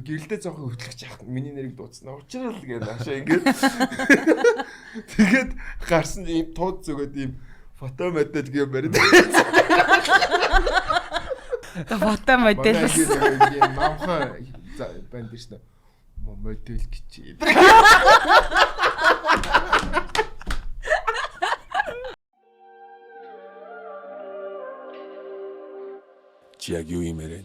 гэрэлдээ зоохон хөтлөх яах миний нэрийг дуудсан. Учрал гэж наашаа ингээд. Тэгээд гарсан ийм тууд зүгээд ийм фото модель гэм бариад. Фото модель. Мамха банд шүү дээ. Модель гэж. Чи яг юу юм ярэ?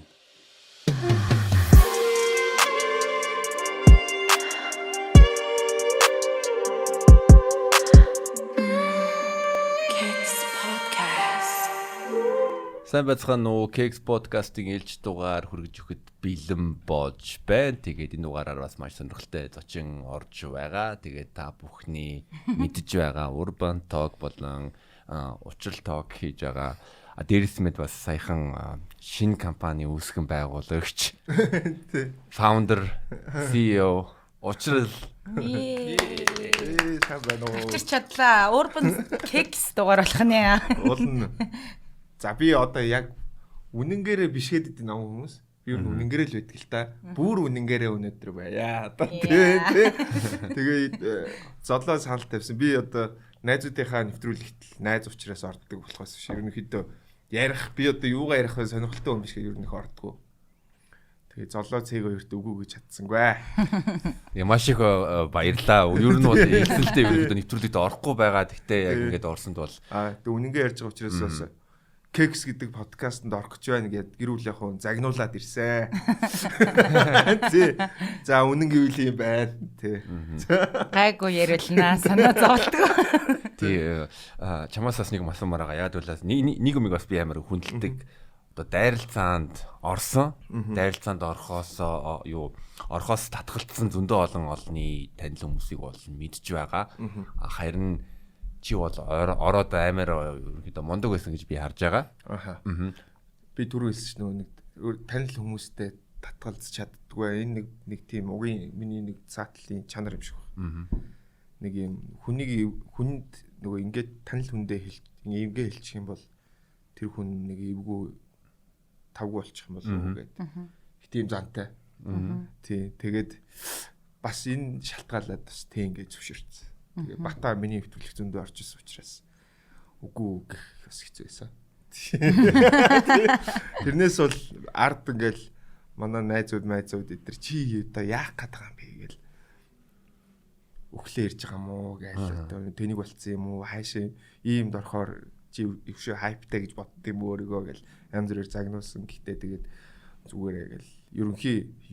Сайн байцгаана уу? Keks podcast-ийн ээлж дугаар хүргэж өгөхөд бэлэн болж байна. Тэгээд энэ дугаараар бас маш сонирхолтой зочин орж байгаа. Тэгээд та бүхний мэдж байгаа Urban Talk болон Учрал Talk хийж байгаа. Дээрээс мэд бас саяхан шинэ компани үүсгэн байгуулагч founder CEO Учрал сайн байна уу? Учир чадлаа. Urban Keks дугаар болох нэ. Уулна. За би одоо яг үнэнгээрээ бишгээд идэв нам хүмүүс. Би үнэнгээрээ л байдаг л та. Бүр үнэнгээрээ өнөөдөр байя. Одоо тий. Тэгээд золоо санал тавьсан. Би одоо найзуудынхаа нэвтрүүлэгт найз учраас орддог болохоос биш. Ерөнхийдөө ярих би одоо юугаа ярих вэ сонирхолтой юм биш гэ ерөнхийдөө ордгоо. Тэгээд золоо цэг хоёрт үгүй гэж чадсангүй. Маш их баярлаа. Ер нь бол хэлсэлтэй ерөнхийдөө нэвтрүүлэгт орохгүй байгаа. Гэхдээ яг ингээд орсонд бол тэг үнэнгээ ярьж байгаа учраас бас Keks гэдэг подкастт орох гэж байна гэд гэр бүлийнхээ загнуулаад ирсэн. Тий. За үнэн гэвэл юм байна. Тий. Гайгүй ярилнаа санаа зовлтгоо. тий чамаас бас нэг масуумаар байгаа. Яг бол нэг юмыг бас би амар хүндэлдэг. Одоо дайралцаанд орсон. Дайралцаанд орохоос татгалцсан зөндөө олонний танил хүмүүсийг бол мэдж байгаа. Харин чи бол ороод амар ерөнхийдөө мундаг байсан гэж би харж байгаа. Аха. Би түрүү хэлсэн чинь нэг танил хүмүүстэй татгалзах чаддгүй. Энэ нэг тийм угийн миний нэг цаатлын чанар юм шиг байна. Нэг юм хүнд нөгөө ингээд танил хүндээ эвгээ хэлчих юм бол тэр хүн нэг эвгүй тавгүй болчих юм болов уу гэдэг. Хит юм зантай. Тий. Тэгээд бас энэ шалтгаалаад бас тэг ингээд зөвшөөрсөн. Тэгээ бата миний нэвтрүүлэх зөндөө орж ирсэн учраас үгүй гэх бас хэцүү байсан. Тэрнээс бол ард ингээл манай найзууд эдэр чи одоо яах гээд байгаа юм бэ гээл өглөө ирж байгаа мó гээл одоо тэнийг болцсон юм уу хаашаа иймд орохоор чи өвшөө хайптай гэж боддсон юм өөрийгөө гээл янз бүрээр загнуулсан. Гэхдээ тэгээд зүгээрээ гээл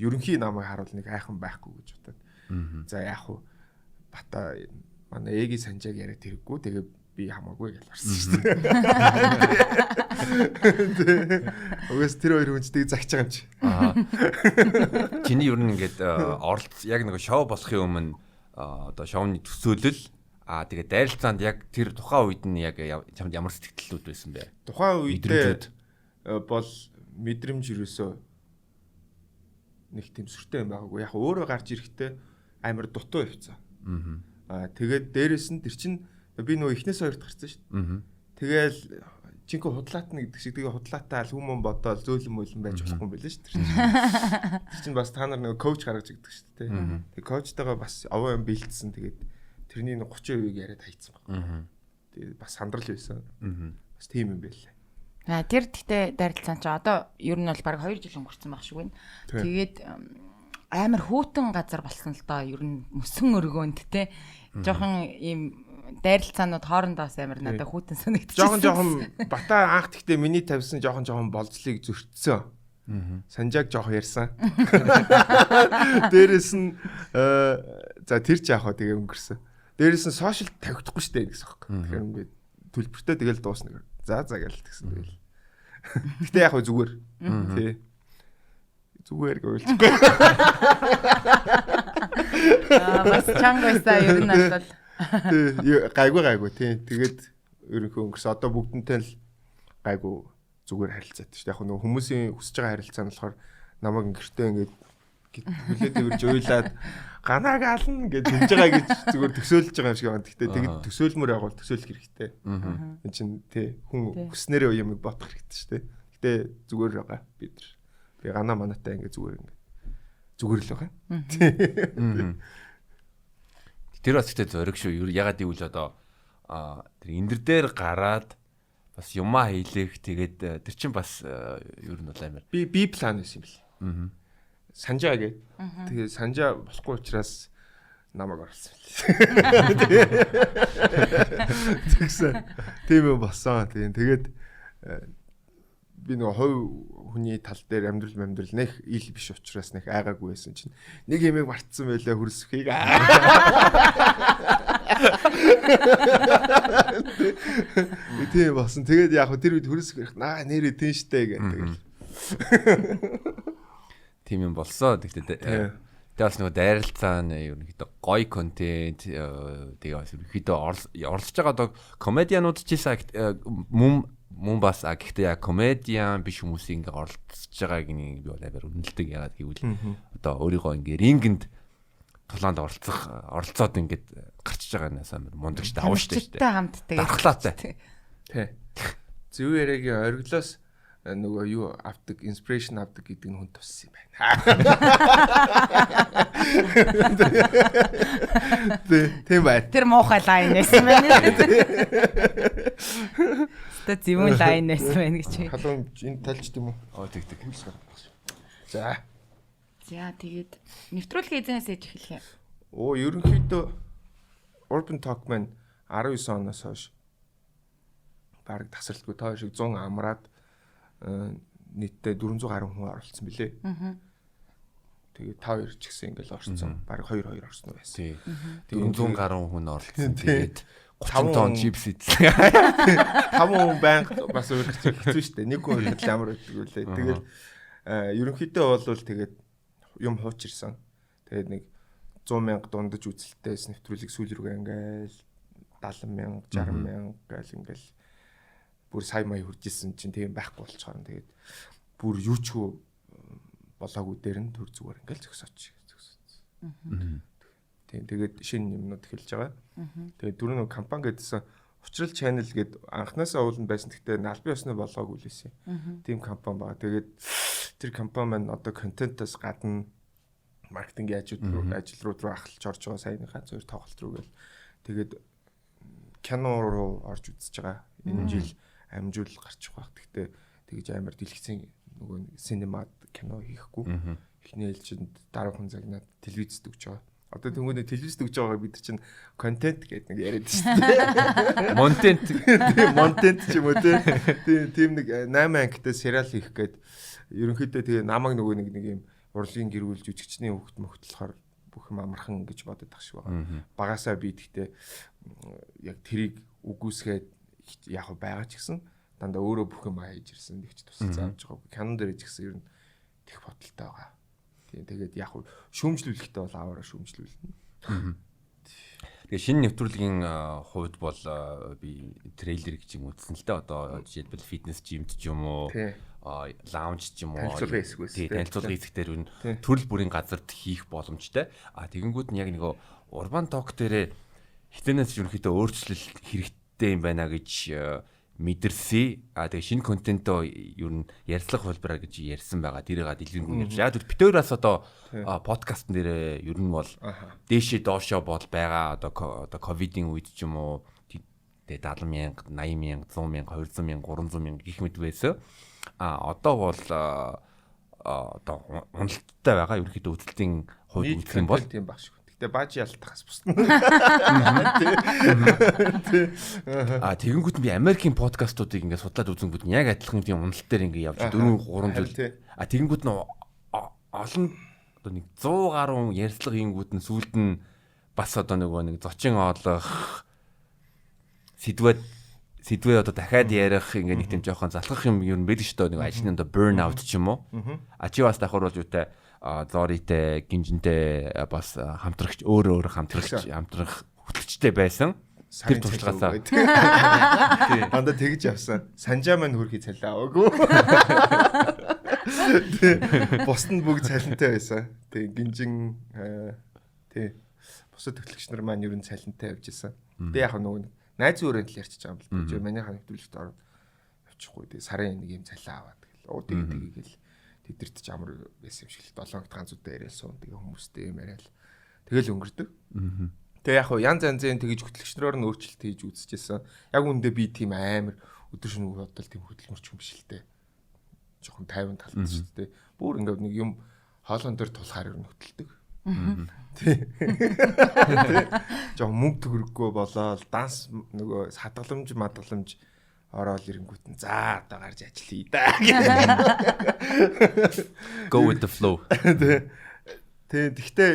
ерөнхий намайг харуул нэг хайхан байхгүй гэж бодоод. За яах вэ? Бата манай эгийн санжааг яриад хэрэггүй. Тэгээ би хамаагүй гэж барсан шүү дээ. Угаас тэр хоёр хүнчтэйг загч байгаа юм чи. Чиний ер нь ингээд оролц яг нэг шоу болохын өмнө одоо шоуны төсөөлөл тэгээ дайралцаанд яг тэр тухайн үед нь яг чамд ямар сэтгэлдлүүд байсан бэ? Тухайн үед бол мэдрэмж юусоо нэг тийм сүртэй юм байгаагүй. Яг өөрөө гарч ирэхдээ амар дутуу явцсан. Тэгээд дээрэс нь тэр чинь би нөгөө эхнээс хоёрт гарсан шүү дээ. Тэгэл чинхэ худлаатна гэдэг шиг тэгээ худлаатаа хүмүүн бодоод зөөлөн мөлөн байж болохгүй юм байлаа шүү дээ. Тэр чинь бас та нар нөгөө коуч гаргаж игдэг шүү дээ. Тэгээ коучтойгоо бас овоо юм бэлдсэн. Тэгээд тэрний 30% яриад хайцсан баг. Тэгээд бас сандрал байсан. Бас тийм юм байлаа. Тэр гэхдээ дайралцаан чи одоо ер нь бол баг 2 жил өнгөрцөн баг шиг байна. Тэгээд амар хөтөн газар болсон л доо ер нь мөсөн өргөөнд те жоохон ийм дайралцаанууд хоорондоо амар надад хөтөн санагдчихсан. Жоохон бата анх гэхдээ миний тавьсан жоохон болцлыг зөрчсөн. Санжааг жоохон ярьсан. Дээрээс нь за тэр ч яах вэ тэгээ өнгөрсөн. Дээрээс нь сошиал тавигдахгүй штэ гэсэн юм. Тэгэхээр ингээд төлбөртэй тэгэл дуусна. За гэл тэгсэн тэгэл. Гэтэ яах вэ зүгээр. Тий. Зүгээр гүйлчихгүй. Бас чангайсаа ер нь бол гайгүй тий. Тэгээд ерөнхий өнгөрс одоо бүгдэнтэй л гайгүй зүгээр харилцаад шүү дээ. Яг нөгөө хүмүүсийн хүсэж байгаа харилцаа нь болохоор намайг гэртээ ингээд хүлээд тэрж уйлаад ганаг ална гэж хэлж байгаа гэж зүгээр төсөөлж байгаа юм шиг байна. Гэхдээ тэгэд төсөөлмөр явал төсөөлөх хэрэгтэй. Энэ чинь тий хүн хүснээрээ юм бодох хэрэгтэй шүү дээ. Гэтэ зүгээр байгаа бид нар. Би ганаа манатай ингээд зүгээр ингээд зүгээр л байгаа. Тэр бас ихтэй зориг шүү. Ягаад гэвэл одоо тэр эндэр дээр гараад бас юмаа хийлэх тэгээд тэр чин бас ер нь бол амар. Би план байсан юм бэл. Санжаа гээд. Тэгээ санжаа болохгүй учраас намайг оруулсан. Тэгсэн. Тийм юм болсон. Тэгээд би нөгөө хувь хүний тал дээр амьдрал нэх ил биш учраас нэх айгаагүй байсан чинь нэг юмэг мартсан байлаа хөрсөхийг. Тийм болсон. Тэгээд яг хөө тэр үед хөрсөх ярих нэр эдэн штэ гэдэг. Тийм юм болсон. Тэгтээ бас нөгөө дайралцаа ерөнхийдөө гоё контент тэгээ бас ерөнхийдөө оролцож байгаа одоо комедианууд ч гэсэн мөн бас гэхдээ яг комедиан биш хүмүүсийн ингээ оролцож байгааг би бол амар үнэлдэг. Ягаад гэвэл одоо өөрийгөө ингээ рингэнд тулаанд оролцоод ингээд гарчиж байгаа нээс амар мундагч даваа штэ. Хамттай хамт тэгээд дархлаатай. Тий. Зөв яриагийн ориглоос нөгөө юу авдаг, инспирэшн авдаг гэдэг нь хүн туссан юм байна. Тийм бай. Тэр муухай лайн нэсэн байна. Тэ зөвүүн лайн нэсэн байна гэж. Халуун энэ талч тийм үү? Тэг. За. За тэгээд нэвтрүүлгийн эзэнээс ээж эхлэх юм. Ерөнхийдөө Urban Talk маань 19 оноос хойш баг тасралтгүй тоо шиг 100 амраад нийтдээ 400 гаруй хүн оролцсон билээ. Тэгээд 5 ч гэсэн ингээл орсон. Баг 2 орсон байсан. Тэгээд 400 гаруй хүн оролцсон. Тэгээд 30 тонн чипс идсэн. 5 хүн байнга бас өөрчлөж хэцүү шүү дээ. Нэг хүн л амар байдаг үлээ. Тэгээд ерөнхийдөө бол тэгээд юм хуучирсан. Тэгээд нэг 100,000 дундаж үзэлтээс нэвтрүүлэг сүүл рүүгээ ингээл 70,000, 60,000 гэл ингээл бүр сая мая хүрчээсэн чинь тийм байхгүй болчихоор тэгээд бүр юу ч хөө болоогүй дээр нь төр зүгээр ингээл зөксөж. Тийм тэгээд шинэ юмнууд эхэлж байгаа. Тэгээд дөрөв нэг компани гэдсэн Учрал channel гээд анханасаа ууланд байсан. Гэхдээ албан ёсны болоогүй лээсэн. Тийм компани байгаа. Тэгээд тэр компани маань одоо контентоос гадна маркетингийн ажил руу ахалж орж байгаа саяныхаа зөв тоглолт руу гэл. Тэгээд кино руу орж үзэж байгаа. Энэ жил амжуул гарчих байх. Гэхдээ тэгж амар дэлгэцэн нөгөө синемад кино хийхгүй. Эхний ээлжинд дараахан загнаад телевизэд өгч байгаа. Одоо тэнгуүний телевизэд өгч байгааг бид чинь контент гэдэг нэг яриад шүү дээ. Монтент ч юм уу тийм нэг 8 ангитай сериал хийх гээд ерөнхийдөө тэгээ намайг нөгөө нэг юм урлагийн гэрүүл жүжигчний хөвгт мөхтлөхөр бүх юм амархан гэж бодод тах шиг байгаа. Багасаа би тэгтээ яг тэрийг үгүйсгээд яг байгаа ч гэсэн дандаа өөрөө бүх юм хийж ирсэн нэг ч тусалцаа авч байгаа. Canon дээр ч гэсэн ер нь тех бодолтой байгаа. Тэгээд яг шүүмжлүүлэхтэй бол аваараа шүүмжлүүлнэ. Тэгээ шинэ нэвтрүүлгийн хувьд бол би трейлер гэж юм үзсэн л дээ. Одоо жишээлбэл фитнес жимд ч юм уу, лаунж ч юм уу. Танилцуулгын хэсэг байсан. Тийм, танилцуулгын хэсэг дээр нь төрөл бүрийн газарт хийх боломжтой. Тэгэнгүүт нь яг нэг Urban Talk дээрээ хитэнээс ерөнхийдөө өөрчлөлт хэрэгтэй юм байна гэж мэдэрсэн. Тэгээ шинэ контентоо ер нь ярьцлах хөлбөрөөр гэж ярьсан байгаа. Тэрийг дэлгэрэнгүй ярьж. Яг битүүрээс одоо подкаст нэрээ ер нь бол дээшээ доошоо бол байгаа. Одоо ковидын үед ч юм уу тэгээ 70,000, 80,000, 100,000, 200,000, 300,000 гэх мэт байсан. Одоо бол одоо уналттай байгаа. Ерөнхийдөө үзэлтийн хувьд үзэх юм бол тийм баг шиг. Гэтэ баажи ялтахаас бусна. Тэгэнгүүт би Америкийн подкастуудыг ингээд судлаад үзэнгүүт яг адилхан тийм уналт дээр ингээд явж 4-3 жил. Тэгэнгүүт нь олон одоо нэг 100 гаруй ярьцлага хийнгүүт нь сүүлд нь бас одоо нэг зочин оолох сэдвээ одоо дахиад ярих ингээд нэг тийм жоохон залхах юм ер нь байдаг шүү дээ. Нэг ажлын одоо burn out ч юм уу. Чи бас давхар бол юутай зоритой, гинжинтэй бас хамтрагч өөр хамтрах хөтлөгчтэй байсан. Тэр туршлагаасаа дандаа тэгж явсан. Санжаа маань хөрхий цалиа аваагүй. Бусд нь бүгд цалинтай байсан. Тэг гинжин бусад хөтлөгч нар маань ер нь цалинтай явж исэн. Тэг яг нөгөө найз өрөөнд л ярьчих байгаа юм л. Манайхаа нэвтрүүлэгт ороод явчихгүй. Тэг сарын нэг юм цалиа аваад тэгэл. Тэгээд тэдэрт ч амар байсан юм шиг л 7 хоногт ганц удаа яриалсан. Тэгээ хүмүүстэй юм яриад. Тэгэл өнгөрдөг. Тэгээ яг хуу янз янзын тэгж хөтлөгчнөр нь өөрчлөлт хийж үзчихсэн. Яг үндэ би тийм амар өдөр шөнөгүй бодвол тийм хөдөлмөрч юм биш л дээ. Жохон 50 талтай шүү дээ. Бүр ингээд нэг юм хоолон дээр тулахаар ер нь хөтэлдэг. Тий. Жоо мөнгө төгрөггүй болоод данс нөгөө хадгаламж ороод ирэнгүүт нь за одоо гарч ажиллая да. Go with the flow. Тэгтээ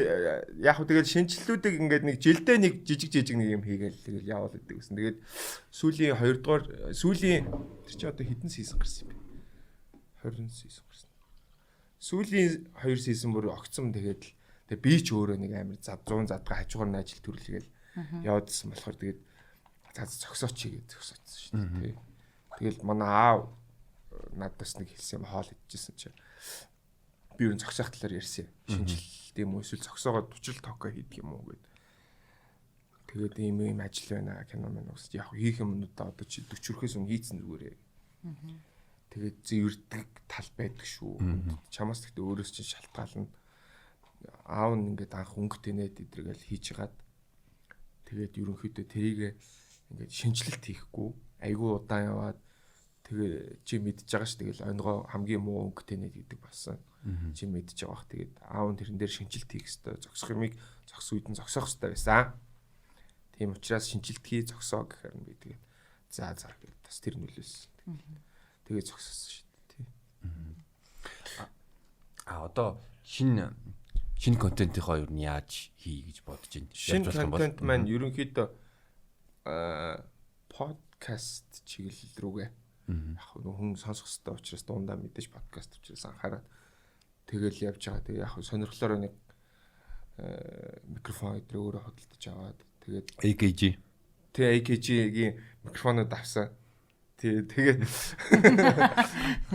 яг хөө тэгэл шинжилэлүүдийг ингээд нэг жилдээ нэг жижиг нэг юм хийгээл тэгэл яваал гэдэг гэсэн. Тэгээд сүүлийн 2 дугаар сүүлийн тэр чи одоо хэдэн сизон гарсан юм бэ? 20 сизон гарсан. Сүүлийн 2 сизон бүр огцсон тэгээд тэгээ би ч өөрөө нэг амар 100 задгаа хажуугаар нь ажил төрүүлгээл яваадсан болохоор тэгээд зогсооч хийгээд зогсоочсон шүү дээ. Тэгэл манай аав надаас нэг хэлсэн юм хоол идчихсэн чи би юу зогсоох талаар ярьсан. Шинжилэлт юм уу эсвэл зогсоогоод тучрал токо хийдэг юм уу гэд. Тэгээд ийм ажил байна кино мэн усч яг хийх юмнуудаа одоо чи 40 өрхөөс өмнө хийцэн зүгээрээ. Тэгээд зэвэрдэг тал байдаг шүү. Чамаас гэхдээ өөрөөс чинь шалтгаална. Аав нь ингээд анх өнгө тэнээд идргээл хийж хагаад тэгээд ерөнхийдөө тэрийг ингээд шинжилэлт хийхгүй айгүй удаан яваад тэгээ чи мэдж байгаа ш тэгэл онгоо хамгийн муу өнгө тэнээд гэдэг болсон. Чи мэдж байгаа бах тэгээд аав нь тэрэн дээр шинжилэлт хийх хэрэгтэй. Зогсох юмыг зогс үед нь зогсоох хэрэгтэй байсан. Тийм учраас шинжилэлт хий зогсоо гэхээр нь би тэгээд за гэж бас тэр нөлөөсөн. Тэгээд зогсоосон шүү дээ. Одоо шинэ контентийнхоо юу нь яаж хий гэж бодож байна. Шинэ контент маань ерөнхийдөө подкаст чиглэл рүүгээ яг хүн сонсох хэрэгтэй учраас дундаа мэдээж подкаст учраас анхаарал тэгэл явж байгаа. Тэгээ яг сонирхлоор нэг микрофон өдрөө өөрөө хөдөлж аваад тэгээд AKG-ийн микрофонууд авсан. Тэгээд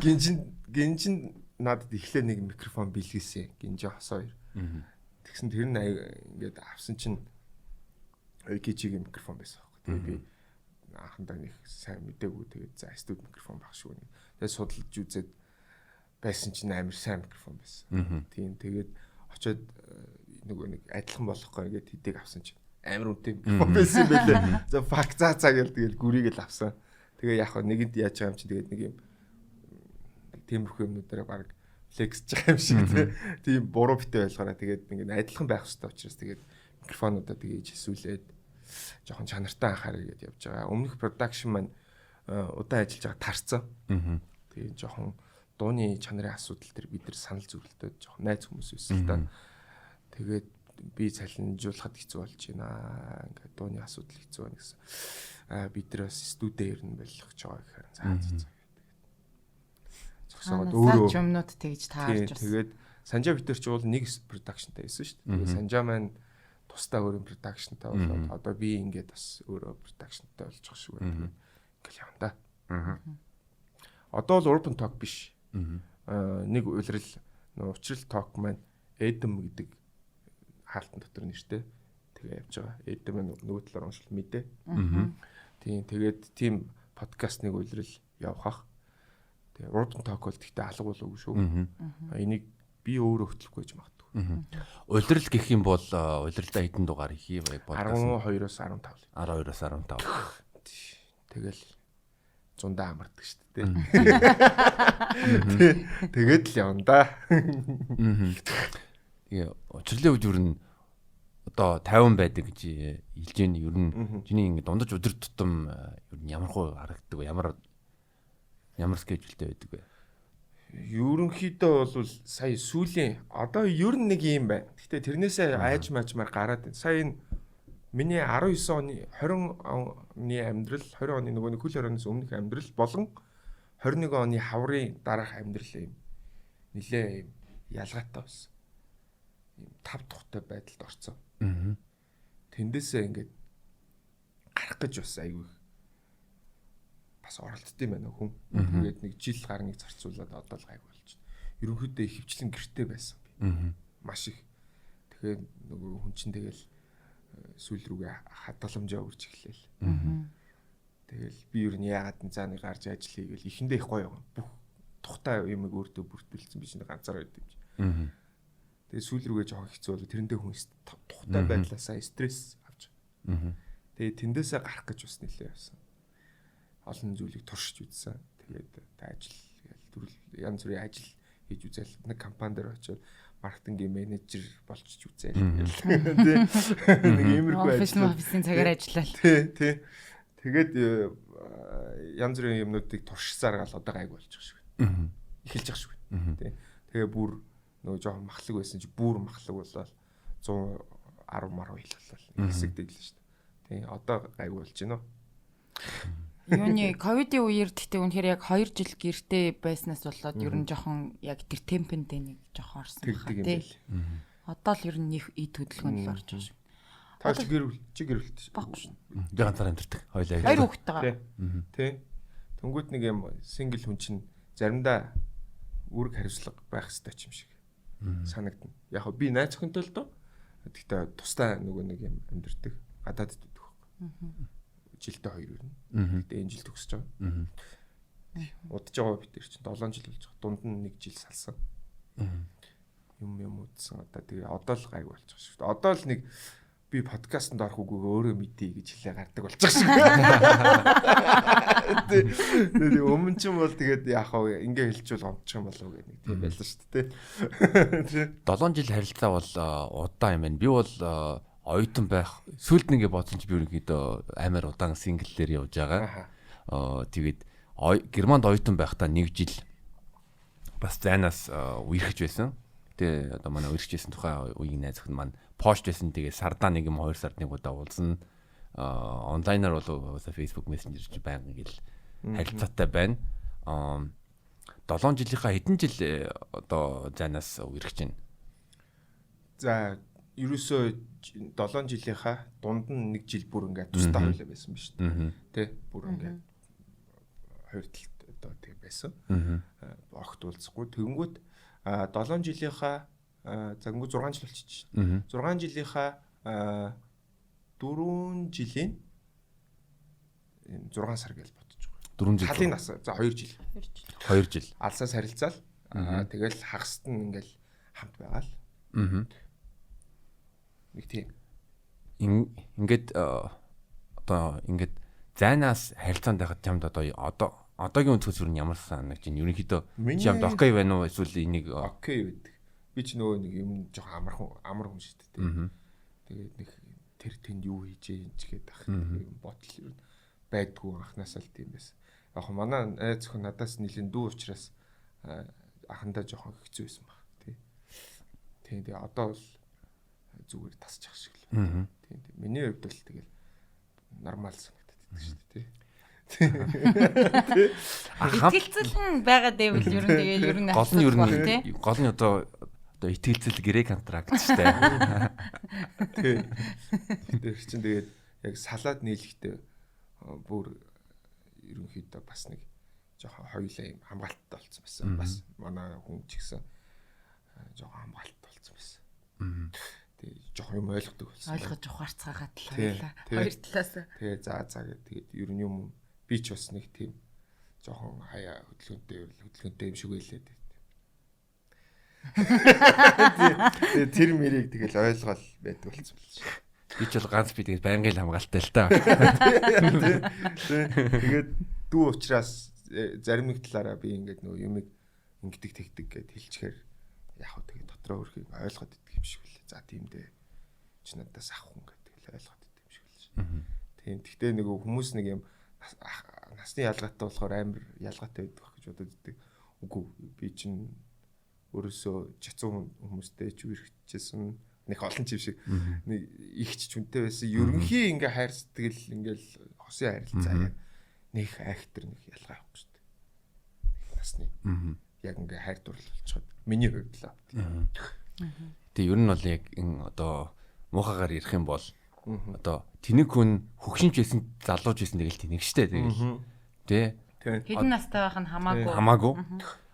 гинжин надад эхлээ нэг микрофон бэлгээсэн. Гинжин хосоо 2. Тэгсэн тэр нь ингээд авсан чинь AKG-ийн микрофон байсан байхгүй. Тэгээд би анхандаа нэг сайн мэдээгүй тэгээд за студ микрофон баг шүү. Тэгээд судалж үзээд байсан чинь амар сайн микрофон байсан. Тийм тэгээд очиод нэг адилхан болохгүй ингээд хэдийг авсан чинь амар үнэтэй микрофон байсан юм байлээ. За фак цаа гэл тэгэл гүрийг л авсан. Тэгээ яг нэгэнд яаж байгаа юм чи тэгээд нэг юм тиймэрхүү юмнуудаараа баг флексж байгаа юм шиг тийм буруу битээ ойлгоорой. Тэгээд ингээд адилхан байх хэрэгтэй учраас тэгээд микрофонуудаа тэгээд хэсүүлээд жоохон чанартай анхаарал гэдээ явж байгаа. Өмнөх production маань удаан ажиллаж байгаа тарцсан. Тэгээд жоохон дууны чанарын асуудал төр бид нар санал зөвлөлтөд жоохон найз хүмүүс байсан л да. Тэгээд би цалинжуулахад хэцүү болж байна. Ингээд дууны асуудал хэцүү байна гэсэн. Бид нар бас студид ирнэ болох гэж байгаа гэхээр цаа. Зогсоод өөрөө юмнууд тэгж таарч бас. Тэгээд Санжаа битэр чи бол нэг production-тай байсан шүү дээ. Тэгээд Санжаа маань тусдаа өөрийн production-тай болоод одоо би ингээд бас өөрөө production-тай болж байгаа шүү дээ. Ингээл явна да. Одоо бол Urban Talk биш. Нэг улирал учрал talk маань Эдэм гэдэг хаалтан дотор нэртэй тэгээ явж байгаа. Эдэм нөгөө талаар уншил мэдээ. Тийм тэгээд тийм подкаст нэг улирал явах. Тэгээ Urban Talk бол гэхдээ алга болоогүй шүү. Энийг би өөрөө хөтлөхгүй гэж магадгүй. Улирал гэх юм бол улиралдаа хэдэн дугаар хийе подкаст? 12-оос 15. 12-оос 15. Тэгэл зундаа амардаг шүү дээ. Тэгээд л явна да. Тэгээ учрлын үед юу н одоо 50 байдаг гэж хэлж байна. Ер нь чиний ингэ дундаж өдөр тутам ер нь ямар хуу харагддаг вэ? Ямар скежүүлтэй байдаг вэ? Ерөнхийдөө бол сая сүүлийн одоо ер нь нэг юм байна. Гэтэ тэрнээсээ айж мажмаар гараад байна. Сая энэ миний 19 оны 20 оны амьдрал 20 оны нөгөө хөл хорионоос өмнөх амьдрал болон 21 оны хаврын дараах амьдрал юм нилээ юм ялгаатай байсан. Ийм тав тухтай байдалд орцсон. Тэндээсээ ингээд гарах гэж бас айгүй бас оролдсон юм байна хүн. Тэгээд нэг жил гар нэг зарцуулаад одоо л гайг болж байна. Ерөнхийдөө хөвчлэн гэртэй байсан би. Маш их. Тэгэхээр нөгөө хүн чинь тэгэл сүүл рүүгээ хадгаламжаа үрж эхлэв. Тэгэл би ер нь яагаад заа нэг гарч ажил хийгээл эхэндээ их гоё юм. Бүх тухтай юм өөртөө бүртгэлсэн би чинь ганцаараа байд юм чи. Тэгээ сүүл рүүгээ жоохон хэцүү болоо тэрэндээ хүн тухтай байдлаасаа стресс авч байгаа. Тэгээ тэндээсээ гарах гэж бас нэлээ явсан. Олон зүйлийг туршиж үзсэн. Тэгээд ажил төрөл янз бүрийн ажил хийж үзэл нэг компани дээр очиод маркетингийн менежер болчих үзээл. Нэг иймэрхүү офисын цагаар ажиллаад. Тий. Тэгээд янз бүрийн юмнуудыг туршсаар гал одоо гайг болж байгаа шиг байна. Эхэлж байгаа шиг байна. Тий. Тэгээ бүр нөгөө жоохон махлаг байсан чи бүр махлаг болоод 110 маруу хил болол хэсэгдэг л шүү дээ. Тий. Одоо гайг болж байна. Юуны ковидын үеэр гэхдээ үнэхээр яг 2 жил гэртээ байснаас болоод ер нь жоохон яг тэр темпэндээ нэг жоохон орсон байна тий. Одоо л ер нь нэг ид хөдөлгөөнд л орж байгаа шүү. Та чи гэрэлт баггүй шүү. Би ганцаар амьдэрдэг. Хоёлаа. 2 хүүхэдтэйгээ. Тий. Тэнгүүд нэг юм сингл хүн чинь заримдаа үүрэг хариуцлага байх хэрэгтэй юм шиг санагдана. Яг би найз охинтой л доо. Гэхдээ тусдаа нөгөө нэг юм амьдэрдэг. Гадаадд идэх байхгүй. Жилдээ 2 өрнө. Гэтэ энэ жил төгсөж байгаа. Удаж байгаа бид нар чинь 7 жил болж байгаа. Дунд нь 1 жил салсан. Юм удсан одоо тэгээ одоо л гайг болж байгаа шүү дээ. Одоо л нэг би подкастт орох үгүйгээ өөрөө мэдээ гэж хэлээ гардаг болж байгаа шүү. Тэгээ өмнө ч юм бол тэгээд яах вэ? Ингээ хэлчихвэл онцчих юм болов гэх нэг тийм байлаа шүү дээ. 7 жил харилцаа бол удаан юм байна. Би бол оюутан байх сүлд нэгэ бодсон чи би ерөнхийдөө амар удаан синглээр явж байгаа. Тэгээд Германд оюутан байхдаа 1 жил бас зайнаас үерхэж байсан. Гэтэ одоо манай үерхжсэн тухай үеийн найз охин маань пост байсан. Тэгээд сардаа 1 юм 2 сард нэг удаа уулзна. Онлайнаар бол Facebook Messenger чи байнга гэл харилцаатай байна. 7 жилийнхаа хэдэн жил одоо зайнаас үерхэж байна. За ерөөсөө 7 жилийнхаа дунд нь 1 жил бүр ингээд тусдаа хойлоо байсан биз дээ. Тэ бүр ингээд хоёр талд одоо тийм байсан. Огт уулзахгүй. Тэгэнгүүт 7 жилийнхаа загнгүй 6 жил болчихж байна. 6 жилийнхаа 4 жилийн 6 сар гэж бодож байгаа. 4 жил. Халын нас. За 2 жил. 2 жил. Алсаас харилцаал. Тэгэл хагаст нь ингээл хамт байгаа л. Нэг тийм. Ингээд одоо ингээд зайнаас харилцаанд байхад чамд одоогийн өнцгөөс юу ямар санагдаж байна? Ерөнхийдөө чамд окей байна уу эсвэл энийг окей байдаг. Би ч нөгөө нэг юм жоохон амар хүн шүү дээ. Тэгээд нэг тэр тэнд юу хийж энэ ч гээд ах юм бодол юу байдгүй анханасаа л тийм байсан. Яг манай найз охин надаас нэлийн дүү учраас анхандаа жоохон хэцүү байсан баг. Тийм. Тэгээ одоо бол зүгээр тасчих шиг л. Тийм. Миний хувьд бол тэгэл нормал санагдаад байдаг шүү дээ. Итгэлцэл нь байгаа дэвэл ер нь тэгэл ер нь гол нь одоо итгэлцэл гэрээ контракт шүү дээ. Тийм. Тэр чинь тэгээд яг салаад нийлэхдээ бүр ерөнхийдөө бас нэг жоохон хоёулаа юм хамгаалттай болсон байсан. Бас манай хүн ч гэсэн жоохон хамгаалттай болсон байсан. Тэгээ жоохон юм ойлгодог болсон. Ойлгож ухаарцгаагаад л хоёлаа. Хоёр талаас. Тэгээ за тэгээд ер нь юм би ч бас нэг тийм жоохон хаяа хөдөлгөөнтэй юм шиг байлээ. Тэгээ тэр мэрийг тэгэл ойлгоол байдаг болсон байна шүү. Би ч бол ганц би тэгээд байнгын хамгаалтай л та. Тэгээд дүү учраас зарим нэг талаараа би ингээд нөгөө юмыг ингэдэг тэгдэг гэд хэлчихээр яг хөө тэгээд дотроо хөрхийг ойлгоод идэх юм шиг үлээ. За тийм дээ. Чи надаас ах хүн гэдэг л ойлгоод идэх юм шиг үлээ. Тийм. Гэхдээ нөгөө хүмүүс нэг юм насны ялгаатай болохоор амар ялгаатай байдаг гэж бодод идэг. Үгүй би чинь өөрөөсөө чацсан хүмүүстэй ч үргэлжчихсэн нэг олон чив шиг нэг их ч хүнтэй байсан. Ерөнхий ингээ хайр сэтгэл ингээл хосын харилцаа нэг актер нэг ялгаа авахгүй шүү дээ. Насны. Яг ингээ хайр дурлал болчиход миний хувьд л. Тэгээ ер нь бол яг одоо муухагаар ярих юм бол одоо тэнэг хүн хөгшинч байсан залууж байсан тэгэл тэнэг штэ тэгэл. Тэ. Хэдэн настай байх нь хамаагүй.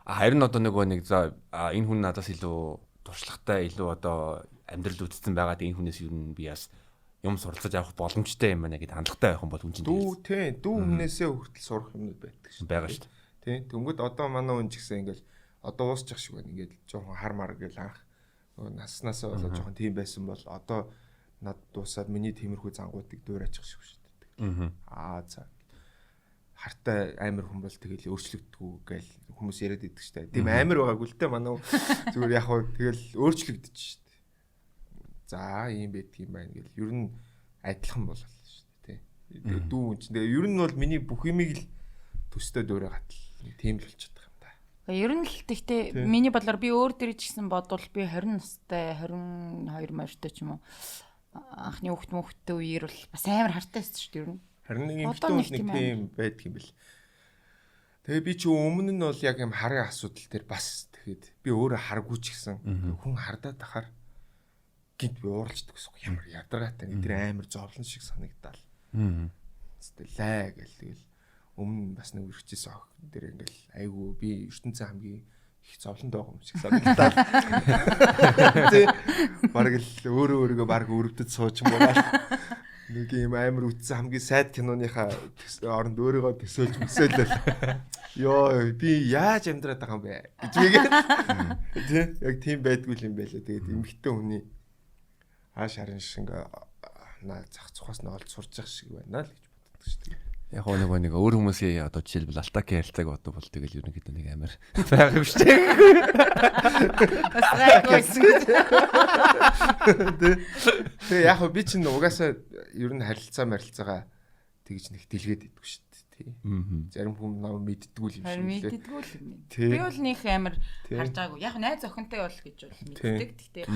Харин одоо нэг за энэ хүн надаас илүү туршлагатай илүү одоо амьдрал үтцсэн байгаа энэ хүнээс ер нь би яс юм суралцаж авах боломжтой юм байна гэд хандлагатай байх юм бол хүн чинь дүү хүнээсээ хүртэл сурах юмнууд байдаг шүү. Байгаа шүү. Тий. Тэнгүүд одоо манай хүн ч гэсэн ингээл одоо уусчих шиг байна. Ингээд жоохон хар мар гэл анх наснасаа болоод жоохон тийм байсан бол одоо над дуусаад миний тиймэрхүү зангуудыг дуурайчих шиг шүү дээ. За хартай амар хүн бол тэгэл өөрчлөгддгүү гээл хүмүүс яриад идэг шүү дээ. Тийм амар байгаагүй л дээ манай зүгээр яг хөө тэгэл өөрчлөгдөж шүү дээ. За ийм байдгийм байна гэл ер нь адилхан болол шүү дээ. Тий. Дүү үн чинь ер нь бол миний бүх юмыг л төстэй дөөрэ гатал тийм л болчиход байгаа юм да. Ер нь л тэгтээ миний бодлоор би өөр дэр ч гэсэн бодвол би 20 настай 22 морьтой ч юм уу анхны хүүхдтэй үеэр бол бас амар хартай байсан шүү дээ ер нь. Харин нэг юм тийм байдаг юм бэл. Тэгээ би чи өмнө нь бол яг юм харын асуудал дээр бас тэгэхэд би өөрөө харгүй ч гэсэн хүн хардаад тахаар гинт би ууралждаг гэсэн ямар ядаргаатай тэр амар зовлон шиг санагдал. Лай гэл тэгэл өмнө бас нэг үргэжсэн ох дээр ингээл айгу би ертөнцийн хамгийн их зовлонтой байгаа юм шиг санагдал. Тэ бараг л өөрөө бараг өрөвдөж сууж юм байна. Нэг юм амар үтсэн хамгийн сайд киноныхаа оронд өөрийгөө төсөөлж мөсөөлөл. Йоо би яаж амьдраад байгаа юм бэ гэж үгээд. Тэ яг тийм байдгүй юм байлаа. Тэгээд эмхтэн хүний хааш харин шиг наа зах цухаас нь олж сурч явах шиг байна л гэж боддог шүү дээ. Яг нэг өөр хүмүүсийн одоо жишээлбэл алтаки харилцааг боддог бол тэгэл ерөнхийдөө нэг амар байх юм шүү дээ. Тэгээ яг би чинь угаасаа ер нь харилцаагаа тэгж нэг дэлгээд идэггүй шүү дээ. Тий. Зарим хүн нам мэддэггүй юм шиг лээ. Мэддэггүй л юм. Би бол нэг амар харж байгаагүй. Яг найз охинтой бол гэж бол мэддэг. Гэхдээ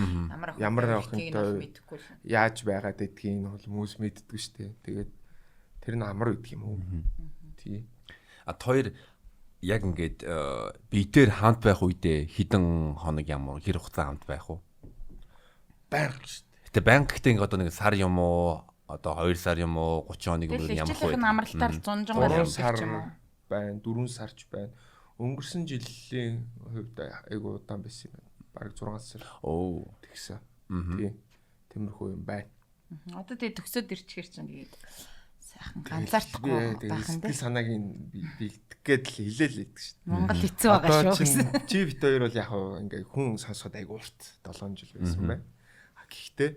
ямар охинтой мэддэггүй л. Яаж байгаад гэдгийг нь бол хүмүүс мэддэггүй шүү дээ. Тэгээд тэр нь амар үйдэг юм уу? Тий. Хоёр яг ингээд биетээр хамт байх үедээ хідэн хоног ямар хэр хугацаа хамт байх уу? Байнга шүү дээ. Гэтэ байнга гэхдээ ингээд одоо нэг сар юм уу? Одоо 2 сар юм уу? 30 хоног юм уу? Ямар хөө? Хичээлийнхэн амралтаар 100 сар байна, 4 сарч байна. Өнгөрсөн жилийн хувьд айгу удаан байсан юм байна. Бараг 6 сар. Тэгсэн. Тий. Тиймэрхүү юм байна. Одоо тэгээ төгсөөд ирчихэр чинь тэгээд сайхан ганцаардахгүй байх юм дээ. Санааг бэлдэх гээд л хэлээл байдаг шүү дээ. Монгол хэцүү байгаа шүү гэсэн. Чи бит хоёр бол яг ингээ хүн сонсоход айгу урт 7 жил байсан байна. Гэхдээ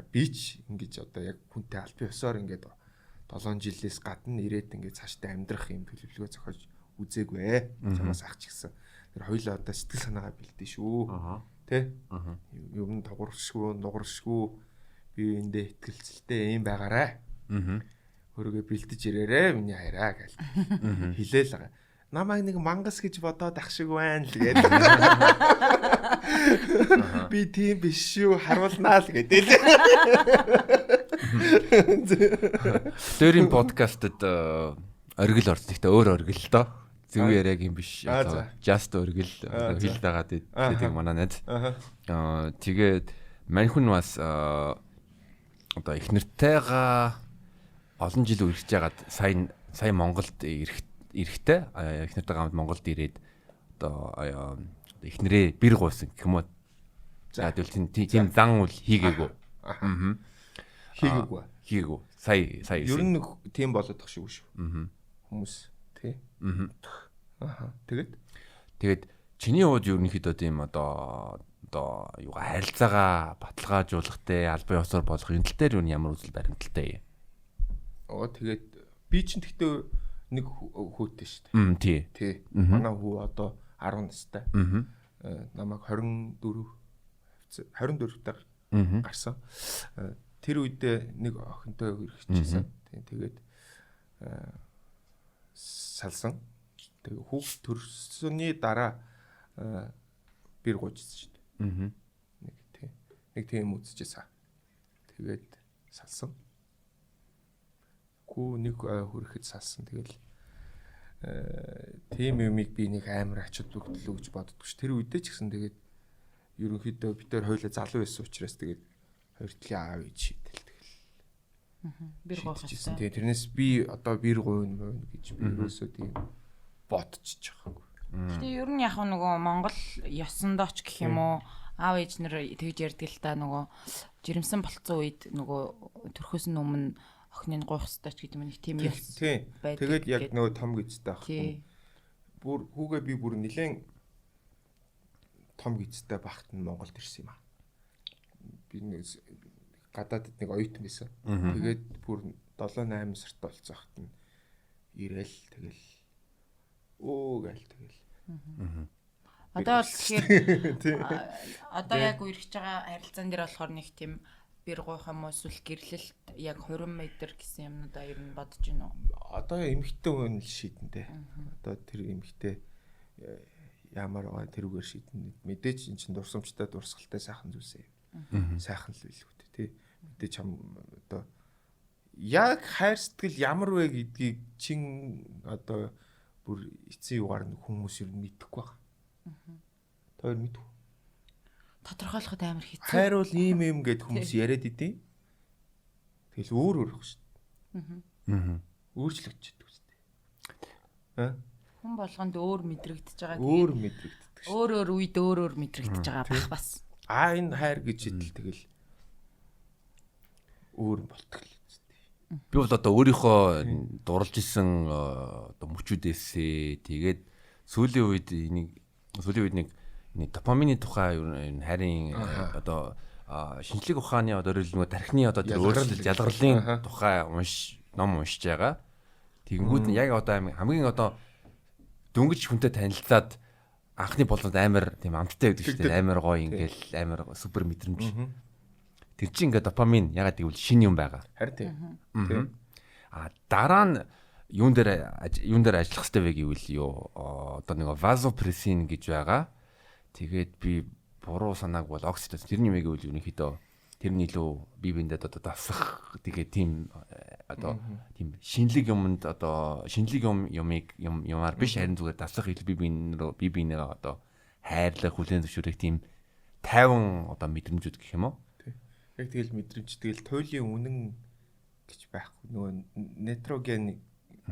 би ч ингэж одоо яг хүнтэй аль биесээр ингээд 7 жилээс гадна ирээд ингээд цаашдаа амьдрах юм төлөвлөгөө зохиож үзээгүй. Чамаас ах ч гэсэн. Тэр хоёулаа одоо сэтгэл санаагаа бэлдэн шүү. Тэ? Юм нугаршгүй би эндээ ихтгэлцэлтэй юм байгаарай. Хөргөө бэлдэж ирээрээ миний хайраа гэж хэлээл байгаа. Намайг нэг мангас гэж бодоод ах шиг байна л гээд. Би тийм биш шүү харуулнаа л гэдэг. Дөрийн подкастад оргил орсон. Гэхдээ өөр оргил л доо. Зөв яриаг юм биш. Just оргил хэл дагаад байдаг манай найз. Тэгээд мань хүн бас одоо их нэртэйгаа олон жил үргэлж яагаад сая Монголд эрэхтэй их нэртэйгээ хамт Монголд ирээд одоо их нэрээ бэр гуйсан гэх юм уу. За тэгвэл тийм зан үл хийгээгүй. Хийгээгүй. Сая. Ер нь тийм болоод тах шиг шүү. Хүмүүс тий. Тэгээд чиний хувьд ерөнхийдөө тийм одоо юу харилцаагаа баталгаажуулахтай албан ёсоор болох энэ тал дээр юу ямар үзэл баримталтай юм. Тэгээд би чинь тэгтээ нэг хүүтэй шүү дээ. Тий. Манай хүү одоо 10 настай. Намайг 24 таг гарсан. Тэр үедээ нэг охинтой өргөжчихсэн. Тэгээд салсан. Тэгээ хүүхд төрсөний дараа бэр гуйжсэн шүү дээ. Нэг тийм үзчихсэн. Тэгээд салсан. Нэг хүрэхэд салсан. Тэгэл тийм юмыг би нэг амар ачаад өгдлөө гэж боддогч. Тэр үедээ ч гэсэн тэгээд ерөнхийдөө бид тэр хоёулаа залуу байсан учраас тэгээд хоёр талын аав ээж шийдэл тэгэл. Бэр гуйхсан. Тэгээд тэрнээс би одоо бэр гуйна гэж би ерөөсөө тийм бодчих жоохгүй. Тэгээ ер нь яг нөгөө Монгол ёсондооч гэх юм уу аав ээж нар тэгж ярьдаг л та нөгөө жирэмсэн болцсон үед нөгөө төрхөөс нь өмнө охиныг гуйх хэрэгтэй ч гэдэг нь тийм юм. Тэгээд яг нөгөө том гэжтэй ах. бүр хүүгээ би бүр нэлээд том гизтэй багт нь Монголд ирсэн юм аа. Би нэг гадаадд нэг оюутан байсан. Тэгээд бүр 7-8 сард болцсон хат нь ирээл тэгэл гээл тэгэл. Одоо тэгэхээр одоо яг үерхэж байгаа харилцаан дээр болохоор нэг тийм бэр гойх юм уу эсвэл гэрлэлт яг 20 м гэсэн юмнуудаа ер нь бодож байна уу? Одоо эмэгтэй хүн л шийдэнтэй. Одоо тэр эмэгтэй ямар байгаа тэрүүгээр шийдэн. Мэдээж эн чин дурсамжтай дурсгалтай сайхан зүйлсээ. Сайхан л билүү тий. Мэдээж хам одоо яг хайр сэтгэл ямар вэ гэдгийг чин одоо бүр эцсийн югаар нь хүмүүс ер нь мэдэхгүй байна. Тэр мэдв. Тодорхойлоход амар хэцүү. Хайр бол ийм гэд хүмүүс яриад идэв. Тэгэл өөр байх шүү дээ. Өөрчлөгдөж шүү дээ. Хүн болгонд өөр мэдрэгдэж байгаа. Өөр мэдрэгддэг шүү. Өөр үед өөр мэдрэгдэж байгаа байх бас. Энэ хайр гэж идэл тэгэл өөр болтгол. Би бол одоо өөрийнхөө дурлж исэн одоо мөчүүдээсээ тэгээд сүүлийн үед нэг допамины тухай харин одоо шинжлэх ухааны одоо өөрөлдмөө тархины одоо тэр өөрчлөлт ялгарлын тухай ном уншиж байгаа. Тэгэнгүүт нь яг одоо хамгийн одоо дөнгөж хүнтэй танилцаад анхны болоод амар тийм амттай байдаг шүү дээ. Амар гоё ингээл амар супер мэдрэмж. Тэр чинь ингээд допамин ягаад гэвэл шинэ юм байгаа. Харин тийм. Дараа нь юун дээр ажиллах хэрэгтэй вэ гэвэл одоо нэг вазопрессин гэж байгаа. Тэгээд би буруу санааг бол окситоцин тэрний юм гэвэл ерөнхийдөө тэрний илүү бие биендээ одоо дасах тэгээд тийм одоо тийм шинэлэг юмд одоо шинэлэг юмар биш харин зүгээр дасах илүү бие биенээ одоо хайрлах хүлээн зөвшөөрөх тийм тайван одоо мэдрэмжүүд гэх юм уу? Яг тэгэл мэдрэмж тэгэл туйлын үнэн гэж байхгүй нөгөө нитроген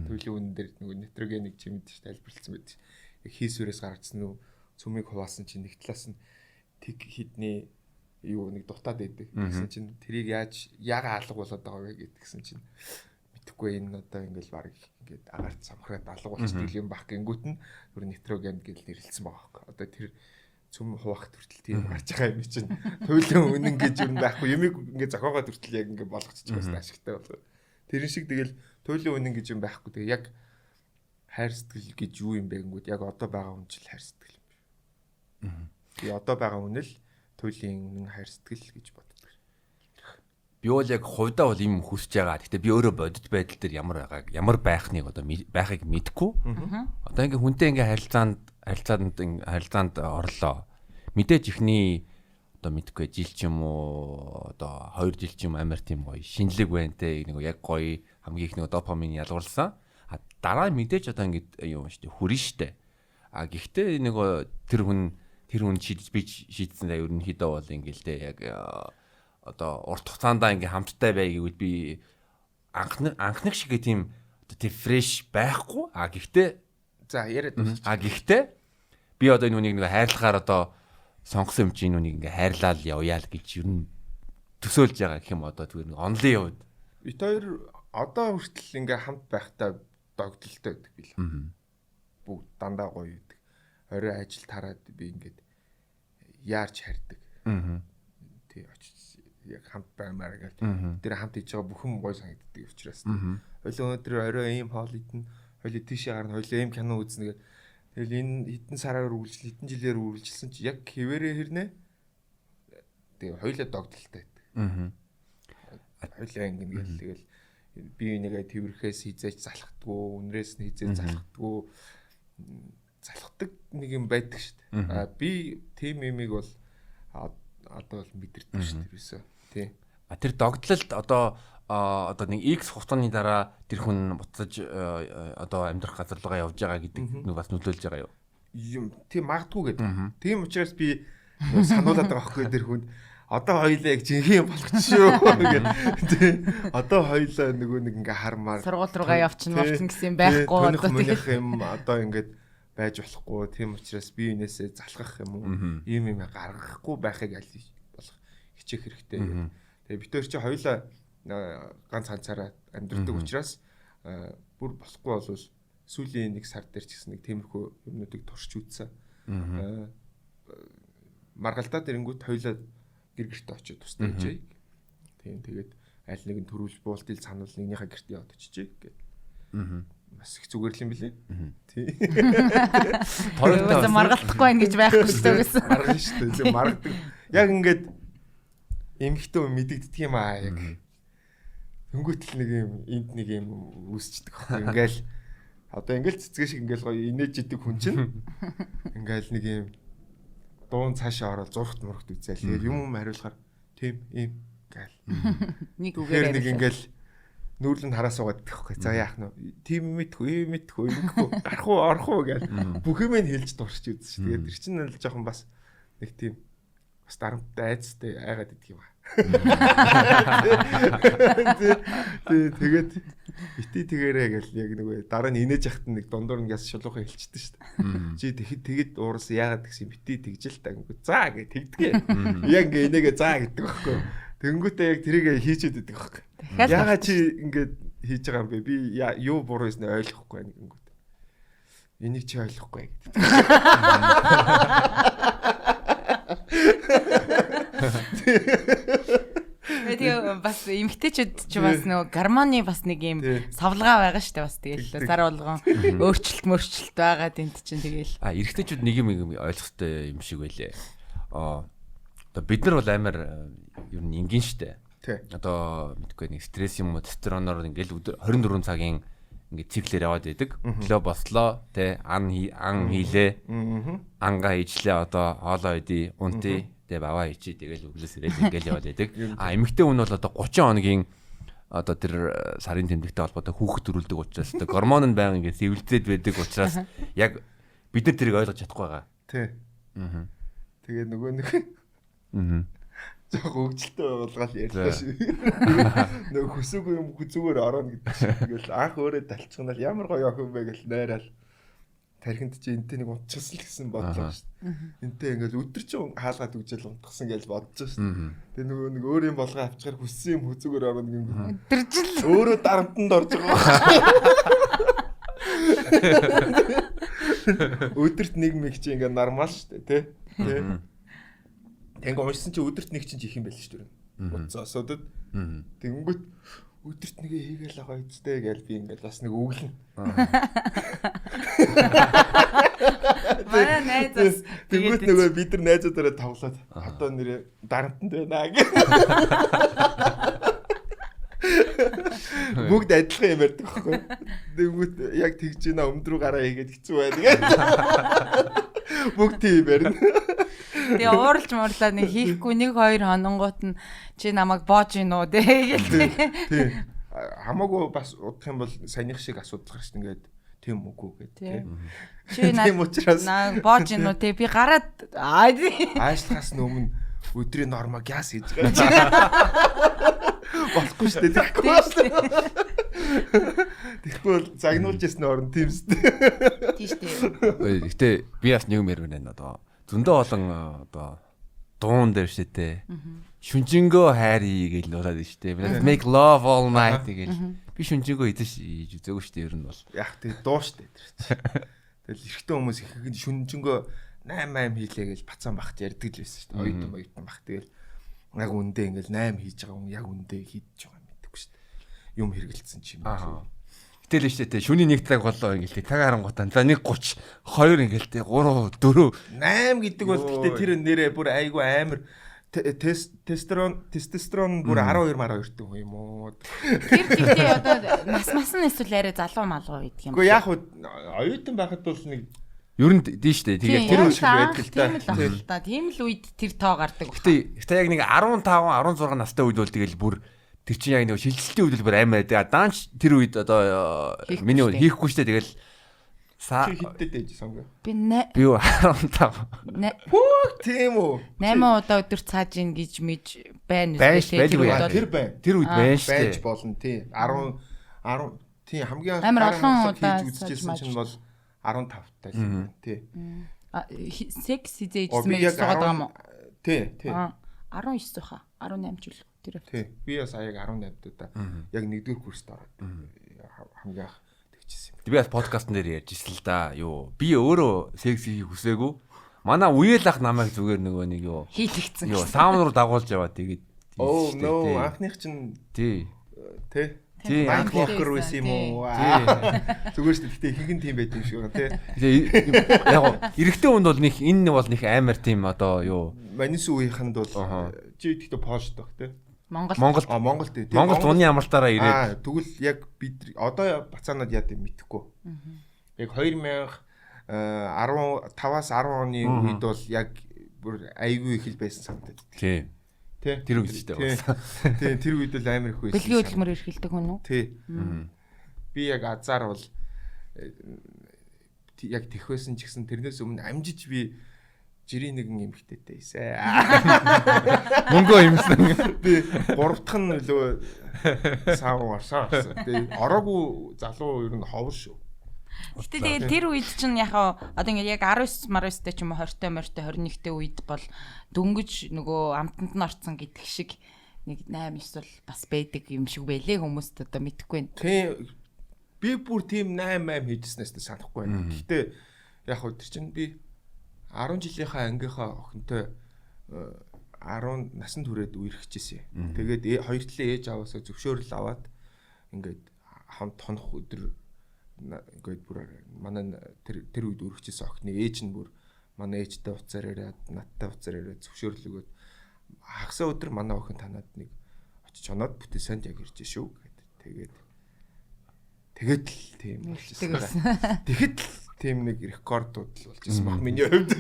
туйлын үнэн дээр нөгөө нитрогенийг чи мэдээж тайлбарлсан байдаг. Яг хийсвэрээс гаргацсан нөгөө цөмийг хуваасан чинь нэг талаас нь тэг хідний нэг дутаад байдаг. Гэсэн чинь тэрийг яагаад алга болоод байгаа вэ гэдгсэн чинь мэдэхгүй энэ одоо ингээл баг ингээд агаарт самхраад алга болчихдаг юм бах гингүүт нь өөр нитроген гэж нэрлэлсэн байгаа байхгүй. Одоо тэр цөм хуваахт хүртэл тийм гарч байгаа юм чинь туйлын үнэн гэж юм байхгүй. Юмыг ингээд зохиогоод хүртэл яг ингээд болгочих бас ашигтай болоо. Тэрэн шиг тэгэл туйлын үнэн гэж юм байхгүй. Тэгээ яг хайр сэтгэл гэж юу юм бэ гингүүд яг одоо байгаа хүн чил хайр сэтгэл юм биш. Тэгээ одоо байгаа хүн л туйлын үнэн хайр сэтгэл гэж боддог. Би бол яг хувьдаа бол юм хүсэж байгаа. Гэхдээ би өөрөө бодит байдал дээр ямар байхныг одоо байхыг мэдэхгүй. Одоо ингээ хүнтэй ингээ харилцаанд орлоо. Мэдээж ихний одоо мэдгүй жил ч юм уу одоо 2 жил ч юм амар тийм гоё шинэлэг байна те нэг яг гоё хамгийн их нэг допамин ялгуулсан. Дараа нь мэдээж одоо ингээ юм шүү дээ хүрэн штэ. Гэхдээ нэг тэр хүн шийдсэн даа ерөнхийдөө бол ингээл те яг одоо урт хугацаанд ингээ хамттай бай гэвэл би анхных шиг тийм одоо фреш байхгүй. Гэхдээ за яриад байна. Гэхдээ би одоо энэ хүнийг нэг хайрлахаар одоо сонгосон юм чинь нүг ингээ хайрлал явъя л гэж ер нь төсөөлж байгаа гэх юм одоо зүгээр нэг онлын явд. Бид хоёр одоо хүртэл ингээ хамт байхдаа догдолтой байдаг билээ. Бүгд дандаа гоё байдаг. Орой ажил тараад би ингээд яарч хардаг. Тий очиж яг хамт баймаар гэл тэр хамт хийж байгаа бүхэн гоё санагддаг учраас. Хоёул өнөөдөр орой ийм хоол идэн, хоёул тийшээ гарна, хоёул ийм кино үзнэ гэл. Тэгэл энэ хэдэн сараар үргэлжлэл, хэдэн жилээр үргэлжилсэн чи яг хэвээрээ хэрнээ. Тэгээ хоёулаа догдолтой байдаг. Хоёулаа ингэн тэгэл би нэгээ тэрхээс хизээч залхдаггүй, үнрээс нь хизээ залхдаггүй. Залхдаг нэг юм байдаг шүү дээ. Би тим юмыг бол одоо бол мэдэрдэг шүү дээ юусоо. Тий. Тэр догдлолд одоо нэг X хугацааны дараа тэр хүн буцаж одоо амьдрах газар руугаа явж байгаа гэдэг нэг бас нөлөөлж байгаа юу? Тийм магадгүй гэдэг. Тийм учраас би сануулад байгаа байхгүй тэр хүнд одоо хоёлаа яг жинхэнэ болгочихшөө гэх. Тий. Одоо хоёлаа нэг ингээ хармаар сургууль руугаа явчихна болчихсон гэсэн байхгүй одоо тийх юм одоо ингээд байж болохгүй. Тийм учраас би энэсээ залхах юм уу? Ийм юм гаргахгүй байхыг аль болох хичээх хэрэгтэй. Тэгээ бид төр чи хоёлаа ганц ганцаараа амьдрдаг учраас бүр болохгүй болвол сүүлийн нэг сар дээр ч гэсэн нэг тиймэрхүү юмнуудыг туршиж үзсэн. Маргалдаад ирэнгүүт хоёлаа гэр гэртээ очиж тустай хийжээ. Тийм тэгээд аль нэг нь төрүүлж буултыг санал нэгнийхээ гэрт яваад очижээ гэдэг. Бас их зүгээр л юм билээ. Тийм. Тоёроо маргалдахгүй байх гэж байхгүй шүү дээ гэсэн. Маргал шүү дээ. Маргадаг. Яг ингээд эмхтэн мэдэгддэг юм аа яг. Хөнгөтл нэг юм энд нэг юм үүсчдэг. Ингээл одоо ингээл цэцгээ шиг ингээл гоё инээж идэг хүн чинь ингээл нэг юм дуун цаашаа ороод зурхт мурхт үзээл. Тэгээд юм хариулахаар тийм ийм гээл. Нэг үгээр нэг ингээл нүүрлэнд хараа суугаад байхгүй. За яах нь тийм мэдхгүй ингэхгүй гарах уу орох уу гээл бүх юм хэлж дурч үзсэн шүү. Тэгээд тэр чинь л жоохон бас нэг тийм бас дарамттай айцтай айгаад идэх юм аа. Тэгээд бити тэгэрээ гэл яг нэг дараа нь инээж яхад нэг дундуур ингээс шулуухан хэлчихдэг шүү дээ. Чи тэгэд уурсан яагаад гэсэн бити тэгжэл та гэнэ. За гэ тэгдгээ. Яг ингээ инээгээ за гэдэг байхгүй. Тэнгүүтээ яг тэрийгээ хийчихэд байдаг байхгүй. Яагаад чи ингээд хийж байгаа юм бэ? Би юу буруу хийснээ ойлгохгүй байна гингүүт. Энийг чи ойлгохгүй гэдэг. Тэгээ бас эмгтээчүүд ч бас нөгөө гормоны бас нэг юм савлгаа байгаа шүү дээ бас тэгэл зар болгон өөрчлөлт байгаа тэнд чинь тэгэл. Эрэгтэйчүүд нэг юм ойлгох хэрэгтэй юм шиг байлээ. Одоо бид нар бол амар ер нь энгийн штэ. Одоо мэдгүй нэг стресс юм уу тестостероноор ингээл 24 цагийн ингээд циклээр яваад байдаг. Өглөө бослоо тэ ан хийлээ. Ангаа ижлээ одоо хоолоо идэ унтээ тэ баваа ичээ тэгэл өглөөс ирээд ингээл яваад байдаг. Эмэгтэй хүн бол одоо 30 хоногийн одоо тэр сарын тэмдэгтэй холбоотой хүүхэд төрүүлдэг учраас одоо гормон нь байнга ингээд сэвэлдээд байдаг учраас яг бид нар тэрийг ойлгож чадахгүй байгаа. Тий. Тэгээ нөгөө нэг жоо хөвгөлтэй болгоол ярьлаа шүү. Нөгөө хүсээгүй юм зүгээр орооно гэдэг шиг. Тэгэл анх өөрөө талцганал ямар гоё охин бэ гэл найраал. Тархинд чи энтэй нэг унтчихсан л гэсэн бодлоо шүү. Энтэй ингээл өдөр чинь хаалгаад үгжэл унтгсан гэж бодож шүү. Тэгээ нөгөө нэг өөр юм болгоо авчгаар хүссэн юм зүгээр орооно гинг. Өдөржил өөрөө дарамтанд орж байгаа. Өдөрт нэг мэг чи ингээ нормал шүү дээ, тий? Тэг уншсан чи өдөрт нэг чинь их юм байл шүү дээ. Уцаасуудад. Тэнгүүт өдөрт нэг хийгээл байгаа үстэй гээл би ингээл бас нэг өглөн. Манай найзаас тэнгүүт нөгөө бид нар найзуудаараа тоглоод одоо нэр дарамтанд байна гэх. Бүгд адилхан юм ярьдаг байхгүй. Тэнгүүт яг тэгж ийна өмдрүү гараа хийгээд хэцүү байна гэдэг. Бүгд тийм ярина. Тэгээ ууралж муурлаа нэг хийхгүй 1-2 хоногоот нь чи намайг боож гин үү тэгээд. Тийм. Хамаагүй бас удах юм бол саяных шиг асуудал гарч ингээд тийм үгүй гэдэг тийм. Чи наа боож гин үү те би гараад аашлахаас өмнө өдрийн нормаа газ хийж байгаа. Болохгүй шүү дээ тэгэхгүй. Тэгэхгүй бол загнуулж ясны орн тийм шүү дээ. Тийм шүү дээ. Гэтэ би бас нэг юм ярина одоо. Зөндөө олон одоо дуун дээр шүү дээ. Шүнжэнгөө хайрыг гэж нуулаад шүү дээ. Make love all night гэж. Би шүнжэнгөө хийж үзээгүй шүү дээ ер нь бол. Яг тий дуу шүү дээ. Тэгэл эрэгтэй хүмүүс их шүнжэнгөө 8 хийлээ гэж бацаан багт ярьдаг л байсан шүү дээ. Оюутан багт тэгэл яг үндэ ингээл 8 хийж байгаа хүн яг үндэ хийж байгаа юм мэдээгүй шүү дээ. Юм хэрэгэлсэн чи юм. Тэгэл шүү дээ. Шүний 1 цаг болоо ингээл таг харангуутаа. За 1:30 2 ингээл те 3 4 8 гэдэг бол гэхдээ тэр нэрээ бүр айгүй амар тестостерон бүр 12 12 тэй юм уу. Тэр тэгтээ одоо нас нь эсвэл арай залуу малгуу гэдэг юм. Гэхдээ яг оюутан байхад бол нэг ер нь дээ шүү дээ. Тэгээд тэр шиг байдаг л та. Тийм л үед тэр тоо гардаг. Гэтэ яг нэг 15 16 настай үед бол тэгэл бүр тэр чинь яг нэг шилжилтийн үед л бүр амар байдаг. Даанч тэр үед одоо миний хийхгүй шүү дээ. Тэгэл чи хиттэй дэж самгаа. Би 15. Хөө тийм үү. 8 удаа өдөр цааж ин гэж мэж байна үү? Тэр үед байна шүү дээ. Байж болно тий. 10 тий хамгийн амар олон удаа үзчихсэн чинь бол 15 таа л тий. Секс хийж мэж суугаад байгаа юм уу? Тий. 19 хаа 18 ч үл тэр. Тий. Би бас аяг 18 даа. Яг 1-р курст ороод хамгийн анх тэгж хийчихсэн юм. Би бас подкастн дээр ярьжсэн л да. Юу би өөрөө секс хийх хүсээгүй. Манай үеэл ах намайг зүгээр нөгөө нэг юу хийлэгцэн. Юу саун руу дагуулж яваад тэгээд Oh no, анхных чинь тий. Тий, анх walker байсан юм уу? Зүгээр шүү дээ. Гэтэ ихэнх нь тийм байт юм шиг байна тий. Яг эрэгтэй хүнд бол нэг энэ бол нэг амар тийм одоо юу Манис үеийнхэнд бол чи гэхдээ Польшд баг тий. Монголд тий. Монголд уны амралтаараа ирээд тэгвэл яг бид одоо бацаанууд яа гэм мэдэхгүй. Яг 2015-аас 10 оны үед бол яг бүр айгүй их л байсан санагдав. Тий. Тэр үед ч байсан. Тий, тэр үед л амар их байсан. бэлгийн хөдөлмөр эрхэлдэг хүн үү? Тий. Би яг азар бол яг тэх байсан ч гэсэн тэрнээс өмнө амжиж би жирийн нэгэн эмэгтэйтэй ийсэн. Мөнгөө юмсан. Би гурав дахь нь лөө саав гарсан. Тий. Ороогүй залуу ер нь ховор шүү. Гэтэ тэгээд тэр үед чинь яг одоо ингэ яг 19 19-тэй ч юм уу 20-тэй морьтой 21-тэй үед бол дөнгөж нөгөө амтанд нь орцсон гэдэг шиг нэг 8 9 бол бас байдаг юм шиг байлээ хүмүүст одоо мэдэхгүй байна. Тий. Би бүр тийм 8 хийжснээс санахгүй байна. Гэхдээ яг хөө тэр чинь би 10 жилийнхаа ангийнхаа охинтой 10 наснд хүрээд үерхчихсэн. Тэгээд хоёр талын ээж аваасаа зөвшөөрөл аваад ингээд хамт хонох өдөр ингээд бүр манай тэр үед үргэжсэн охины ээж нь бүр манай ээжтэй уцаар яриад надтай уцаар яриад зөвшөөрөл өгөөд хагасаа өдөр манай охин танаад нэг очиж оноод бүтээ санд яг ирж шүү гэдэг. Тэгээд л тийм болчихсон. Тэгэхэд л тийм нэг рекордууд л болчихсон баг миний хувьд.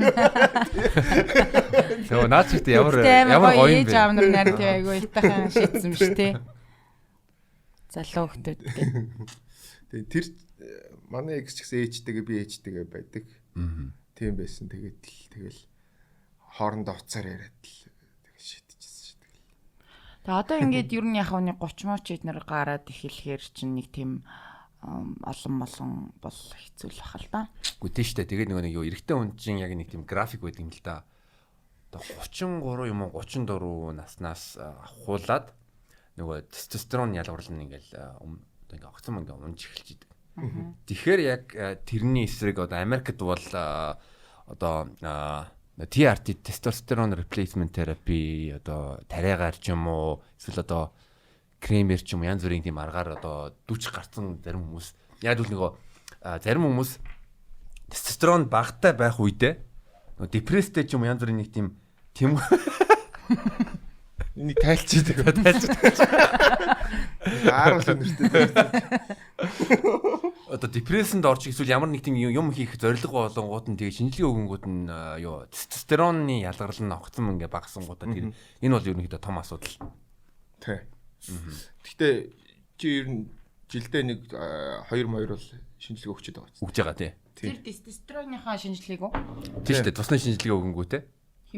Тэгээ наад чигт ямар гоё юм бэ? Ээж аав нар нарийн айгүй итахан шийдсэн биш тий. Залуу хүмүүс гэдэг. Тэгээ тэр манай экс ч гэсэн ээжтэйгээ би ээжтэйгээ байдаг. Тийм байсан. Тэгэл хоорондоо уцаар яриад л тэгээ шийдчихсэн шүү дээ. Тэгээ одоо ингээд ер нь яг нэг 30 мууч эднэр гараад эхлэхээр чинь нэг тийм олон бол хэцүү л бахал та. Үгүй тийштэй. Тэгээд нэг юу эрэгтэй хүн чинь яг нэг тийм график байдаг юм л да. Одоо 33 юм уу 34 наснаас ахуулаад нөгөө тестостерон ялгарлал нь ингээл ингээ огцом ингээ унж эхэлж идэг. Тэгэхээр яг тэрний эсрэг одоо Америкт бол одоо TRT testosterone replacement therapy одоо тариагаар ч юм уу эсвэл одоо кремер ч юм янз бүрийн тийм аргаар одоо дүч гарцсан зарим хүмүүс яг л нөгөө зарим хүмүүс тестостерон багтай байх үедээ нөгөө депресстэй ч юм янз бүрийн нэг тийм Энийг тайлчдаг. Ааруул өнөртэй. Одоо депрессэнд орж эсвэл ямар нэг тийм юм хийх зорилго болонгууд нь тэгээ шинжилгээ өгөнгүүд нь юу тестостероны ялгарл нь огцом ингээ багасангуудаа тэр энэ бол ерөнхийдөө том асуудал. Тий. Гэхдээ чи ер нь жилдээ нэг 2 моёр бол шинжилгээ өгчөд байгаа. Өгж байгаа тий. Тэр тестостероныхаа шинжилгээг үү? Тий шүү дээ. Тусны шинжилгээ өгөнгүү те.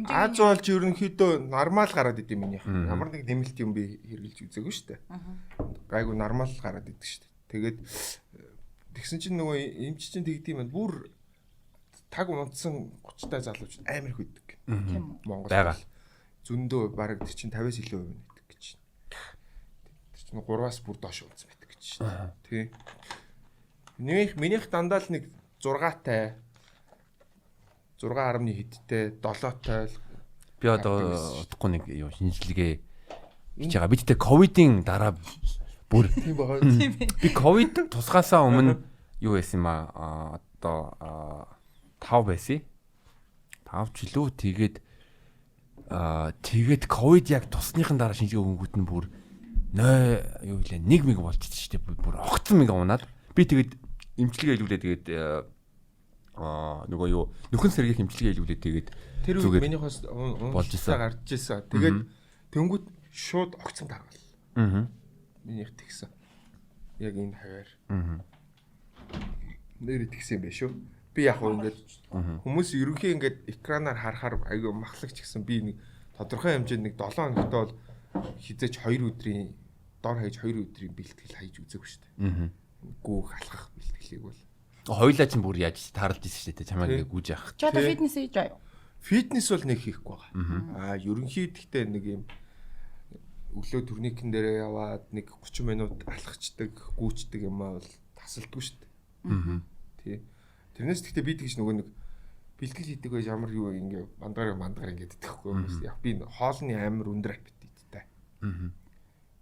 Аз болж ерөнхийдөө нормал гараад идэв минийх. Ямар нэг нэмэлт юм би хэрэгжилж үзээгүй шүү дээ. Гайгүй нормал гараад идэг шүү дээ. Тэгээд тэгсэн чинь нөгөө эмч чинь тэгдэм байна. Бүр таг унтсан 30 та залууч амар их үддэг. Тийм үү? Монгол байгаа. Зөндөө бараг тэр чинь 50-аас илүү хувь нэдэг гэж. Тэр чинь 3-аас бүр доош унтсан байдаг гэж. Тий. Минийх дандаа л нэг 6-тай 6.1 хэдтэй 7-тай л Би одоо удахгүй нэг юу шинжилгээ хийж байгаа. Би тэгтээ ковидын дараа бүр тийм байгаа. би ковид тусгаасаа өмнө юу байсан юм одоо 5 байсан. 5 ч илүү тэгээд ковид яг тусныхан дараа шинжилгээ өгөнгүүт нь бүр юу хэлээ 1 мэг болчихсон шүү дээ. Бүр огцон мэг унаад би тэгээд эмчилгээ хийлүүлээ тэгээд нөгөө юу нөхөн сэргийг хэмжилгээ хийлүүлээ тэгээд тэр үед миний хос уншаа гарч ирсэн. Тэгээд тэнгууд шууд огцон тааргал. Минийх тэгсэн. Яг энэ хавар. Нэр тэгсэн байх шүү. Би яг хөө ингээд хүмүүс ерөнхий ингээд экранаар харахаар аягүй махлагч гэсэн би нэг тодорхой хэмжээнд нэг 7 хоногт бол хизээч 2 өдрийн дор хаяж 2 өдрийн бэлтгэл хайж үзээгүй шүү дээ. Гүүх алхах бэлтгэлийг бол хоёлаа ч бүр яаж таарлж ирсэн шүү дээ. Чамайг ингээ гүйж явах. Чи одоо фитнес хийж байгаа юу? Фитнес бол нэг хийхгүй байгаа. Ерөнхийдөө нэг юм өглөө турникэн дээрээ яваад нэг 30 минут алхацдаг, гүйцдэг юм аа бол тасалдгүй шүү дээ. Тий. Тэрнээс гэхдээ би тэгж нөгөө нэг бэлтгэл хийдэг байж ямар юу ингээ мандгаар ингээд идэхгүй хүмүүс. Яг би хоолны амар өндөр аппетиттай.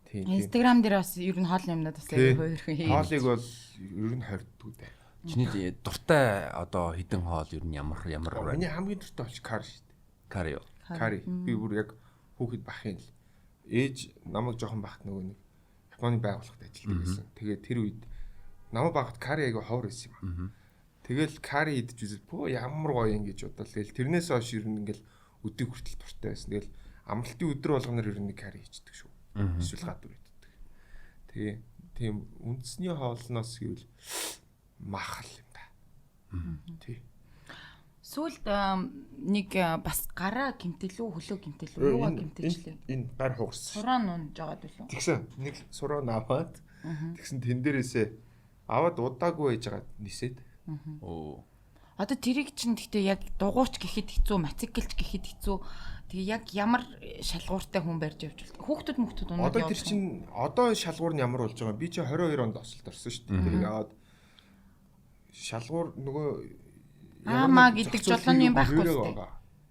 Тий. Instagram дээр бас ер нь хоолны юмнууд бас яг хөөрхөн хий. Хоолыг бол ер нь хорддог дээ. Чиний дуртай одоо хідэн хоол ер нь ямар вэ? Миний хамгийн дуртай бол карри шүү дээ. Карри юу? Карри. Би бүр яг хүүхэд бахын л ээж намайг жоохон бахт нөгөө нэг Японы байгууллагад ажилладаг байсан. Тэгээд тэр үед намайг багт карри аяга ховор байсан юм. Тэгэл карри идэж үзэл бөө ямар гоё юм гэж бодлоо. Тэгэл тэрнээс хойш ер нь ингээл өдөө хүртэл дуртай байсан. Тэгэл амралтын өдөр болгоноор ер нь карри хийдэг шүү. Эсвэл гадуур иддэг. Тэгээ тийм үндэсний хоолноос гэвэл мах л юм да. Тий. Сүүлд нэг бас гараа гимтэлүү хөлөө гимтэлүү юугаа гимтэлжлээ. Энэ гар хугарсан. Сураа нуун жагаад үлээ. Тэгсэн нэг сураа наваад тэгсэн тэн дээрээсээ аваад удаагүй байж байгаа нисээд. Оо. Одоо тэрийг чинь гэхдээ яг дугуйч гэхэд хэцүү, мотоциклч гэхэд хэцүү. Тэгээ яг ямар шалгууртай хүн барьж явж байна. Хүүхдүүд унаад одоо тэр чинь одоо шалгуур нь ямар болж байгаа юм? Би чи 22 онд осолт орсон шүү дээ. Тэрийг аваад шалгуур нөгөө маа гэдэг жолооны юм байхгүй шүү.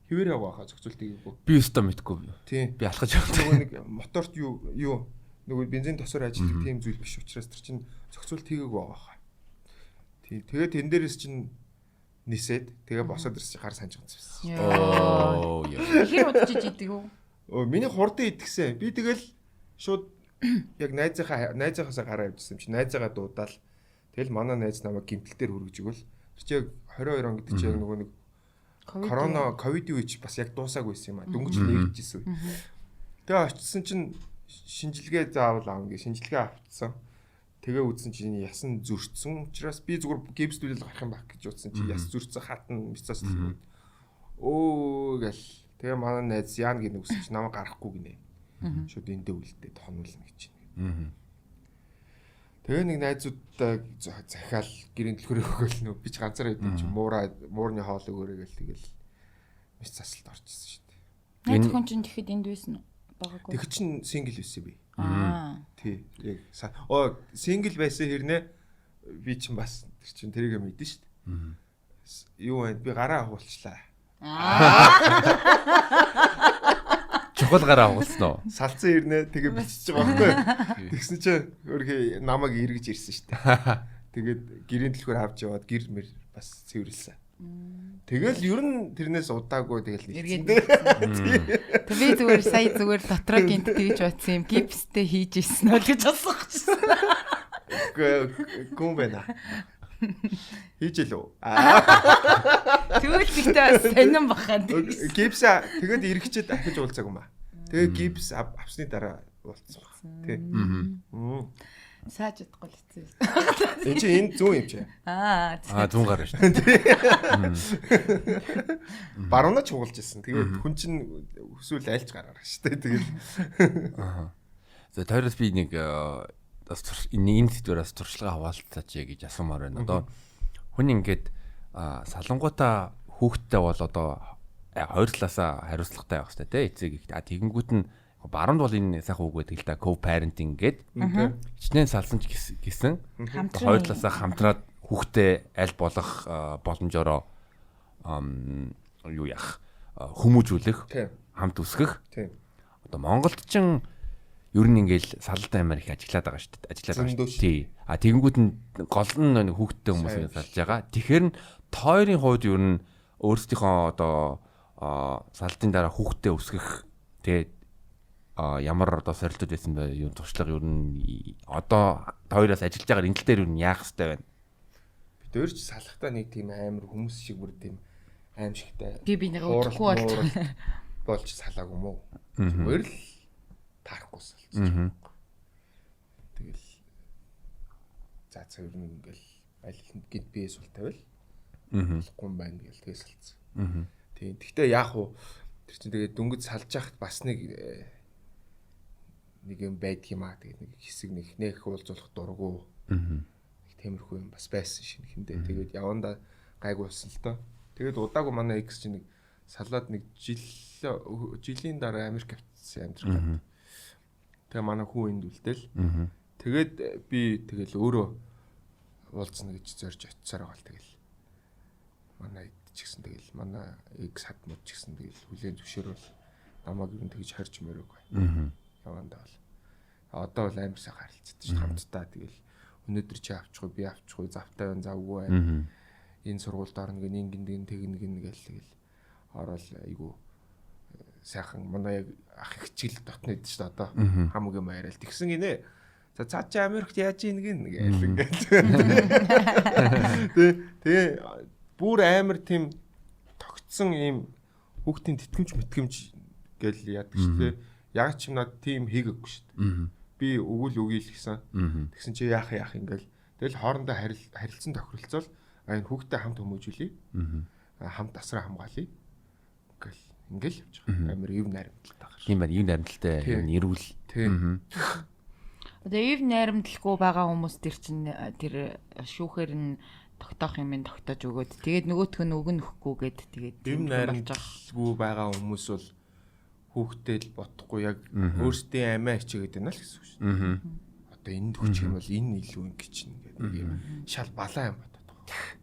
Хэвээр яваа зохицуулт хийгээгүй. Би өстө мэдгүй. Тийм. Би алхаж явдаг. Нөгөө нэг моторт юу нөгөө бензин тосоор ажилладаг тийм зүйл биш учраас тэр чинь зохицуулт хийгээгүй байгаа. Тийм. Тэгээд тэн дээрээс чинь нисээд тэгээ босоод ирсэн гар санж ганцсан. Оо яа. Хэр удаж идэг үү? Миний хурдан идгсэн. Би тэгэл шууд яг найзынхаасаа гараа явжсэн юм чи найзаагаа дуудаал. Тэгэл манай найз намайг гимтэл дээр хүргэж өгөөл. Тэр чи яг 22 он гэдэг чи яг нөгөө нэг корона ковидын үеч бас яг дуусаагүй юм а. Дөнгөж нэгжсэн. Тэгээ очсон чинь шинжилгээ заавал аав гээ шинжилгээ авчихсан. Тэгээ үзсэн чинь ясан зөрчсөн. Учираас би зүгээр гипсдүүлэл гарах юм баг гэж бодсон чи яс зөрчсөн хатан бицаас. Өө гэл. Тэгээ манай найз яана гэнэ үсч намайг гарахгүй гинэ. Шууд эндээ үлдээд хонуулна гэж байна. Тэгээ нэг найзуудаа захиал гэрийн төлхөр өгөөл нөө би ч ганцаараа идэв чи муурны хоол өгөөрэй гэл тэгэл мис засалт орчихсон шүү дээ. Найз хүн чинь тэгэхэд энд байсан уу? Багаагүй. Тэгэхэд чин сингл байсан би. Тий. Яг сингл байсан хэрнээ би чин бас тэр чин тэрийг мэдэн шүү дээ. Юу вэ? Би гараа агуулчлаа. Чухал гараа агуулсан уу? Салцсан хэрнээ тэгээ бичиж байгаа байхгүй. Тэгсэн чинь өөрхий намайг эргэж ирсэн шүү дээ. Тэгээд гэрийн төлхөр авч яваад гэр мэр бас цэвэрлсэн. Тэгэл ер нь тэрнээс удаагүй тэгэл эргээд. Тэг би зүгээр сая зүгээр дотроо гинт тэгж батсан юм гипстэй хийж ирсэн үү гэж асуусан. Гүн байна. Хийж лөө. Тэгвэл ихтэй бас сонирн бахаа. Гипс тэгээд эргэчээд дахиж уулзааг юм ба. Тэгээ гипс авсны дараа уулзсан ба. Тий. Сааж удахгүй л хэцүү. Энд чи энэ 100 юм чи. 100 гараа шүү дээ. Баруунаа чуулж ирсэн. Тэгээд хүн чинь хүсвэл айлч гараараа шүү дээ. Тэгээд за тойроос би нэг энэ сэдвээс туршлага хаваалцаач гэж асуумаар байна. Одоо хүн ингээд салангуудаа хүүхдтэй бол одоо хоёр талаасаа хариуцлагатай байх хэрэгтэй тий. Эцэг их тэгэнгүүт нь баруунд бол энэ сайхан үг байдаг л да co-parenting гэдэг. Хичнээн салсан ч гэсэн хоёр талаасаа хамтраад хүүхдээ аль болох боломжоор юу яах хүмүүжүүлэх хамт үсгэх. Одоо Монголд ч ер нь ингээл салалтай амар их ажиллаад байгаа шүү дээ. Ажиллаад байгаа шүү. Тий. Тэгэнгүүт нь гол нь хүүхдтэй хүмүүс салж байгаа. Тэгэхээр нь тойрын хувьд ер нь өөрсдийнхөө одоо салтын дараа хүүхдтэй өсгөх тэгээд ямар одоо сорилтууд байсан бэ? Юу туршлага ер нь одоо хоёроос ажиллаж байгаа энэ тал дээр юу яах хэрэгтэй байна? Бид өөр ч салахтаа нэг тийм амар хүмүүс шиг бүр тийм аимшигтай. Би нэг удахгүй болж салаагүй юм уу? Зүгээр л таарахгүй салчих. Тэгэл за ер нь ингээл аль гид бие сул тавил. Болохгүй юм байна гэл тэгээ салцсан. Тийм. Гэхдээ яах вэ? Тэр чинь тэгээ дөнгөж салж яхад бас нэг юм байдаг юм аа. Тэгээд нэг хэсэг нэх уулзуулах дурггүй. Нэг темирхүү юм бас байсан шинэхэндээ. Тэгээд явандаа гайгүй болсон л доо. Тэгээд удаагүй манай X чинь нэг салаад нэг жилийн дараа Америк авчихсан амьдрал. Тэгээ манай хүү энд үлдээл. Тэгээд би тэгэл өөрөө уулзна гэж зорж очисоор байгаа л тэгэл. Манай ч гэсэн тэгэл манай X хадмууд ч гэсэн тэгэл хүлээн зөвшөөрөл намайг юу тэгж харж мөрөөгүй. Явандаа бол. Одоо бол амар сайхан харилцдаг шүү хамтдаа тэгэл өнөөдөр чи авчихгүй би авчихгүй завтай байна завгүй байна. Энэ сургуульд орно гэн ингэн тэгнэ гээл тэгэл орол айгу сайхан манай яг ах их чиглэл дотнод шүү дээ одоо хамгийн маяраал тэгсэн гинэ. За цаа чи Америкт яаж ийн гин гээл ингээд. Тэгээ бүр амар тийм тогтсон ийм хүүхдийн тэтгэмж гээл яадаг шүү дээ. Яг ч юм над тийм хийгээгүй шүү дээ. Би өгүүл өгье л гэсэн. Тэгсэн чи яах ингээл. Тэгэл хоорондоо харилцан тохиролцоол энэ хүүхдэд хамт хүмүүжүүлээ. Хамт асраа хамгаалъя. Ингээл явж байгаа. Амар ив найрамдалтай байгаа. Тийм байна. Ив найрамдалтай, нэрүүл. Тийм. Одоо ив найрамдалгүй байгаа хүмүүс тэр шүүхээр нь тогтоох юм тогтоож өгөөд тэгээд нөгөөх нь өгнөхгүй гээд тэгээд ив найрамдалгүй байгаа хүмүүс бол хүүхдэд л бодохгүй яг өөрсдийн амиа хичээгээд байна л гэсэн үг шүү дээ. Одоо энд хүч юм бол энэ илүү ингэж ингээд шал балаа юм бодоод байгаа.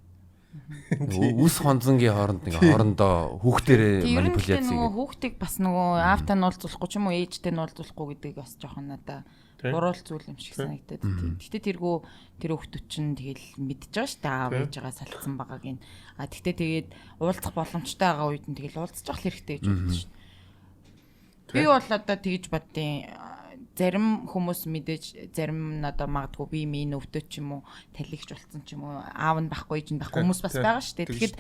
Үс хонзонгийн хооронд ингээ хоорондоо хүүхдэрээ манипуляц хийгээд хүүхдийг бас нөгөө аавтай нь уулзуулахгүй ч юм уу ээжтэй нь уулзуулахгүй гэдэг бас жоохон надаа буруу зүйл юм шиг санагдаад. Гэхдээ тэргүү тэр хүүхдүүд чинь тэгэл мэдж байгаа шүү дээ аав ээжээгээ салцсан байгааг нь. Тэгтээ тэгээд уулзах боломжтой байгаа үед нь тэгэл уулзчих хэрэгтэй гэж бодсон шүү дээ. Би бол одоо тэгж боддیں۔ Зарим хүмүүс мэдээж зарим нь одоо магадгүй би минь өвдөж ч юм уу талигч болсон ч юм уу аав нь байхгүй ээж нь байхгүй хүмүүс бас байгаа шүү дээ. Тэгэхэд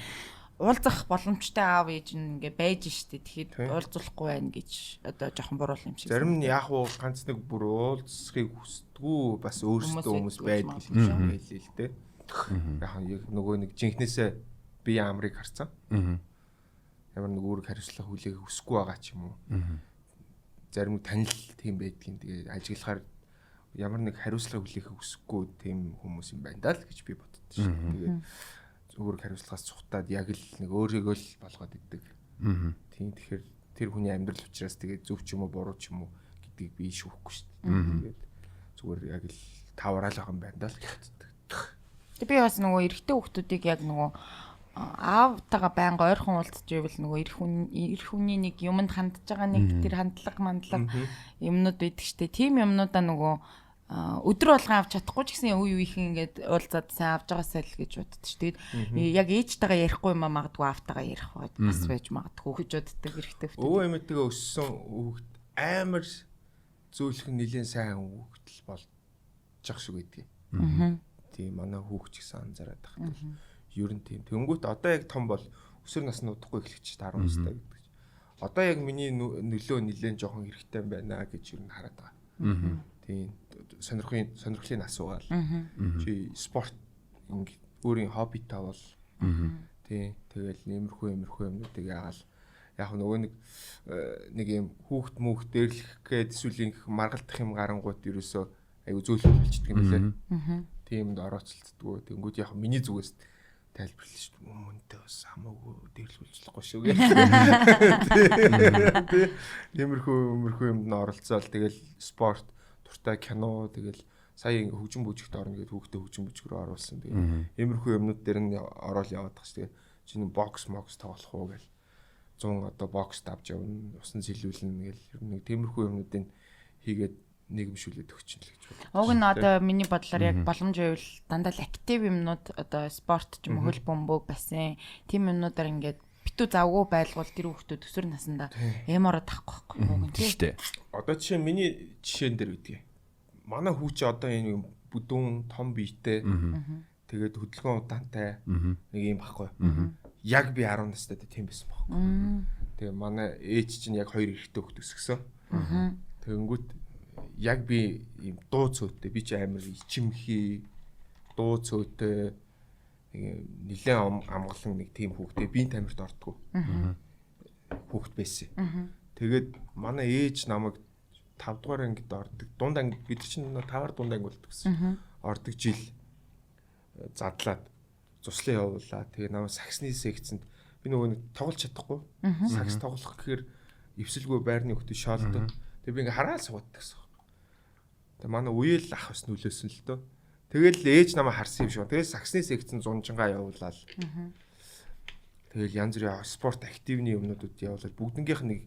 уулзах боломжтой аав ээж нь ингээ байж шүү дээ. Тэгэхэд уулзуулахгүй байна гэж одоо жоохон буруу юм шиг. Зарим нь яг уу ганц нэг бүр уулзахыг хүсдэггүй бас өөрсдөө хүмүүс байдаг юм шиг байлээ л дээ. Яг нөгөө нэг жинхнээсээ би амрыг харцсан. Ямар нэг үүрэг хариуцлага хүлээх хүсэхгүй байгаа ч юм уу. Зарим танил тийм байдгийн тэгээ ажиглахаар ямар нэг хариуцлага хүлээх хүсэхгүй тийм хүмүүс юм байна даа л гэж би боддоо шүү. Тэгээд өөрөөр хариуцлагаас цухтаад яг л нэг өөрийгөө л болгоод иддэг. Тийм тэгэхээр тэр хүний амьдрал учраас тэгээд зөв ч юм уу буруу ч юм уу гэдгийг би шүүхгүй шүү. Тэгээд зүгээр яг л тавраал байгаа юм байна даа л гэж боддог. Тэг би бас нөгөө эрэгтэй хүүхдүүдийг яг нөгөө аавтайгаа байнга ойрхон уулзч ивэл нөгөө эр хүний нэг юмд хандж байгаа нэг тэр хандлага юмнууд байдаг штэ. Тийм юмнуудаа нөгөө өдөр болгон авч чадахгүй ч гэсэн үе үеийнхэн ингээд уулзаад сайн авч байгаасаа л гэж боддоо штэ. Тэгээд яг ээжтэйгээ ярихгүй юм магадгүй аавтайгаа ярих бас байж магадгүй гэж боддог эрэгтэй хүүхдүүд. Өвөө эмээтэйгээ өссөн хүүхд амар зөөлхөн нэлээд сайн хүүхдэл болчих шиг байдгийг. Тийм манай хүүхд ч гэсэн анзаараад тахдаг. Ер нь тийм. Тэнгүүт одоо яг том бол өсвөр насны удахгүй эхлэгч 10 настай гэдэг. Одоо яг миний нөлөө нэлээд жоохон хэрэгтэй байна гэж ер нь хараад байгаа. Тийм. Сонирхлын асуугаал. Чи спорт өөрийн хоббитай бол тийм. Тэгэл иймэрхүү юмнуудыг яагаал яг нөгөө нэг юм хүүхд мөнх дээрлэх гээд эсвэл их маргалдах юм гарангууд ерөөсөө аюу зөөлхөн болчихдаг юм лээ. Тиймд орооцолддгоо. Тэнгүүд яг миний зүгээс тайлбарлаж шүү дээ. Өмнөдөө бас хамаагүй дээрлүүлжлэхгүй шүү гэх. Тиймэрхүү юмд нь оролцоол тэгэл спорт, туртай кино тэгэл сая хөгжим бүжигт орно гэдэг хүүхдээ хөгжим бүжиг рүү оруулсан. Тэгээ иймэрхүү юмнууд дээр нь ороод яваад тах шүү. Тэгээ чиний бокс тоглох уу гэл 100 одоо бокс авч явна, усан сэлүүлнэ гэл ер нь тиймэрхүү юмнуудыг хийгээд нийгэмшүүлээд өгч юм л гэж байна. Уг нь одоо миний бодлоор яг боломж байвал дандаа л актив юмнууд одоо спорт ч юм уу хөл бөмбөг бассейн тийм юмнуудаар ингээд битүү завгүй байлгуул тэр хүүхдүүд өсвөр насндаа эмороо тахгүй байхгүй тийм шүү дээ. Одоо жишээ миний жишээн дээр үдгээ. Манай хүү чи одоо энэ бүдүүн том биетэй тэгээд хөдөлгөөн удаантай нэг юм баггүй. Яг би 10 настай тийм байсан баггүй. Тэгээ манай ээж чинь яг 2 эрэгтэй хүүхд өсгсөн. Тэгэнгүүт яг би ийм дуу цөөтэй би ч амар ичимхий дуу цөөтэй нэлээд амгалан нэг тийм хүүхдээ биеийн тамирт ордгоо. Хүүхд байсан. Тэгээд манай ээж намайг 5 дугаар ангид ордог. Дунд анги бид чинь 5-аар дунд анги болдог гэсэн. Ордог жил задлаад цуслан явуулаа. Тэгээ намайг саксны секцэнд би нөгөө нэг тоглож чадахгүй. Сакс тоглох гэхээр эвсэлгүй байрны хөлтөд шоолдог. Тэгээ би ингээ хараад суудаг гэсэн. Тэгээ манай үеэл ах бас нөлөөсөн л дөө. Тэгэл ээж намайг харсан юм шиг. Тэгэл саксны секцэн зунжингаа явуулаад. Тэгэл янз бүрийн спорт активны юмнуудад явуулаад бүгднгийнх нэг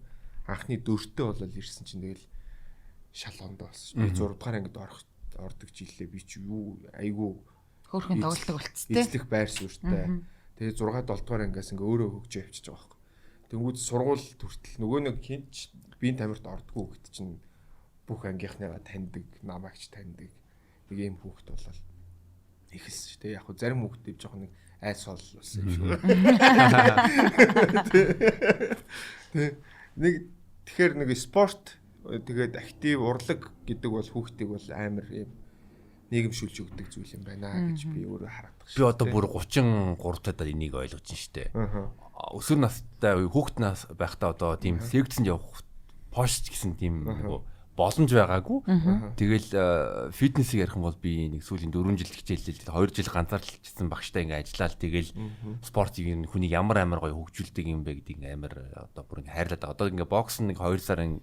анхны дөрөвтэй болол ирсэн чинь тэгэл шалгоонд болсон. Би 6 дугаар ангид ордог жилээ би чи юу айгүй хөөрхөн тоглолтог болцсон тий. Эзлэх байр суурьтай. Тэгээ 6 7 дугаар ангиас ингээ өөрөө хөгжөө явчихж байгаа байхгүй. Тэнгүүд сургууль төртөл нөгөө нэг хинч биеийн тамирт ордгоо гэд чинь бүх ангийнхныгаа таньдаг, намаагч таньдаг. Нэг юм хүүхэд болол ихэлсэн шүү дээ. Яг хөө зарим хүүхдүүд жоохон нэг айс сол болсон юм шүү. Нэг тэгэхээр нэг спорт тэгээд актив урлаг гэдэг бол хүүхдийг бол амар юм нийгэмшүүлж өгдөг зүйл юм байна гэж би өөрөө харагдах шүү. Би одоо бүр 33 таад энийг ойлгож байна шүү дээ. Өсвөр настай хүүхэд нас байхдаа одоо тийм секцэнд явах пост гэсэн тийм нөгөө боломж байгаагүй. Тэгэл фитнесийг ярих юм бол би нэг сүүлийн 4 жил хичээллээ. 2 жил ганцаарлажсэн багштай ингээ ажиллаад тэгэл спортыг хүнийг ямар гоё хөгжүүлдэг юм бэ гэдгийг амар одоо бүр ингээ хайрлаад байгаа. Одоо ингээ бокс нэг 2 сарын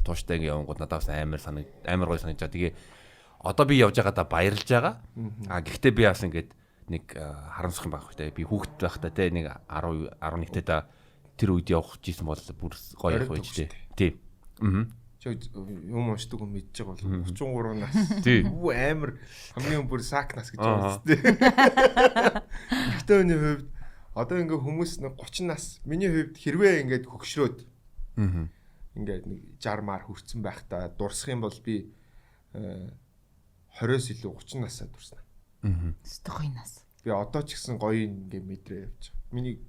тууштай ингээ явангууд надаас амар гоё санагдаж байгаа. Тэгээ одоо би явж байгаадаа баярлж байгаа. Гэхдээ би бас ингээд нэг харамсах юм байх хэрэгтэй. Би хүүхэд байхдаа те нэг 10 11-тэй да тэр үед явах гэсэн бол бүр гоё явах байж тээ. Тийм. Юм уншдаг юм мэдж байгаа бол 33 нас. Юу амар хамгийн бүр сак нас гэж байна тийм. Гэхдээ өний хувьд одоо ингээ хүмүүс нэг 30 нас миний хувьд хэрвээ ингээд хөгшрөөд ингээд нэг 60 маар хүрсэн байхдаа дурсах юм бол би 20-с илүү 30 насаа дурснаа. Стохой нас. Би одоо ч гэсэн гоё ингээ мэдрээ явж байгаа. Миний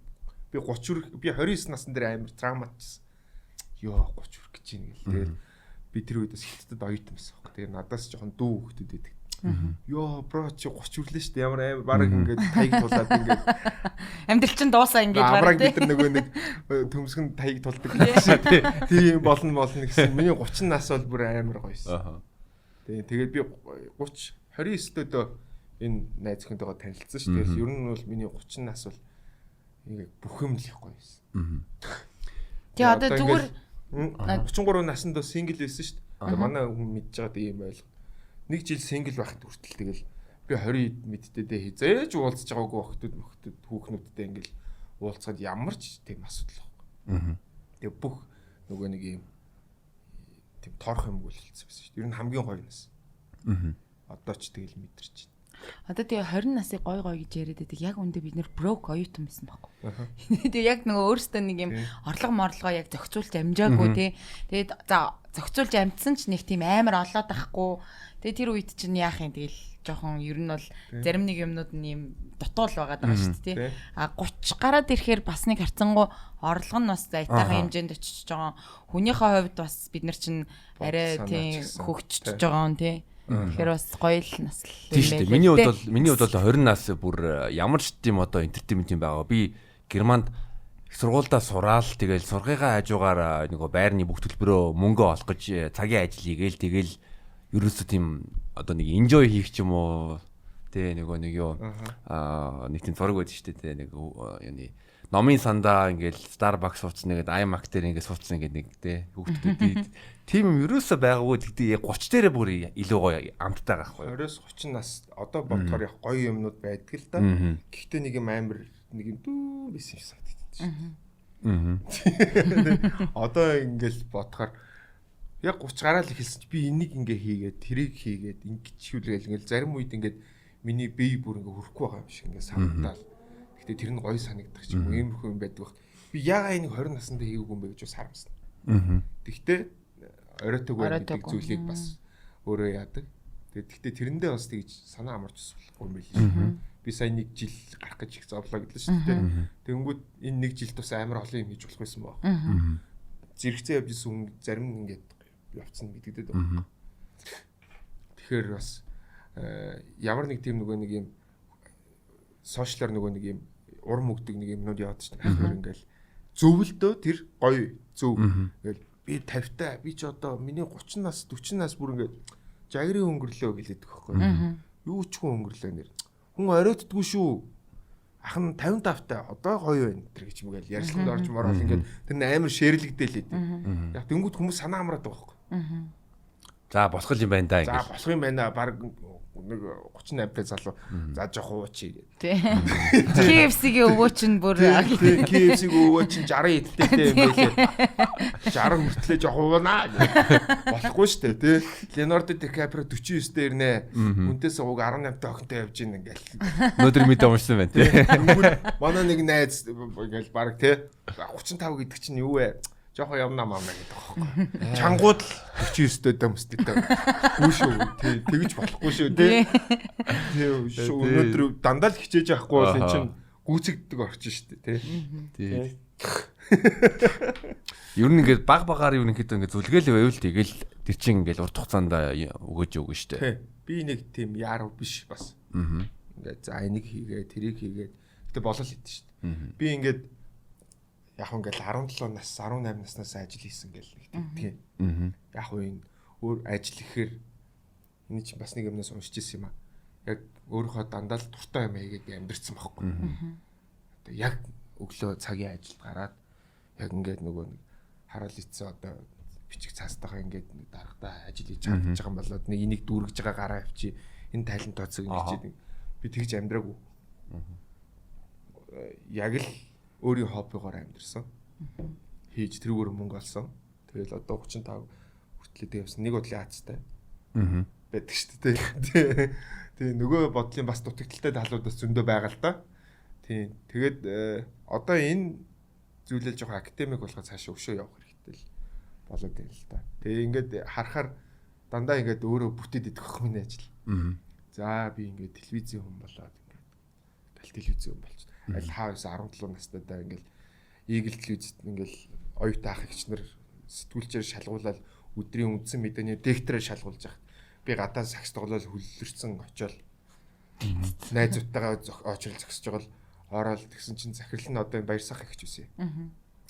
би 29 насн дээр амар травматчсан. Йоо 30 хүрэх гэж байна гэл. Тэгэл би тэр үед бас хятадд оюутан байсан баг. Тэгээ надаас жоохон дүү хөлтөд байдаг. Йоо бро чи 30 хүрлээ шүү дээ. Ямар амар баг ингээд таяг тулаад ингээд амьдрал чин дуусаа ингээд бараг бид нар нөгөө нэг төмсгөн таяг тулдаг гэсэн тий. Тэр юм болно гэсэн. Миний 30 нас бол бүр амар гоёсэн. Тэгээд би 29-д энэ найз өхөнтэйгээ танилцсан шүү. Тэгэл ер нь бол миний 30 нас бол ингээд бүх юм л их гоёсэн. Тэгээ одоо зүгээр 33 наснд сингл байсан шүү дээ. Манай хүн мэдж байгаа юм байл. Нэг жил сингл байхад хүртэл тэгэл би 20 мэдтэй дэ хизээж уулзж байгаагүй хүүхнүүдтэй ингээл уулзаад ямар ч тийм асуудал байхгүй. Тэгээ бүх нөгөө нэг юм тийм торох юм болчихсон байсан шүү дээ. Ер нь хамгийн гоё нас. Одоо ч тэгэл мэдэрч байна. Одоо тэгээ 20 насыг гой гэж яриад байдаг. Яг үндэ бид нэр брок оюутан байсан байхгүй. Тэгээ яг нөгөө өөрөөсөө нэг юм орлого морлогоо яг зохицуулж амжаагүй тий. Тэгээд за зохицуулж амжсан ч нэг тийм амар олоод байхгүй. Тэгээ тэр үед чинь яах юм тэгэл жоохон ер нь бол зарим нэг юмнууд нь юм дутуул байгаад байгаа шүү дээ тий. 30 гараад ирэхээр бас нэг харцангуй орлого нь бас айтайхан хэмжээнд очиж байгаа. Хүнийхээ хувьд бас бид нар чинь арай тий хөгжиж байгаа юм тий. Тэгэхээр бас гоё л нас л юм байна. Миний хувьд бол 20 нас бүр ямар ч тийм одоо entertainment юм байгаа. Би Германд их сургуульдаа сураал тэгэл сургыгаа хажуугаар нөгөө байрны бүх төлбөрөө мөнгө олох гэж цагийн ажил хийгээл тэгэл ерөөсөө тийм одоо нэг enjoy хийх ч юм уу тэ нэг юу нэг тийм зураг байдаг шүү дээ нэг юуны номын сандаа ингээл Starbucks сууцсан нэгэд iMac дээр ингээд сууцсан ингээд нэг тэ хүүхдүүд тийм юм ерөөсөө байгаагүй тэгтээ 30 дээрээ бүр илүү гоё амттай байгаа байхгүй. 20-30 нас одоо бодохоор яг гоё юмнууд байдаг л да. Гэхдээ нэг юм амар нэг юм дүү байсан юм санагддаг шүү. Одоо ингээл бодохоор яг 30 гараал ихэлсэн чи би энийг ингээ хийгээд тэрийг хийгээд ингэж шүлгээл ингээл зарим үед ингээд миний бие бүр ингээ хөрөхгүй байгаа юм шиг ингээ санагдаад. Гэтэ тэр нь гоё санагдах ч юм уу иймэрхүү юм байдаг. Би ягаа энийг 20 наснда хийгээгүй юм бэ гэж бас харамсна. Тэгтээ оройтойгоо гэдэг зүйлийг бас өөрөө яадаг. Тэгтээ тэрэндээ бас тэгж санаа амарч болохгүй юм байл. Би сая 1 жил гарах гэж их зовлоо гэдлээ шүү дээ. Тэгэнгүүт энэ 1 жилд бас амар олон юм хийж болох байсан баа. Зэрэгцээ явж исэн хүн зарим ингээд явцсан мэдэгдээд байна. Тэгэхээр бас ямар нэг тийм нөгөө нэг юм сошиалар нөгөө нэг юм урам өгдөг нэг юмнууд яваад шүү дээ. Ахмаар ингээл зөвлөдөө тэр гоё зөв. Ингээл би 50-таа би ч одоо миний 30 нас 40 нас бүр ингээд жагрын өнгөрлөө гэлээдэг байхгүй. Юу ч хүн өнгөрлөө нэр. Хүн оройтдгүй шүү. Ах нь 55-таа одоо гоё байна тэр гэж мгээл ярьсланд орж морол ингээд тэр амар шэрлэгдээл лээ. Яг тэнгууд хүмүүс санаа амраад байгаа байхгүй. За болох юм байна да За ингээл. болох юм байна. Баг нэг 38 дэх залуу. За жоох уучи гэдэг. Тий. KFC-ийн өвөө чинь бүр KFC-г өвөө чинь 60 эдэлтэй юм байлээ. 60 хүртлээ жоох уунаа. Болохгүй шүү дээ, тий. Leonardo DiCaprio 49 дээр нэ. Үнтээс уг 18 та охинтой явж ийн ингээл. Өнөөдөр мэдээ уншсан байна тий. Манай нэг найз ингээл баг тий. 35 гэдэг чинь юу вэ? Жохо явна маа гэдэг байхгүй. Чангууд л 49 дэм өстэй. Үгүй шүү. Тий, тэгж болохгүй шүү тий. Тий, өнөөдөр дандаа л хичээж явахгүй бол эн чинь гүйцэгддэг орчин шүү дээ тий. Ер нь ингээд багаар ерөнхийдөө ингээд зүлгээл байвал тэгэл тэр чинь ингээд урт хугацаанд өгөөж өгнө шүү дээ. Би нэг тийм яарав биш бас. Ингээд за энийг хийгээ, тэрийг хийгээд гэтээ болол хийдэж шүү дээ. Би ингээд яг ингээл 17 нас 18 наснаас ажил хийсэн гэл нэг тийм. Яг энэ өөр ажил ихээр энэ чинь бас нэг юмнаас уншиж ирсэн юм аа. Яг өөрийнхөө дандаа л дуртай юм хийгээд амьдрцсан байхгүй. Одоо яг өглөө цагийн ажилд гараад яг ингээд нөгөө нэг хараал ицсэн одоо бичиг цаастайгаа ингээд дарагдаа ажил хийж чадчих юм болоод нэг энийг дүүргэж байгаа гараа авчи энэ тайлан тооцоог хийж би тэгж амьдраагүй. Яг л өөрийн хоббигоор амьдэрсэн. Хийж тэрүүгээр мөнгө олсон. Тэгэл одоо 35 хүртлээ явсан. Нэг бодлын аацтай. Байдаг шүү дээ. Тэгээ нөгөө бодлын бас дутагдaltaй талуудаас зөндөө байгаа л да. Тийм. Тэгээд одоо энэ зүйлээ жоохон академик болгоод цаашаа өшөө явах хэрэгтэй л болоод байна л да. Тэгээ ингээд харахаар дандаа ингээд өөрөө бүтээд идэх байх миний ажил. За би ингээд телевизийн хүн болоод ингээд тал телевизийн хүн болчих. Аль хаавс 17 настайдаа ингээл Eagle телевизэд ингээл оюутан ах эгчнэр сэтгүүлчээр шалгуулаад өдрийн үндсэн мэдээний дикторээр шалгуулж яхад би гадаа сакс тоглоод хөллөрсөн очиод найзуудтайгаа очрол зогсож байгаа л ороод тэгсэн чинь захирал нь одоо баяр сах эгч үсэ.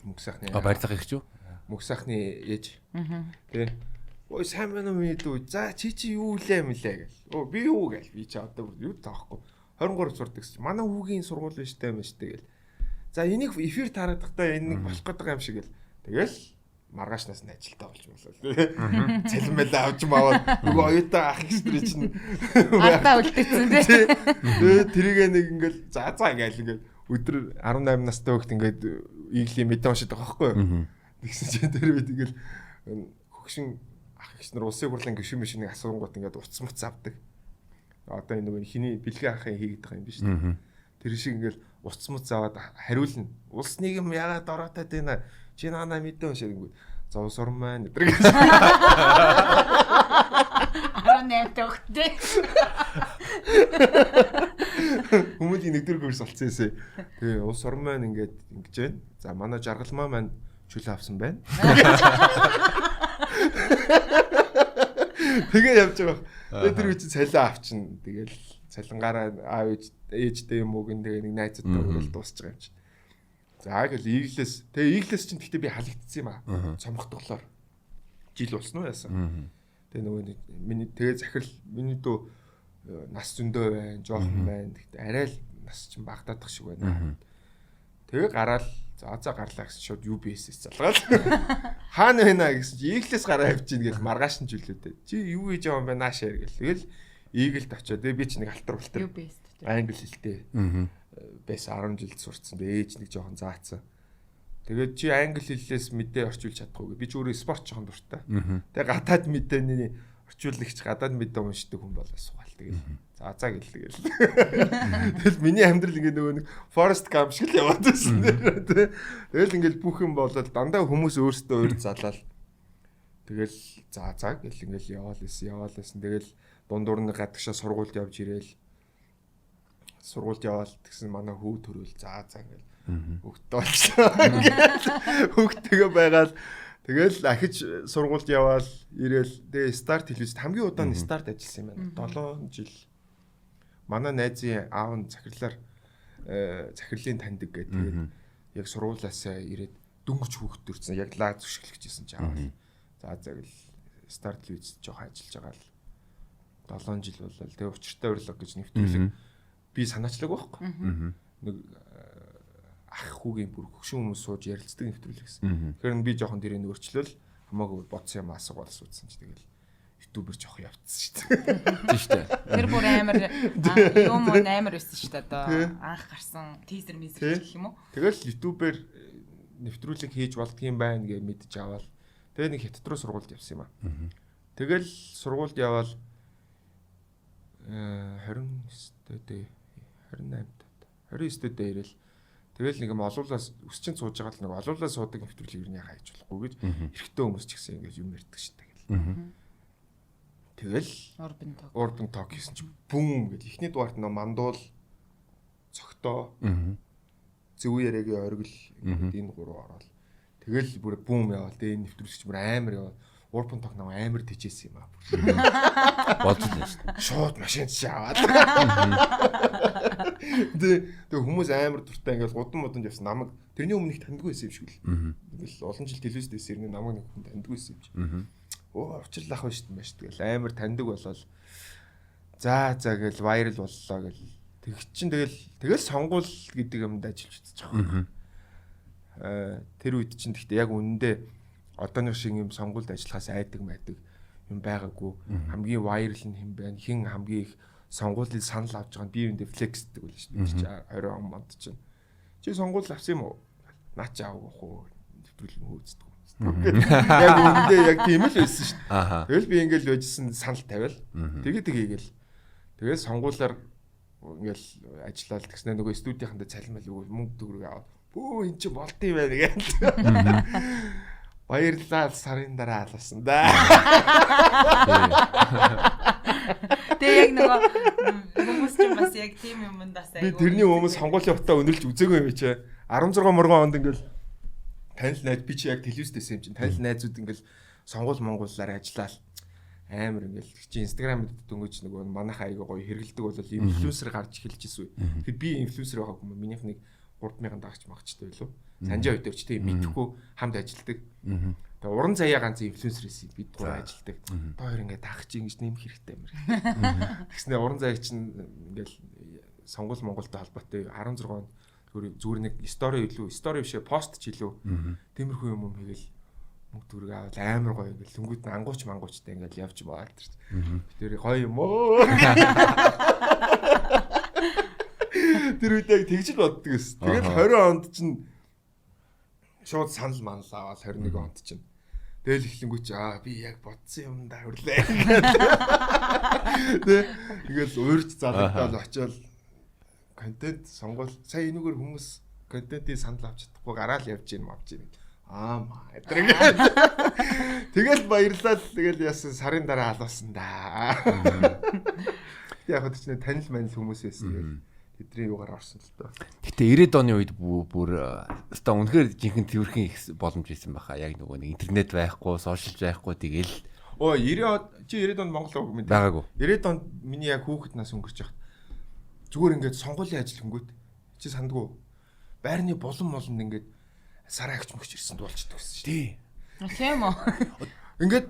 Мөнх сайхны. Баяр сах эгч үү? Мөнх сайхны ээж. Тэ. Ой сайн байна уу мэдүү. За чи юу лээ мэлээ гэл. Оо би юу гэл. Би чи одоо юу таахгүй. 23 сурдаг гэж. Манай хүүгийн сургууль биш тайм биш тэгэл. За энийг эфир тарахдаа энэ нэг болох гэдэг юм шиг л. Тэгэл маргаашнаас нь ажилдаа болж болоо. Цалин авч маваад нөгөө оюутан ах ихстрэ чинь ардаа үлдээсэн тий. Тэрийг нэг ингээл за ингээл ингээд өдөр 18 настай хөлт ингээд ийглийн мэдээ уншаад байгаа байхгүй юу. Тэгсэн чинь тэр бид ингээл хөгшин ах ихснэр улсын хурлын гишүүн мишнийг асуунгууд ингээд уцс муц авдаг. Одоо энэ нөгөө хиний бэлгийн ахын хийгээд байгаа юм биш үү? Тэр шиг ингээл уцс муц аваад хариулна. Улс нийгэм яагаад ороотой байна? Чи наана мэдээ уншаагүй. За ус орн маань өдр гэж. 18 төгтөө. Хүмүүлийн нэгдүгээр курс олцсоосэй. Тэгээ ус орн маань ингээд ингэж байна. За манай жаргалмаа маань чөлөө авсан байна. Тэгээ явж байгаа. Тэгээ тэр үчи цалин авчин. Тэгэл цалингаараа аав ээжтэй юм уу гэн тэгээ нэг найзуудтай үрэл дуусч байгаа юм чи. За гэл Eagle-с тэгээ Eagle-с чинь гэхдээ би халагдсан юм аа. Цомгтголоор жил болсон уу яасан. Тэгээ нөгөө миний тэгээ захирал миний дөө нас зөндөө байна, жоохон байна. Гэхдээ арай л нас чинь багтаадах шиг байна. Тэгээ гараал за гарлаа гэсэн шууд UBS-с залгаад хаана байна гэсэн чи Eagle-с гараа авчиж гэл маргааш нь жилүүтэй. Чи юу хийж байгаа юм бэ наашаа гэл. Тэгэл Eagle-д очиод би ч нэг алтар болтер. Англи хэлтэй. Байсан 10 жилд сурцсан. Ээж нэг жоохон заацсан. Тэгээд чи англи хэллээс мэдээ орчуулж чадахгүй. Би ч өөрөө спорт жоохон дуртай. Тэгээд гадаад мэдээний орчуулагч гадаад мэдээ уншдаг хүн болоо сугаал. Тэгээд за гэл. Тэгэл миний амьдрал ингээ нөгөө нэг Forest Gump шиг л яваад байсан. Тэгэл ингээл бүх юм болоод дандаа хүмүүс өөрсдөө өөр залаад. Тэгэл за гэл ингээл яваал байсан. Тэгэл дундуур нь гадагшаа сургуульд явж ирээл. Сургуульд яваал тэгсэн манай хүү төрөөл за ингээл хөгтөө болчихлоо. Хөгтөгөө байгаад тэгэл ахиж сургуульд яваал ирээл тэгээ старт хэлвэст хамгийн удаан старт ажилласан юм байна. 7 жил. Манай найзын аав нь захирлаар захирлын таньдаг гэдэг. Тэгээд яг сургуулиасаа ирээд дөнгөж хүүхэд төрсэн. Яг лаз зөвшөрлөгчсэн ч аав. За гэл старт хэлвэст жоох ажиллаж байгаа л 7 жил болол. Тэгээ учиртай урилга гэж нэвтрүүлэг би санаачлаг байхгүй. Нэг ах хүүгийн бүр хөгшин хүмүүс сууж ярилцдаг нэвтрүүлэг гэсэн. Тэгэхээр би жоохон тэрийг өөрчлөөл хамаагүй бодсон юм асуугаад суудсан чи тэгэл ютубер жоох явцсан шүү дээ. Тийм шүү дээ. Тэр бүр амар юм уу амар байсан шүү дээ одоо анх гарсан тизер мессеж гэх юм уу. Тэгэл ютубер нэвтрүүлэг хийж болдгийм байна гэж мэдж аваад тэгээ нэг хятад руу сургуульд явсан юм аа. Тэгэл сургуульд яваад 29 дэх ирэл тэгэл нэг юм олуулаас өсчин сууж байгаа л нэг олуулаас суудаг нэвтрүүлэг юу яхаа хийж болохгүй гэж эрэгтэй хүмүүс ч гэсэн ингэж юм ярьдаг шүү дээ. Тэгэл Urban Talk хийсэн чи бүүм гэж ихний дугаарт нөө мандуул цогтоо зөв яриагийн оргил энэ гурав ороод тэгэл бүр бүүм яваал тэгээ нэвтрүүлэгч бүр амар яваад Urban Talk нөө амар тэжээсэн юм аа. Болж байна шүү дээ. Шууд машин шаваад. Тэгээ хүмүүс амар дуртай ингээл гудам модонд явсан намайг тэрний өмнөх таньдгүй байсан юм шиг л. Ингээл олон жил телевизд дэс ирнэ намайг нэг хүн таньдгүй байсан юм чи. Оо учирлах байна шүү дээ маш тэгэл амар таньдаг болол. За гэл вайрал боллоо гэл. Тэг чин тэгэл сонгуул гэдэг юмд ажиллаж үзэж байгаа. Тэр үед чин гэхдээ яг үнэндээ одооны шиг юм сонгуульд ажиллахаас айдаг майдаг юм байгаагүй. Хамгийн вайрал нь хэн байна? Хин хамгийн их сонгуулийн санал авч байгаа нь би үүндээ флексдэг байл шүү дээ. 20 он монд чинь. Чи сонгуул авсан юм уу? Наа чи авах уу? Нэвтрүүлэг хөөцдөг. Яг үүндээ яг тийм л байсан шүү дээ. Тэгэл би ингээл байжсэн санал тавиал. Хийгээл. Тэгээд сонгуулаар ингээл ажиллаад тэгснэ нөгөө студийнхандаа цалин мэл өгөөл мөнгө төгрөг аваад бөө эн чи болт юм байна гэж. Баярлалаа сарын дараа алсан да. Тэгээ яг нөгөө хүмүүс ч бас яг тийм юмд бас айгуу. Би тэрний өмнө сонгуулийн утаа өнөрлж үзээгүй юм чи. 16 моргон онд ингээл танил найз би чи яг телевизд дэсэн юм чинь. Танил найзууд ингээл сонгуул монгуулаар ажиллаад амар ингээл чи инстаграмд дөнгөж нөгөө манайх айгуу гоё хэрэгэлдэг бол инфлюенсер гарч эхэлж ирсэн үү. Тэгэхээр би инфлюенсер байгааг юм минийх нэг 3000 дагч магчтай байлуу. Санжаа өдөр ч тийм мэдхгүй хамт ажилдаг. Тэгээ уран заяа ганц инфлюенсер эсэ бид гурав ажилдаг. Хоёр ингээд тагч ингэж нэмэх хэрэгтэй юм. Тэгснэ уран заяа чинь ингээл сонгуул Монголтой холбоотой 16 онд зүгээр нэг стори бишээ пост ч илүү. Тиймэрхүү юм хийгээл мөнгө төгрөг аваад амар гоё ингээл лөнгүүд нь ангуучтай ингээл явж байгаа тэр. Тэр гоё юм оо. Тэр үед яг тэгж л боддог ус. Тэгэл 20 онд чинь шууд санал манал аваад 21 онд чинь. Тэгэл ихлэнгүүч би яг бодсон юм да хөрлөө. Тэг. Ингээл уурч залгатаад очиод контент сонгуул сая энэгээр хүмүүс контентын санал авч чадахгүй гараал явж гин мавж гин. Маа тэгэл баярлалаа. Тэгэл яасан сарын дараа алуулсан да. Яг хот ч танил манил хүмүүс байсан. Тэдний юугаар орсон л доо. Гэтэ 90-ад оны үед бүр өстой үнэхээр жинхэнэ төвөрхийн их боломж байсан байхаа. Яг нөгөө нэг интернет байхгүй, сошиал байхгүй тэгэл. 90-ад онд Монгол мэдээ. Байгаагүй. 90-ад онд миний яг хүүхэд нас өнгөрч яхад зүгээр ингээд сонгуулийн ажил хөнгөт чи сандгүй. Байрны болон ингээд сар агч мөгч ирсэн дуулчдаг гэсэн шүү. Тийм үү. Ингээд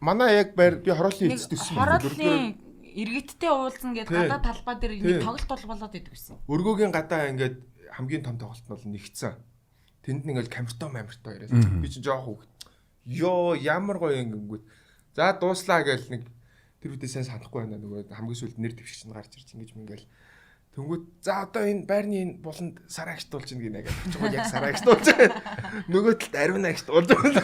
манай яг байр би хорооллын эцэст өссөн. Хорооллын иргэдтэй уулзсан гэдэг гадаа талбай дээр нэг тоглолт болоод идэг гэсэн. Өргөөгийн гадаа ингээд хамгийн том тоглолт нь бол нэгцэн. Тэнд нэг ингээл камертон яриад. Би чинь жоох хүүхэд. Йоо ямар гоё ингэнгүүт. За дууслаа гээл нэг тэр үдээ сайн санахгүй байна нөгөө хамгийн сүүлд нэр дэвшигч нь гарч ирж ингэж мингээл. Тэнгүүд за одоо энэ байрны энэ буланд сар агч дуулж ийн гинэ гэж байгаа. Яг сар агч дуулж байна. Нөгөө талд ариун агч дуулж байна.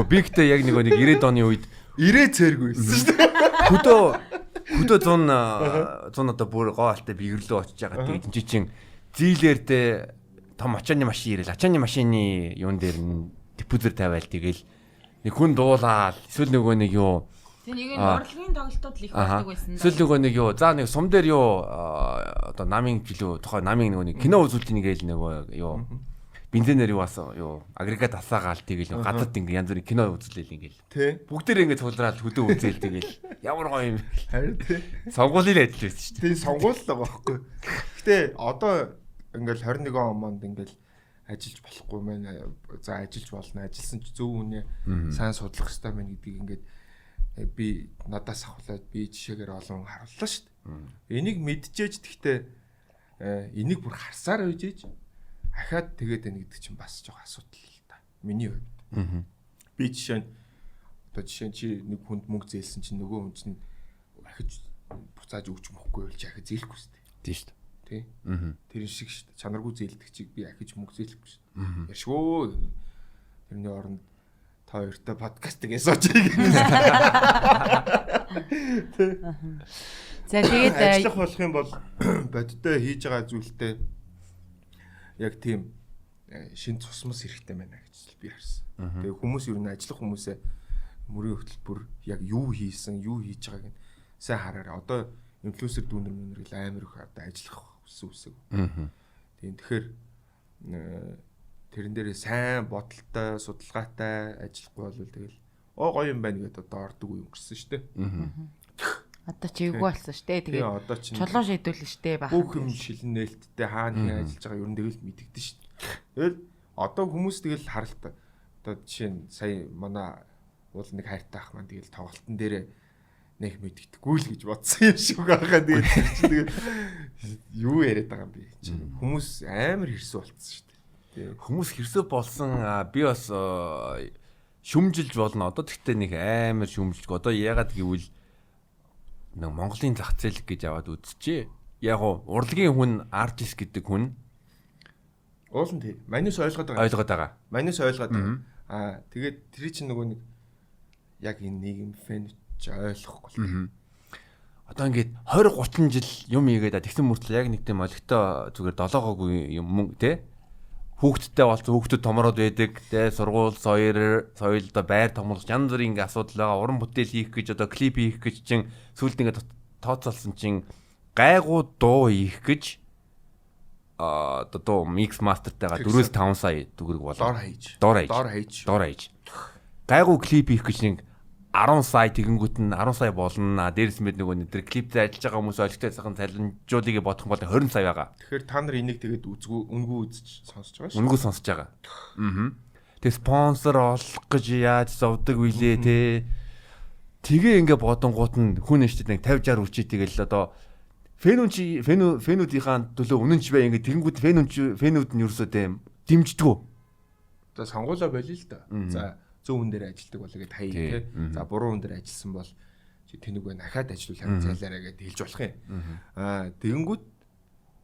Би ихтэй яг нэг 90-ад оны үед цээргүй байсан шүү дээ. Хөдөө 100 одоо бүр гоо алтай би өрлөө очиж байгаа. Тэгээд чи чин зийлэрдээ том ачааны машин ирэл ачааны машины юун дээр депозитор тавиал тэгэл нэг хүн дуулаад эсвэл нөгөө нэг юу тэг нэг нь урлагийн тоглолтууд л их болдог байсан. Эсвэл нөгөө нэг юу за нэг сум дээр юу одоо намын жилүү тухай намын нөгөө нэг кино үзүүлдэг нэгэл нөгөө юу бензинээр юу асан юу агрегат асаагаал тэгэл гадаад ингээ янз бүрийн кино үзлээл ингээл тий бүгдээр ингээ цуулраад хөдөө үзээл тэгэл ямар гоё юм харин тий сонгуулийн ажил байсан шүү дээ. Тий сонгуул л байгаа байхгүй. Гэтэ одоо ингээл 21 он монд ингээл ажиллаж болохгүй мэн за ажиллаж болно ажилласан ч зөв үнэ сайн судлах хэрэгтэй мэн гэдгийг ингээд би надаас авахлаад би жишээгээр олон харууллаа шүү дээ. Энийг мэдчихэж тэгтээ энийг бүр харсаар үйжээж ахаад тэгээд байна гэдэг чинь бас жоо асуудал л та. Миний хувьд. Би жишээ нь Одоо жишээ нь чи нэг хүнд мөнгө зээлсэн чинь нөгөө хүн чинь ахиж буцааж өгч мөхгүй бол чи ахиж зээлэхгүй шүү дээ. Тийм шүү дээ. Тий. Аа. Тэр шиг шүү дээ. Чанаргүй зээлдэг чиг би ахиж мөнгө зээлэхгүй шүү дээ. Яршгүй. Тэрний оронд та хоёртой подкастыг ясууч. За тэгээд ажиллах болох юм бол бодтой хийж байгаа зүйлтэй яг тийм шин цусмас хэрэгтэй байна гэж би харсан. Тэгээ хүмүүс ер нь ажиллах хүмүүсээ мөрийн хөтөлбөр яг юу хийсэн, юу хийж байгааг нь сайн хараарай. Одоо инфлюенсер дүүнер мөнөр л амар их одоо ажиллах үсэг. Тийм тэгэхээр тэрэн дээрээ сайн бодолтой, судалгаатай ажиллахгүй бол тэгэл гоё юм байна гэдээ одоо ордог юм гэрсэн шүү дээ. одоо чи эвгүй болсон шүү дээ. Тэгээд одоо чинь чулуун шийдүүлнэ шүү дээ бахан. бүх юм шилэн нээлттэй хаана хин ажиллаж байгаа ер нь тэгэл мэдэгдэн шүү дээ. Тэгэл одоо хүмүүс тэгэл харалт одоо жишээ нь сая манай уул нэг хайртай ах маань тэгэл тоглолтын дээрээ нэг мэдгэдэггүй л гэж бодсон юм шиг байгаа. Тэгээд юу яриад байгаа юм бэ? Хүмүүс амар хэрсүү болцсон шүү дээ. Хүмүүс хэрсүү болсон би бас шүмжилж болно. Одоо тэгтээ нэг амар шүмжилж. Одоо яагаад гэвэл нэг Монголын зах зээл гэж аваад үзчихээ. Яг урлагийн хүн артист гэдэг хүн уулын тий. Манайс ойлгоод байгаа. Манайс ойлгоод байгаа. Тэгээд тэр чинь нөгөө нэг яг энэ нийгэм фэн ойлгохгүй л. Одоо ингээд 20 30 жил юм ийгээд тэгсэн мөртлөө яг нэг тийм олигтой зүгээр долоогоогүй юм те хүүхдтэй болсон хүүхдүүд томроод байдаг те сургууль соёлдо байр томлох янз бүрийн ингээ асуудал байгаа уран бүтээл хийх гэж одоо клип хийх гэж чин сүлд ингээ тооцоолсон чин гайгуу дуу хийх гэж одоо микс мастертайгаа 4-5 сая төгрөг болоо доор хийж гайгуу клип хийх гэж нэг 10 сая тэгэнгүүт нь 10 сая болно. Дээрс мэд нөгөө нэг тэр клиптэй ажиллаж байгаа хүмүүс олигтой сайхан цалинжуулыг бодох юм бол 20 сая байгаа. Тэгэхээр та нар энийг тэгээд үнгүү үзэж сонсож байгаа шүү. Үнгүү сонсож байгаа. Тэгээ спонсор олох гэж яаж зовдөг вүлээ те. Тэгээ ингээ бодонгууд нь хүн нэштэд нэг 50 60 үчи тэгэл одоо фэнүүдийнхаа төлөө үнэнч бай ингээ тэгэнгүүт фэнүүд нь ерөөсөө дэмждэггүй. За сонгуулаа болиё л да. За зөв хүн дээр ажилтдаг болоо гэд хай тий. За буруу хүн дээр ажилласан бол чи тэнэг байна ахаад ажиллуулах цайлаараа гэд хэлж болох юм. Тэгэнгүүт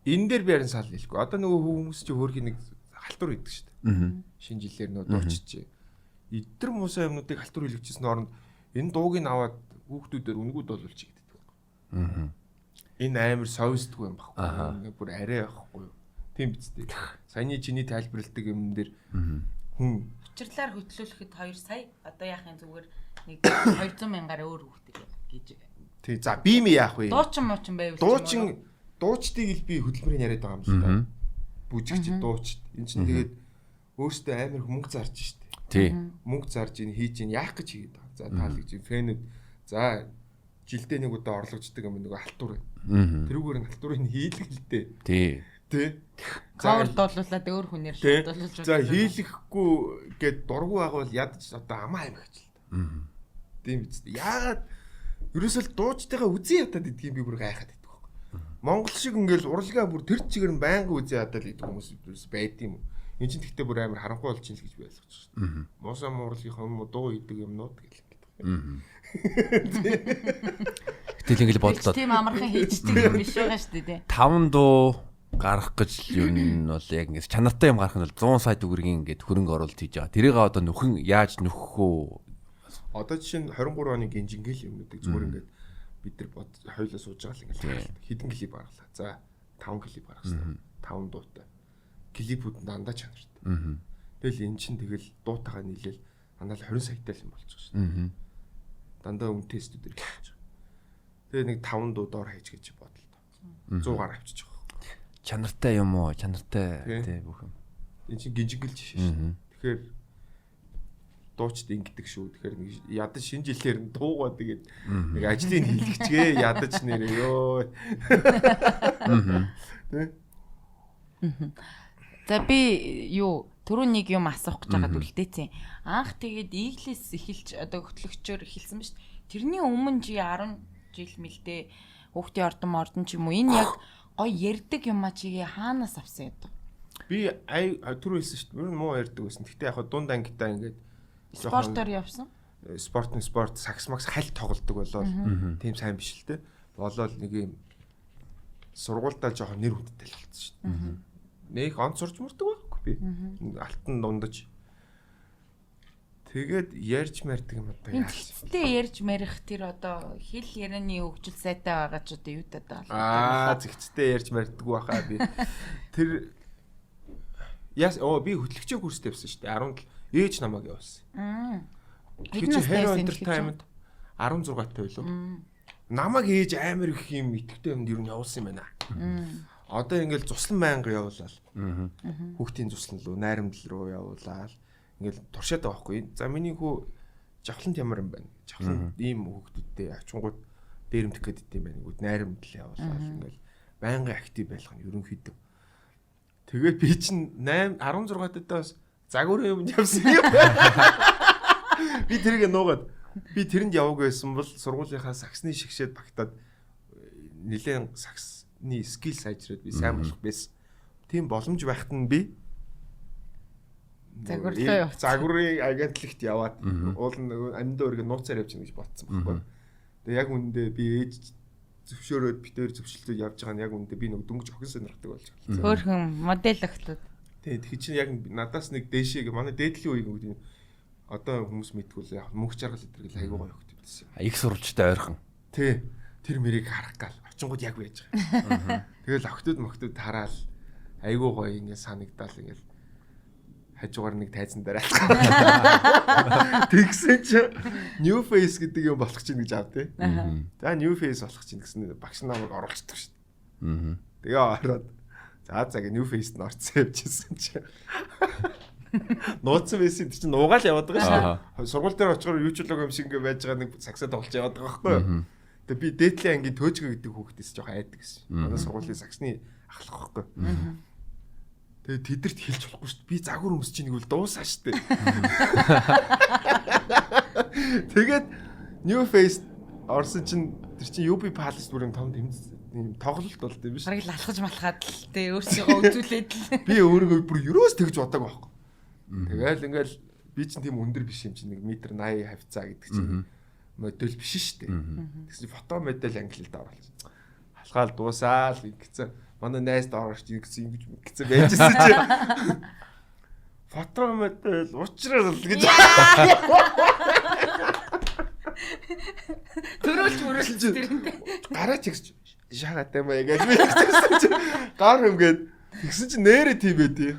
энэ дээр би харин сал хэлэхгүй. Одоо нөгөө хүмүүс чи хөөрхийн нэг халтур хийдэг шүү дээ. Шинэ жилээр нөгөө дуучиж. Эдгэр муусаа юмнуудыг халтур хийлгэжсэн оронд энэ дууг нь аваад хүүхдүүдээр үнгүүд болуулж идэв. Энэ амар совстгүй юм баггүй. Бүр арай байхгүй юу. Тийм биз дээ. Саяны чиний тайлбарладаг юм дээр хүн учирлаар хөтлүүлэхэд 2 сая одоо яахын зүгээр нэг 200 мянгаар өөр хүүхдээ гэж. Тий за би ми яах вэ? Дуучин байвал дуучдыг л би хөдөлмөрийн яриад байгаа юм л да. Бүжигч дуучд. Энд чинь тэгээд өөртөө амар мөнгө зарж штэ. Тий. Мөнгө зарж ийн хийж ийн яах гэж хийгээд байгаа. За таалагдж фэнүүд за жилдээ нэг удаа орлогждаг юм нөгөө халтур. Тэрүүгээр нь халтурыг хийлгэлтэй. Тий. Тэ. Кавер дуулуулаад өөр хүнээр дуулуулж. За хийлэхгүй гэд дургу байгаа бол ядаж одоо амаа амигч л та. Тийм биз дээ. Яагаад ерөөсөө дуучтайгаа үзэн ятаад идэх юм би бүр гайхаад идэх байхгүй. Монгол шиг ингээл урлагаа бүр тэр чигээр нь байнга үзэн ядаад идэх хүмүүс байд юм. Энд чинь тэгтээ бүр амар харанхуй болж ийн л гэж би ойлгож байна. Муусан муурлынхаа юм дуу идэг юмнууд гэл. Гэтэл ингээл бодлоо. Тийм амархан хийждэг юм биш байгаа шүү дээ. 5 дуу гарах гэж юу нь бол яг ингэ чанартай юм гарах нь бол 100 сая төгрөгийн ингээд хөрөнгө оруулалт хийж байгаа. Тэрийг одоо нөхөн яаж нөхөх үү? Одоо жишээ нь 23 оны гинжингэл юмнуудыг зүгээр ингээд бид нар хоёулаа сууж байгаа л ингээд хідэн клип гаргалаа. За 5 клип гаргасан. 5 дуутай. Клипүүд дандаа чанартай. Тэгэл эн чинь тэгэл дуутайгаа нийлээл дандаа 20 саятай л юм болж байгаа шүү дээ. Дандаа үнэтэй студиуд хийж байгаа. Тэгээ нэг 5 дуу доор хийж гэж бодлоо. 100 гараа авчиж байгаа. Чанартай юм уу? Чанартай тий бүх юм. Энд чинь гинжигэл жишээ шүү. Тэгэхээр дуучд ингэдэг шүү. Тэгэхээр нэг ядаж шинэ жилээр нь дуугаа тэгээд нэг ажлыг хийлгэчгээ ядаж нэрээ ёо. Тэ. За би юу түрүү нэг юм асуух гэж байгаад үлдээсэн. Анх тэгээд Eagle-с эхэлж одоо хөтлөгчөөр эхэлсэн ба шүү. Тэрний өмнө чи 10 жил мэлдээ хүүхдийн ордон ч юм уу энэ яг гоё ярддаг юм а чигээ хаанаас авсан юм? Би түрүү хэлсэн шүү дээ. Муу ярддаг байсан. Гэтэ яг дунд ангитаа ингээд спортоор явсан. спорт сакс макс хальт тоглодог болол тийм сайн биш л те. Болол нэг юм сургуультаа жоохон нэр хүндтэй л болсон шүү дээ. Нэг онц сурч мурдаг байхгүй би. Алтан дундаж. Тэгээд ярьж мэрдэг юм одоо яа. Тэгтээ ярьж мэрих тэр одоо хэл ярианы хөгжил сайтай байгаа ч одоо юу даа болов. Зэгцтэй ярьж мэрдэг байхаа би. Тэр би хөтлөгчийн курстэй байсан шүү дээ. 17 ээж намайг явуулсан. Хэдэн Hero Entertainment 16 тай байлоо. Намайг ээж амар их юм итгэвтэй юмд юу явуулсан юм байна. Одоо ингээл цуслан байнга явуулаад. Хүүхдийн цуслан руу, найрамдал руу явуулаад ингээл туршаад байгаа байхгүй. За миний хүү жавхлант ямар юм байна. Жавхлант ийм хүүхдүүдтэй ачингууд дээрэмдэх гэдэг юм байна. Гүд найрамдал явуулаад ингээл байнгын актив байх нь ерөнхийдөө. Тэгээд би чинь 16 таас загварын юмд явсан юм. Би тэрийг нуугаад би тэрэнд яваг байсан бол сургуулийнхаа саксны шигшээд багтаад нэлээд саксны скил сайжраад би сайн болох байсан. Тийм боломж байхад нь би загварын агентлагт яваад уул нөгөө амьд өөргө нууцаар явж гэнэ гэж бодсон байхгүй. Тэгээ яг үндэ би ээж зөвшөөрөөд битээр зөвшөлтөд явж байгаа нь яг үндэ би нэг дөнгөж охин сонирхдаг болж байна. Хөөхөн модель охтууд. Тэгээ чинь яг надаас нэг дээшээ манай дээдлийн үеийн үгдийн одоо хүмүүс мэдгүй яг мөнх жаргал өдрөл айгуу гоё хөхт байсан юм. Их сурвалжтай ойрхон. Тий. Тэр мэрийг харах гал очингууд яг байж байгаа. Тэгэл охтууд тараал айгуу гоё ингэ санагдаал ингээл хажуугаар нэг тайзан дээр алхах. Тэгсэн чи new face гэдэг юм болох чинь гэж аав тий. За new face болох чинь гэсэн багш намайг оруулчихдаг шүү дээ. Тэгээ ороод за new face нь орцсон явчихсан чи. Нууцсан байсан чинь нуугаал яваад байгаа шүү. Сургууль дээр очихоор юу ч л юм шиг ингээ байж байгаа нэг саксаа тоглож яваад байгаа байхгүй юу. Тэгээ би дээдлийн ангийн төөжгө гэдэг хүүхдээс жоохон айдаг гэсэн. Манай сургуулийн саксны ахлах байхгүй. Тэгээ тэдэрт хэлж болохгүй шүү дээ. Би загвар өмсөж ийн гэвэл дуусаа шүү дээ. Тэгээд new face орсон чинь тэр чинь UB Palace бүрийн том тэмцээн юм тоглолт болд юм биш. Хараг л алхаж малхаад л тэ өөрсдөө үзүүлээд л. Би өөрөө бүр юроос тэгж бодог байхгүй. Тэгэл ингээл би чинь тийм өндөр биш юм чинь 1 м 80 хавцаа гэдэг чинь модель биш шүү дээ. Тэгсэн фото модель ангилалд оруулсан. Алхаал дуусаал ингэсэн. Манай найзд орооч ингэсэн байжсэн чи. Фото модель уучрал гэж. Төрүүлж мөрүүлж тэрнтэй. Гараач ихс шахаатай маяг гэж би хэлсэн чи. Гар юмгээд тэгсэн чи нэрэ тийм байдий.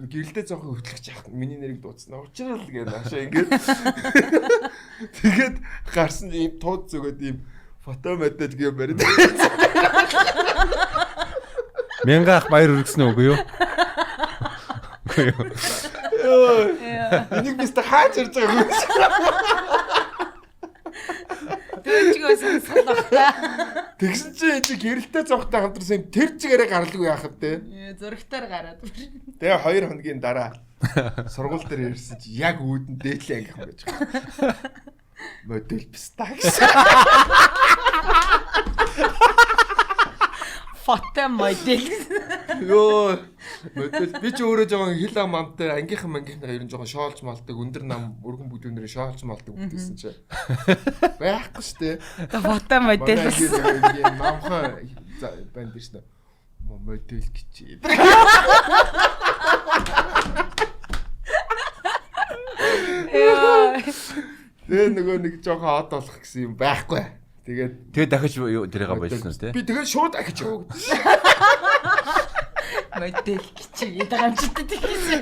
Гэрэлтэй зоохон хөтлөгч яах миний нэрийг дуудсан. Уучрал гэж наашаа ингээд. Тэгээд гарсан ийм тууд зөгөөд ийм фото модель гэм барьд. Мянгаах баяр хүргэсэн үгүй юу? Үгүй юу. Энийг бистэ хаач ирж байгаа юм. Төвчгөөс сонсголоо. Тэгсэн чи гэрэлтэй зогтой хамтарсан тэр чигээрээ гарлгүй яахав те. Зурагтаар гараад. Тэгээ 2 хоногийн дараа сургууль дээр ирсэн чи яг үүдэн дээдлээ ангих байж байгаа. Модель писта гэсэн. Фото модель. Йоо модель би ч өөрөө жоохон хил ам амтай ангийнхан мангийнхнаа ер нь жоохон шоолж малдаг өндөр нам өргөн бүдүүнээр шоолж малдаг гэсэн чи байхгүй штэ. Фото модель. Намхан банд шнэ. Модель гэж. Тэгээ нөгөө нэг жоохон од болох гэсэн юм байхгүй. Тэгээд дахиж тэрийг болсон үү те? Би тэгээд шууд дахиж яваа гэдэг. Модель гэж байгаа юм чи тэгсэн.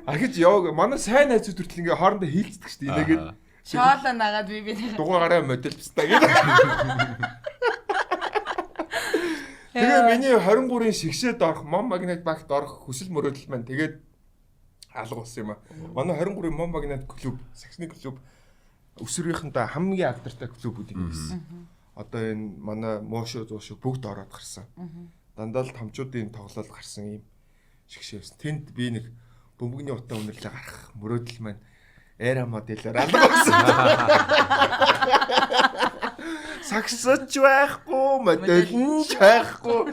Ахиж яваа. Манай сайн найзууд хүртэл ингээ хоорондоо хилцдэг шүү дээ. Инээгээд шоолоо нагаад би дугаараа модель пста гэдэг. Тэгээ миний 23-ын шигшээд орох Mom Magnet Bank-д орох хүсэл мөрөөдөл маань тэгээд алга болсон юм аа. Манай 23-ын Mom Magnet клуб, саксны клуб өсвөрийнхэнтэй хамгийн актортай клубүүд юм байсан. Одоо энэ манай Моошо Зуушо бүгд ороод гарсан. Дандаа л томчуудын тоглолт гарсан юм шигшээвсэн. Тэнд би нэг бөмбөгний утаа үнэрлээ гарах мөрөөдөл маань эра моделээр алга болсон. Саксч байхгүй, модельч байхгүй.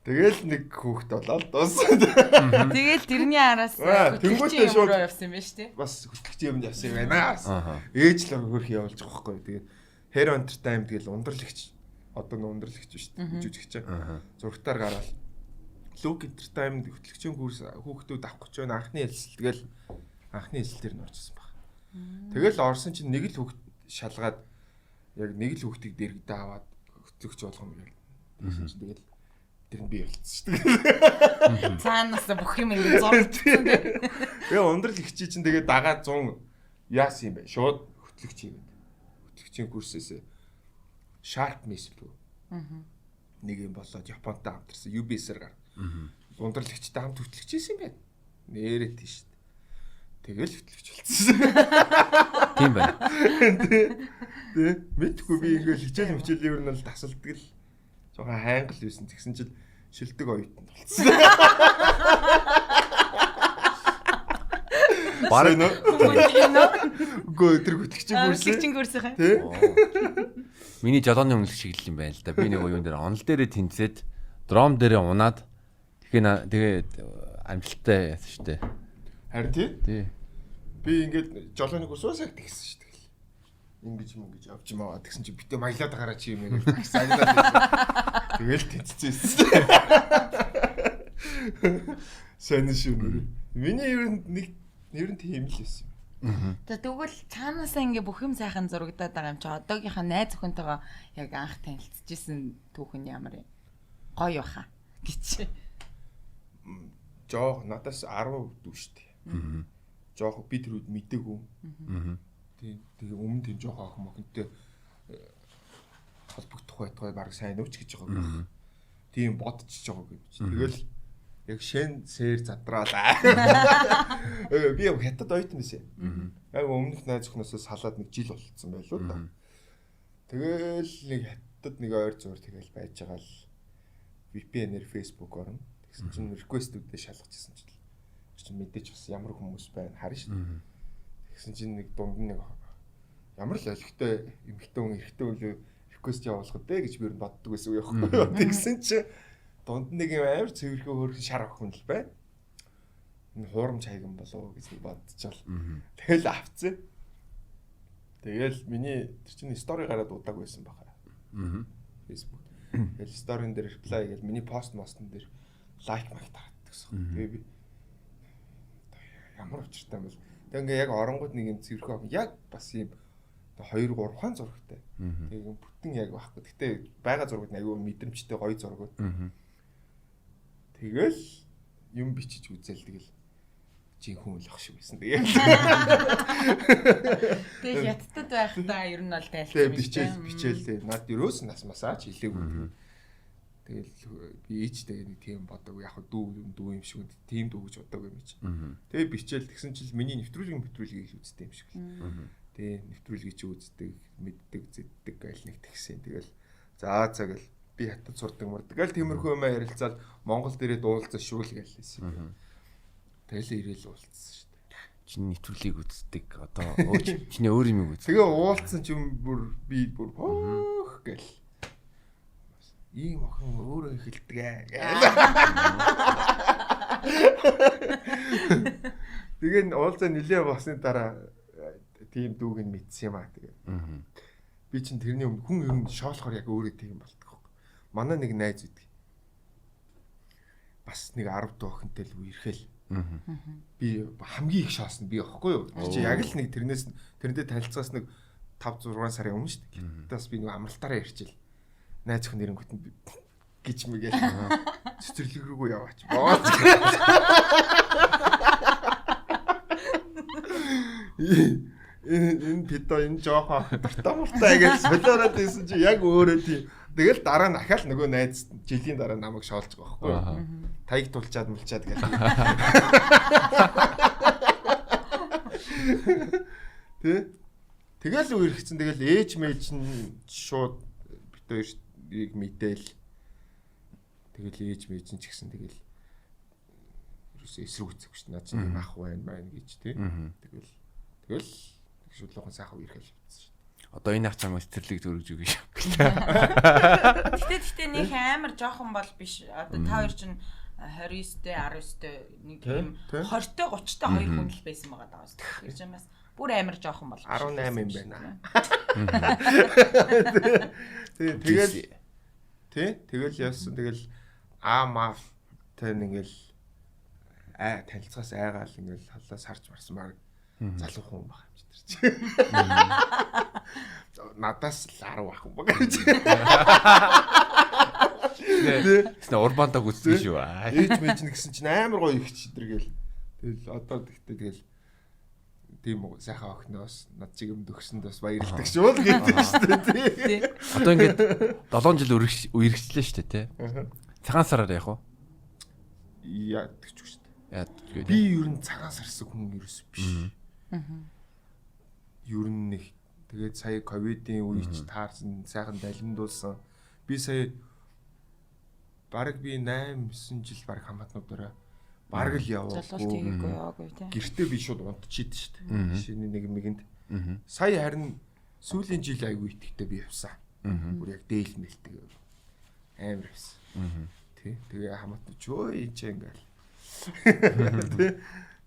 Тэгэл нэг хүүхэд болоод дууссан. Тэгэл тэрний араас тэнгуүтэй шууд явсан юм байна шүү дээ. Бас хөтлөгч юмд явсан юм байна. Ээж л хөрх явуулж байгаа байхгүй. Тэгээд Hero Entertainment тэгэл ундрагч одоо н ундрагч шүү дээ. Жүжигч. Зургатаар гараад Look Entertainment хөтлөгчийн курс хүүхдүүд авах гэж байна. Анхны хэлсэл тэгэл анхны хэлсэл дээр нь орчихсон баг. Тэгэл орсон чинь нэг л хүүхд шалгаад яг нэг л хүүхдийг дэрэгдээ аваад хөтлөгч болгоно гэл. Тэгсэн чинь тэгэл тэр нь би болчихсон шүү дээ. Цаанаас бүх юм ингэ зургдсан. Тэгээ ундрал ихчий чинь тэгээ дагаад 100 яасан юм бэ? Шууд хөтлөгч хийгээд. Хөтлөгчийн курсээс Sharp Miss лөө. Нэг юм болоод Японтай хамтарсан UBS-ээр гар. Ундралагчтай хамт хөтлөгч хийсэн юм байна. Нээрээ тийш. Тэгэл хөтлөгч болчихсон. Тийм байна. Тэ мэдхгүй би ингээл хичээл ер нь л тасалдаг л жоохон хайнгал байсан. Тэгсэн чинь шилдэг оюутан болчихсон. Бараг үгүй тэр хөтлөгчийн курсын. Тэ. Миний жолооны өмнөх шиг л юм байна л да. Би нэг уюун дээр онол дээрээ тэнцээд дром дээрээ унаад тэгээд амжилттай яасан шүү дээ. Харин тий. Тий. Би ингээд жолооны курс уусаа тэгсэн шүү дээ. Ингэж явж маа тэгсэн чи битээ маялаад гараа чи юм ингээд агсаалаад байсан. Тэгэл тэнцсэн. Сайн шүү. Миний ер нь тийм л байсан. Тэгвэл цаанаасаа ингээ бүх юм сайхан зурагдаад байгаа юм чи одоогийнхаа найз охинтойгоо яг анх танилцчихсэн түүхэн ямар гоё баха гэж. Жоох надаас 10 дүү штэ. Жоох би тэр үед мэдээгүй. Тэгээ өмнө тийм жоох охин мохинтэй холбогдох байтугай баг сайн өвч гэж байгаа юм. Тийм бодчихж байгаа юм. Тэгэл яг шэн сэр задраалаа. Би яг хятад ойтон байсан. Яг өмнөх найз охиноос салаад нэг жил болцсон байлуу да. Тэгэл нэг хятад нэг ойр зур тэгэл байж байгаа л VPN-ээр Facebook орно. Тэгсэн чинь request-үүдээ шалгажсэн чинь мэдээч бас ямар хүмүүс байна харна шүү. Тэгсэн чинь нэг дунд нэг ямар л олигтой эмэгтэй хүн эрэгтэй хүн request явуулах дээ гэж би ер нь боддог байсан уу яахгүй. Тэгсэн чинь дунд нэг юм амар цэвэрхүү хөрх шар охин л бай. Энэ хуурамч хаяган болов гэж бодчихвол. Тэгэл авцсан. Тэгэл миний тэр чинь стори гараад удааг байсан баха. Facebook. Тэгэл сторин дээр reply гэж миний пост мостон дээр лайк маяг таратдаг гэсэн. Тэгээ би ямар учиртай юм бол. Тэгээ ингээ яг оронгууд нэг юм цэвэрхүү охин яг бас юм 2 3 хаан зурагтай. Тэгээ бүтэн яг байхгүй. Гэтэ байгаа зургууд аюу мэдрэмжтэй гоё зургууд. Тэгэл юм бичиж үзэл тэгэл жинхүүн л ах шиг байсан. Тэгээ хятадд байхдаа ер нь бол тайлбар бичээл над ерөөс нас масаач хэлээгүй. Тэгэл би ээжтэй нэг тийм бодог яг дүү юм шиг тийм дүү гэж боддог юм чи. Тэгээ бичээл тэгсэн чил миний нэвтрүүлгийн л үздэг юм шиг л. Тэгээ нэвтрүүлгийг чи үздэг, мэддэг, зэддэг гээл нэг тэгсэн. Тэгэл за гэл би хатад сурдаг мурдаг. Гэл тиймэрхүү юм ярилцаад Монгол дээрээ дуулцсан шүүл гэлээсэн. Тэгэл ирээл уулцсан шүү дээ. Чиний нэвтрүүлгийг үздэг. Одоо чиний өөр юм үздэг. Тэгээ уулцсан ч юм би хөөх гэл. Ийм охин өөрөө хэлдэг ээ. Тэгээ уулзаа нилээ босны дараа тийм дүүг нь мэдсэн юм аа тэгээ. Би чинь тэрний өмнө хүн ер нь шоолохоор яг өөрөө тийм болдог. Манай нэг найз үйдэг. Бас нэг 10 дуу охинтой л үерхэл. Би хамгийн их шоосон би байхгүй юу? Чи яг л нэг тэрнээ танилцаас нэг 5 6 сарын өмнө шүү дээ. Тэгээс би нэг амралтаараа ирчихэл. Найз охин нэрэнгүүт нь гэж мэгээл цэцэрлэг рүүгээ яваач. Бооц. Энэ пидо энэ жоохон тартамуртай гэж солиороод байсан чи яг өөрөө тийм. Тэгэл дараа нь ахаал нөгөө найз жилийн дараа намайг шоолж байгаа байхгүй. Таяг тулчаад мулчаад гэх. Тэгэл үерхсэн. Тэгэл ээж мэж нь шууд бит хоёрыг мэдээл. Тэгэл ээж мэж нь ч гэсэн тэгэл ерөөсөө эсрэг үцэх шүү дээ. Наад чинь ах байна гэж тий. Тэгэл шүдлөөхөн сайхан үерхэл явуулсан шүү. Одоо энэ ах чамаас цэцэрлэг төрөж өгье шүү. Гэтэ нэг амар жоохон бол биш. Одоо та хоёр чинь 29-тэй 19-тэй нэг юм 20-тэй 30-тэй хоёр хүн л байсан байгаа даа. Тэр чинь бас бүр амар жоохон бол 18 юм байна. Тэгэл яасан тэгэл маа тань ингээл танилцаас айгаал ингээл халаас харж марсан баг залуу хүн баг юм чи тэр чи. Надаас л 10 ах юм баг гэж. Тэснэ урбантаг үзсэн шүү. Ээж мэж гэсэн чинь амар гоё их чидэргээл. Тэгэл одоо тэгтээ тэгэл тийм үү сайхан охиноос над чигэм төгсөнд бас баярлдаг шүү л гэдэг шүү дээ. Одоо ингээд 7 жил үргэлжлээ шүү дээ, тий. Цагаан сараар яах вэ? Яадаг ч шүү дээ. Яадаг гэдэг. Би ер нь цагаан сарсаг хүн ерөөс биш. Ер нь нэг тэгээд сая ковидын үеч таарсан сайхан далимдуулсан. Би сая бараг би 8 9 жил бараг хамаатнуудаараа бараг л яваагүй тий. Гэртээ би шууд унтчихид шүү дээ. Шинэ нэг нэгэнд. Сая харин сүүлийн жил айгүй итгэвтэй би явсан. Бүр яг дээл мэлдэг амар байсан. Тий. Тэгээ хамаатнууд өө ийч ингээл.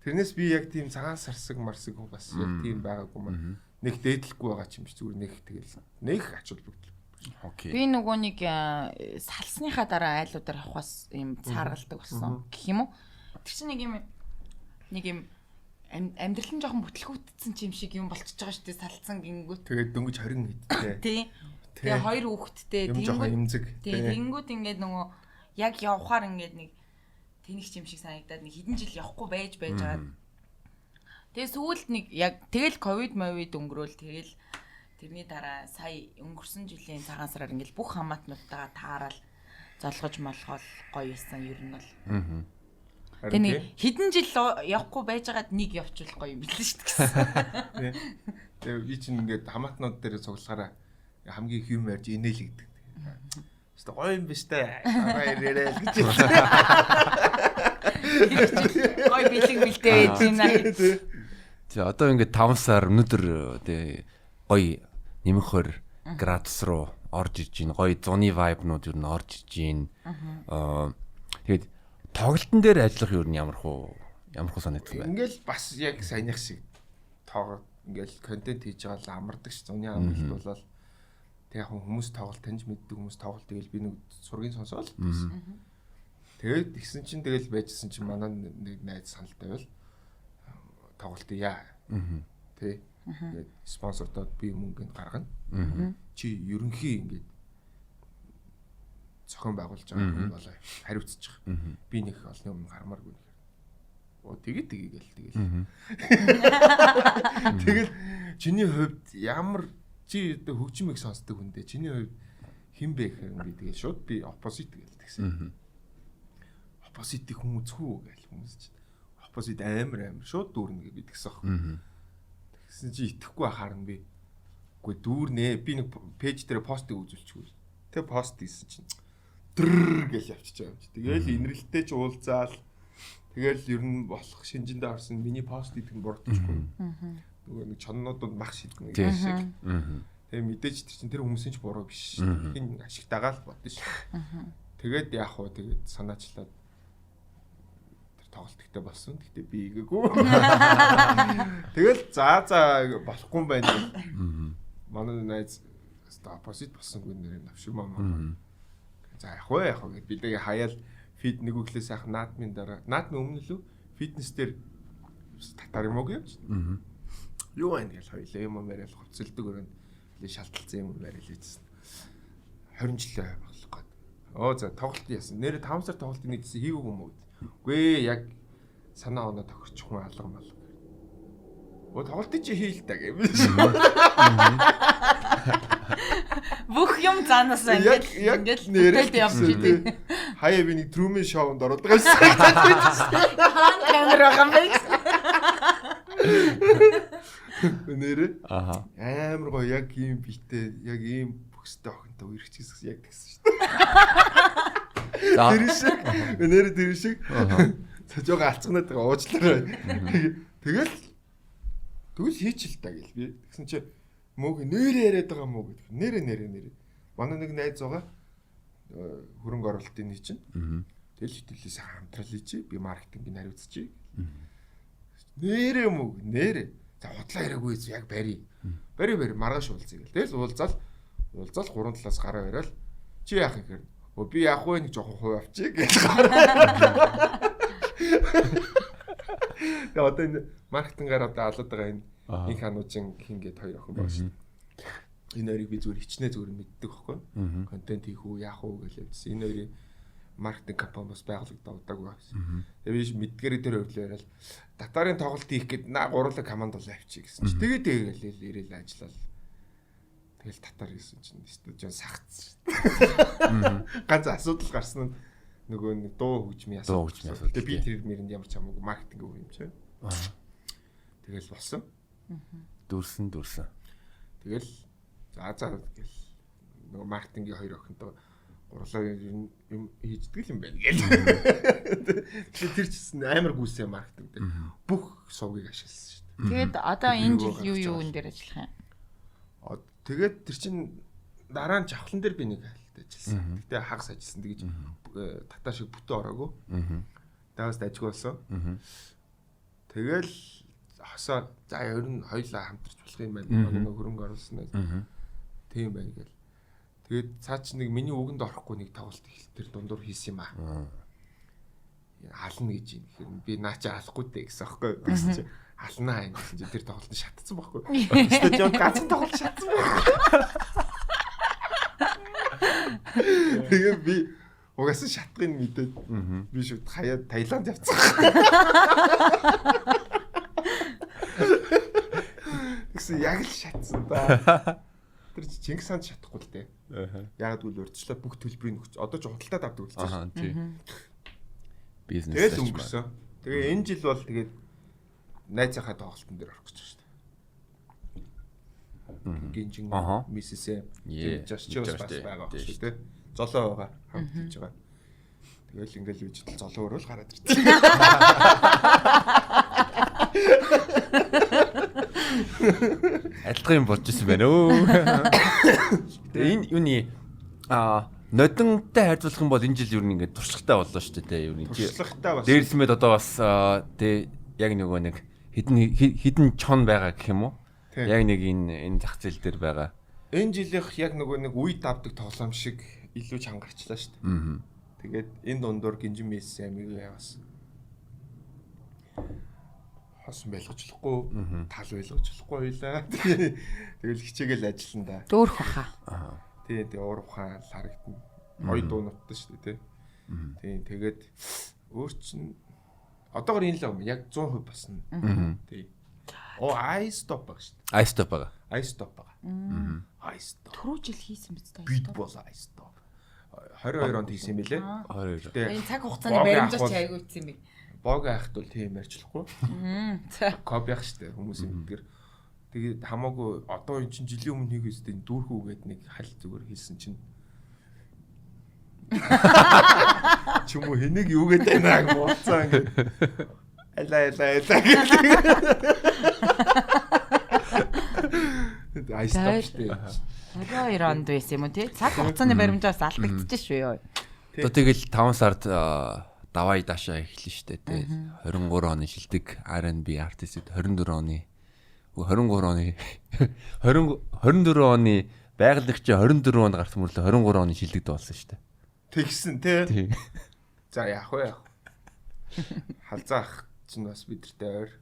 Тэрнээс би яг тийм цагаан сарсаг марсаг бас яг тийм байгаагүй маань. Нэг дээдлэхгүй байгаа ч юм чи зүгээр нэг тэгэл нэг ач холбогдол. Окей. Би нөгөө нэг салсныхаа дараа айлуудаар явахаас юм цааргалдаг болсон гэх юм уу? Тэр чинь нэг юм амьдрал нь жоохон бүтлгүүтсэн ч юм шиг юм болчихж байгаа шүү дээ салцсан гингүүт. Тэгээд дөнгөж 20 хэдтэй. Тий. Тэгээ хоёр хүүхэдтэй тэнгүүд ингээд нөгөө яг явхаар ингээд нэг тэнийх юм шиг санагдаад нэг хэдэн жил явахгүй байж байгаа. Тэгээ сүүлд нэг яг тэгэл ковид мовид өнгөрөөл тэгэл тэрний дараа сая өнгөрсөн жилийн цагаан сараар ингээд бүх хамаатнуудтайгаа таарал золгож молгоол гоё исэн ер нь бол. Тэгээ нэг хэдэн жил явахгүй байжгаад нэг явчихвал гоё юм билээ шүү дээ. Тэгээ би чинь ингээд хамаатнууд дээр цуглахаараа хамгийн их юм ярьж инээлэгдэг. Өстө гоё юм биш дээ. Араа ирээрэй гэж. Гоё бэлэг бэлдээ байж байна. За одоо ингээд 5 сар өнөдөр гоё нэмэхөр градус руу орж иж гин гоё зуны вайбнууд юу н орж иж гин. Тэгээд тоглолтын дээр ажиллах юу н ямар хуу санагдсан бэ? Ингээл бас яг саяных шиг тоглоод ингээл контент хийж байгаа л амардаг ш. Зуны амралт болол тэг яг хүмүүс тоглолт таньж мэддэг хүмүүс тоглолт тэгэл би нэг сургийн сонсоол. Тэгээд тэгсэн чинь тэгэл байжсэн чинь манай нэг найз санал тавил тоглолт яа. Тэ. Ингээд спонсордод би мөнгөнд гаргана. Чи ерөнхий ингээд зохион байгуулж байгаа хүн болоо хариуцчих. Би нэг олны өмнө гармааргүй нэ. Оо тэгээл. Тэгэл чиний хувьд ямар чи хөгжмийг сонсдог хүн дээ. Чиний хувьд хэн бэ гэхээр би тэгээ шууд би оппозит гээл тэгсэн. Оппозитыг хүн үзэхүү гээл хүмүүс чинь. Оппозит амар шууд дүүрнэ гэж би тэгсэн аах. Тэгсэн чи итгэхгүй харна би. Үгүй дүүрнэ. Би нэг пэйж дээр постыг үзүүлчихгүй. Тэгээ пост хийсэн чинь дррр гэж явчихж байгаа юм чи. Тэгээл инрэлттэй ч уулзаал. Тэгээл ер нь болох шинжиндээ орсон миний пост хийдэг нь буруудчихгүй. Нөгөө нэг чоннуудад мах шийдгэнэ гэх шиг. Тэгээ мэдээж тэр хүмүүсийн ч буруу биш. Хин ашиг дагаал бодно ш. Тэгээд яах вэ? Тэгээд санаачлаад тэр тоглолттой болсон. Гэхдээ би игээгүй. Тэгэл за болохгүй юм байна. Манай найз оппозит болсонгүй нэр навшимаа. За яах вэ гэд бидээ хаяал фид нэг өглөө сайхан наадмын дараа наадмын өмнө лөө фитнес дээр татар юм уу гэж. Юу байна гэж хоёлаа юм яриад хувцалдаг өрөөнд шалталцсан юм яриад лээсэн. 20 жилээ болох гээд. Оо за тоглолт яасан. Нэрээ 5 сар тоглолтыг нэгсэн хийгээгүй юм уу гэд. Үгүй яг санаа оноо тохирчих хүн алга мал. Оо тоглолтыг чи хийлтэй гэв. Бүх юм заанаас ингээд нэрэлт явж идэв. Хаяа би нэг Truman Show-нд ороод байгаа юм. Камер байгаа юм. Нэрээ. Амар гоё яг ийм битээ, яг ийм бөхстэй охинтой үргэлжчихсэн яг тэгсэн шүү дээ. Тэр шиг. Нэрээ тэр шиг. Цожог алцганаад байгаа уучлаарай. Тэгэл хийчихэл та гэл би. Тэгсэн чи мөг нэрээ яриад байгаа мó гэдэг. Нэрээ. Манай нэг найз байгаа. Хөрөнгө оруулалтын нэг чинь. Тэгэл хитэлээс хамтрал ийчи би маркетингийн хариуцчих. Нэрээ мөг нэрээ. За худлаа яриаггүй яг барь. Барь маргааш уулзъя гэл. Тэгэл уулзаал 3 талаас гараа бариад чи яах юм гэхээр би яах вэ нэг жоохон хувь авчиг гэж гараа. Тэгээ одоо энэ маркетингаар одоо алаад байгаа энэ хануужин хингээд 2 охин байгаа шүү. Энэ хоёрыг би зүгээр мэддэг байхгүй. Контент хийх үү, яах уу гэж явдсан. Энэ хоёрын маркетинг компани бас байгуулагдаад удаагүй байсан. Тэгээ би мэдгээр дээр хөвлөө яриад татарын тоглолт хийх гээд гурлаг команд бол авчиг гэсэн чи. Тэгээд ирээл ажиллаа. Тэгэл татар гэсэн чинь студион сагц. Ганц асуудал гарсан нь нөгөө нэг дуу хөгжмийн асуудал. Тэгээ би тэр мэрэнд ямар ч хамаагүй маркетинг өгөх юм чинь. Тэгэл болсон. Дүрсэн. Тэгэл за тэгэл нөгөө маркетингийн 2 охинтой гурлаа юм хийждэг юм байна гэл. Тэр чинь амар гүйсэн маркетинг дээр бүх сувгийг ашигласан шүү дээ. Тэгээд одоо энэ жил юу энэ дээр ажиллах юм? Тэгээд тэр чинь дараа нь жавхлан дээр би нэг хайлт ажилласан. Гэтэ хагас ажилласан тэгэж татаа шиг бүтэн ороогүй. Дагаас дажгүй болсон. Тэгэл хасаа за ер нь хоёлаа хамтарч болох юм байна. Нэг хөрөнгө оруулсан нь. Тийм байна гэл. Тэгээд цаа чи нэг миний үгэнд орохгүй нэг тоглолт ихэлтэр дундуур хийсэн юм аа. Хална гэж юм. Тэгэхээр би наача халахгүй дээ гэсэн аахгүй. Гэсэн чи халнаа юм гэсэн чи тэр тоглолтод шатцсан байхгүй. Стадион ганцхан тоглолт шатсан байхгүй. Тэгээд би угаасаа шатгыг мэдээд би шууд хаяад Таиланд явцсан. Тэгсэн яг л шатсан да. Тэр Чингис хаанд шатахгүй л дээ. Яг л урьдчлаа бүх төлбөрийг нөхч. Одоо ч худалдаад авдаг болсон шүү. Тийм. Бизнес. Тэгээд өнгөрсөн. Тэгээ энэ жил бол тэгээд найзынхаа тоглолтын дээр орох гэж байна шүү дээ. Гинжин миссисээ жашчаас бас байгаа шүү дээ. Золоо байгаа хамт хийж байгаа. Тэгэл ингээл юу ч золоо өрөөл гараад ирсэн. Адилхан юм болж ирсэн байна өө. Энэ юуны нодонтой хайрцуулах юм бол энэ жил юу нэг ингээд туршлагатай боллоо шүү дээ. Юу нэг туршлагатай бас. Дээрсмэд одоо бас тэг яг нөгөө нэг хідэн чон байгаа гэх юм уу? Яг нэг энэ зах зээл дээр байгаа. Энэ жилийнх яг нөгөө нэг үед авдаг тоглоом шиг илүү чангарчлаа шүү дээ. Тэгээд энэ дундуур гинжин месс амиг яваас хасан байлгажлахгүй, тал байлгажлахгүй байлаа. Тэгэл хичээгээл ажиллана да. Дөөрөх баха. Тэгээ уур ухаан л харагдана. Ой дуунуудтай шүү дээ, тий. Тэгээд өөр чин одоогор энэ л юм яг 100% басна. Тий. iStop байгаа шүү дээ. iStop байгаа. iStop байгаа. iStop. Түрүү жил хийсэн биз дээ. Бид бол iStop. 22 онд хийсэн юм билээ. 22. Энэ цаг хугацааны баримжаач айгүй ийцсэн юм би. Бог айхт бол тийм ярьчлахгүй. Копи яах штэ хүмүүсийн мэдгэр. Тэгээд хамаагүй одоо эн чинь жилийн өмнө хийгээстэй дүүрхүү гээд нэг хал зүгээр хийсэн чинь. Чүмө хэнийг юу гэдэг байна гэх мууцаа ингэ. Алаа гэдэг. iStop штэ. 22 онд байсан юм уу тий? Цаг хугацааны баримжаас алдагдчихж шүү ёо. Одоо тэгэл 5 сард давай даашаа эхэлнэ штэ тий. 23 оны шилдэг R&B артистууд 24 оны 24 оны байгалийн 24 онд гарсан мөрлө 23 оны шилдэгд болсон штэ. Тэгсэн тий. За яах вэ? Халзаах чинь бас бидэртэй ойр.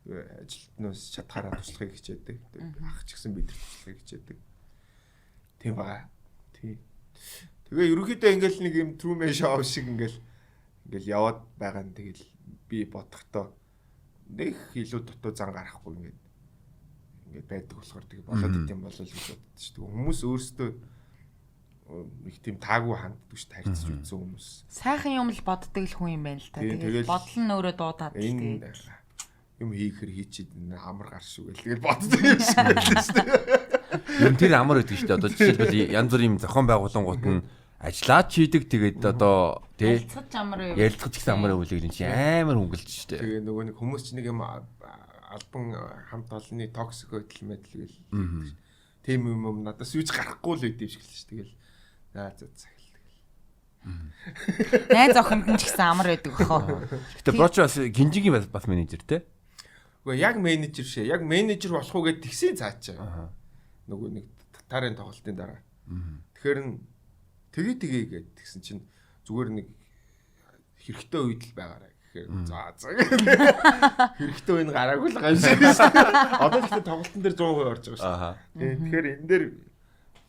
Ажилтнаас чадхаараа туслахыг хичээдэг. Ах ч гэсэн бидэрт туслахыг хичээдэг. Тийм баа. Тий. Тэгээ ерөнхийдөө ингээл нэг юм Truman Show шиг ингээл яваад байгаа нь тэгэл би бодохдоо нэг илүү дутуу зан гарахгүй ингээд байдаг болохоор тэгээ болоод идэм болол гэж боддоо шүү дээ. Хүмүүс өөрсдөө их тийм таагүй ханддаг шүү дээ. Харьцаж үзсэн хүмүүс. Сайхан юм л боддог л хүн юм байна л та. Тэгээ бодол нь өөрөө дуудаад тэгээд юм хийхэр хийчихэд амар гар шүү гэл тэгэл боддог юм шиг байлаа шүү дээ. Юм тэр амар гэдэг шүү дээ. Одоо жишээлбэл янз бүрийн зохион байгуулангууд нь ажиллаад чийдэг тэгээд одоо тий ялцгаж амар ялцгаж гэсэн амар өвлөг юм чи амар хөнгөлж шүү дээ. Тэгээ нөгөө нэг хүмүүс чинь нэг юм албан хамт олонны токсик байдал мэдл гэл. Тэм юм надаас юуж гарахгүй л үүдээ шиг л ш. Тэгэл за Найз охинд нь ч гэсэн амар байдаг өхөө. Гэтэ Броч бас гинжигийн бас менежер те. Уу яг менежер шээ. Яг менежер болох уу гэд тэгсэн цаачаа. Нөгөө нэг татарын тоглолтын дараа. Тэгэхээр тэгээ гэд тэгсэн чинь зүгээр нэг хэрэгтэй үед л байгаарай гэхээр за хэрэгтэй үн гараагүй л гайшаа. Одоо ихтэй тоглолтын дээр 100% орж байгаа шүү. Тэгэхээр энэ дээр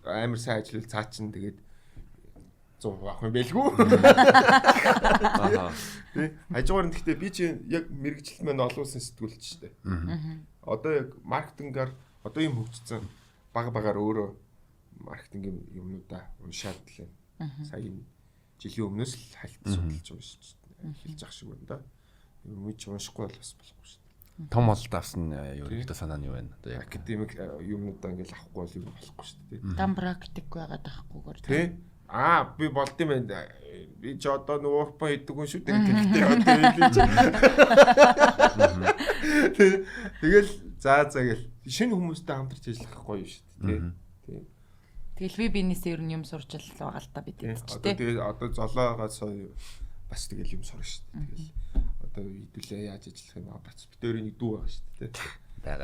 амар сайн ажиллал цаачин тэгээд 100% авах юм байлгүй. Хажуугаар нь гэхдээ би чи яг мэрэгжил маань олуулсан сэтгүүлч шүү дээ. Одоо яг маркетингаар одоо юм хөгжсөн багаар өөрөө маркетингийн юмнуудаа уншаад лээ. Сая жилийн өмнөөс л хальт судалж уншиж хэлж ах шиг байна да. Юм чи уншихгүй бол бас болохгүй шүү дээ. Том олд авсан ерөнхийдөө санаа нь юу байна? Одоо яг академик юмнуудаа ингээл авахгүй бол юм болохгүй шүү дээ. Дан практик байгаад ахгүйгээр. Тий. Би болд юм байна. Би ч одоо нөгөө урпа хийдэг хүн шүү дээ. Тэгэл за гэл шинэ хүмүүстэй хамтарч ажиллах гоё шүү дээ. Тий. Тэгэл би бинээсээ ер нь юм сурч л байгаа л та бид ч тий. Тэгээд одоо золоогоос бас тэгэл юм сурна шүү дээ. Тэгэл одоо хэдүүлээ яаж ажиллах юм бас битэрийн нэг дүү байгаа шүү дээ.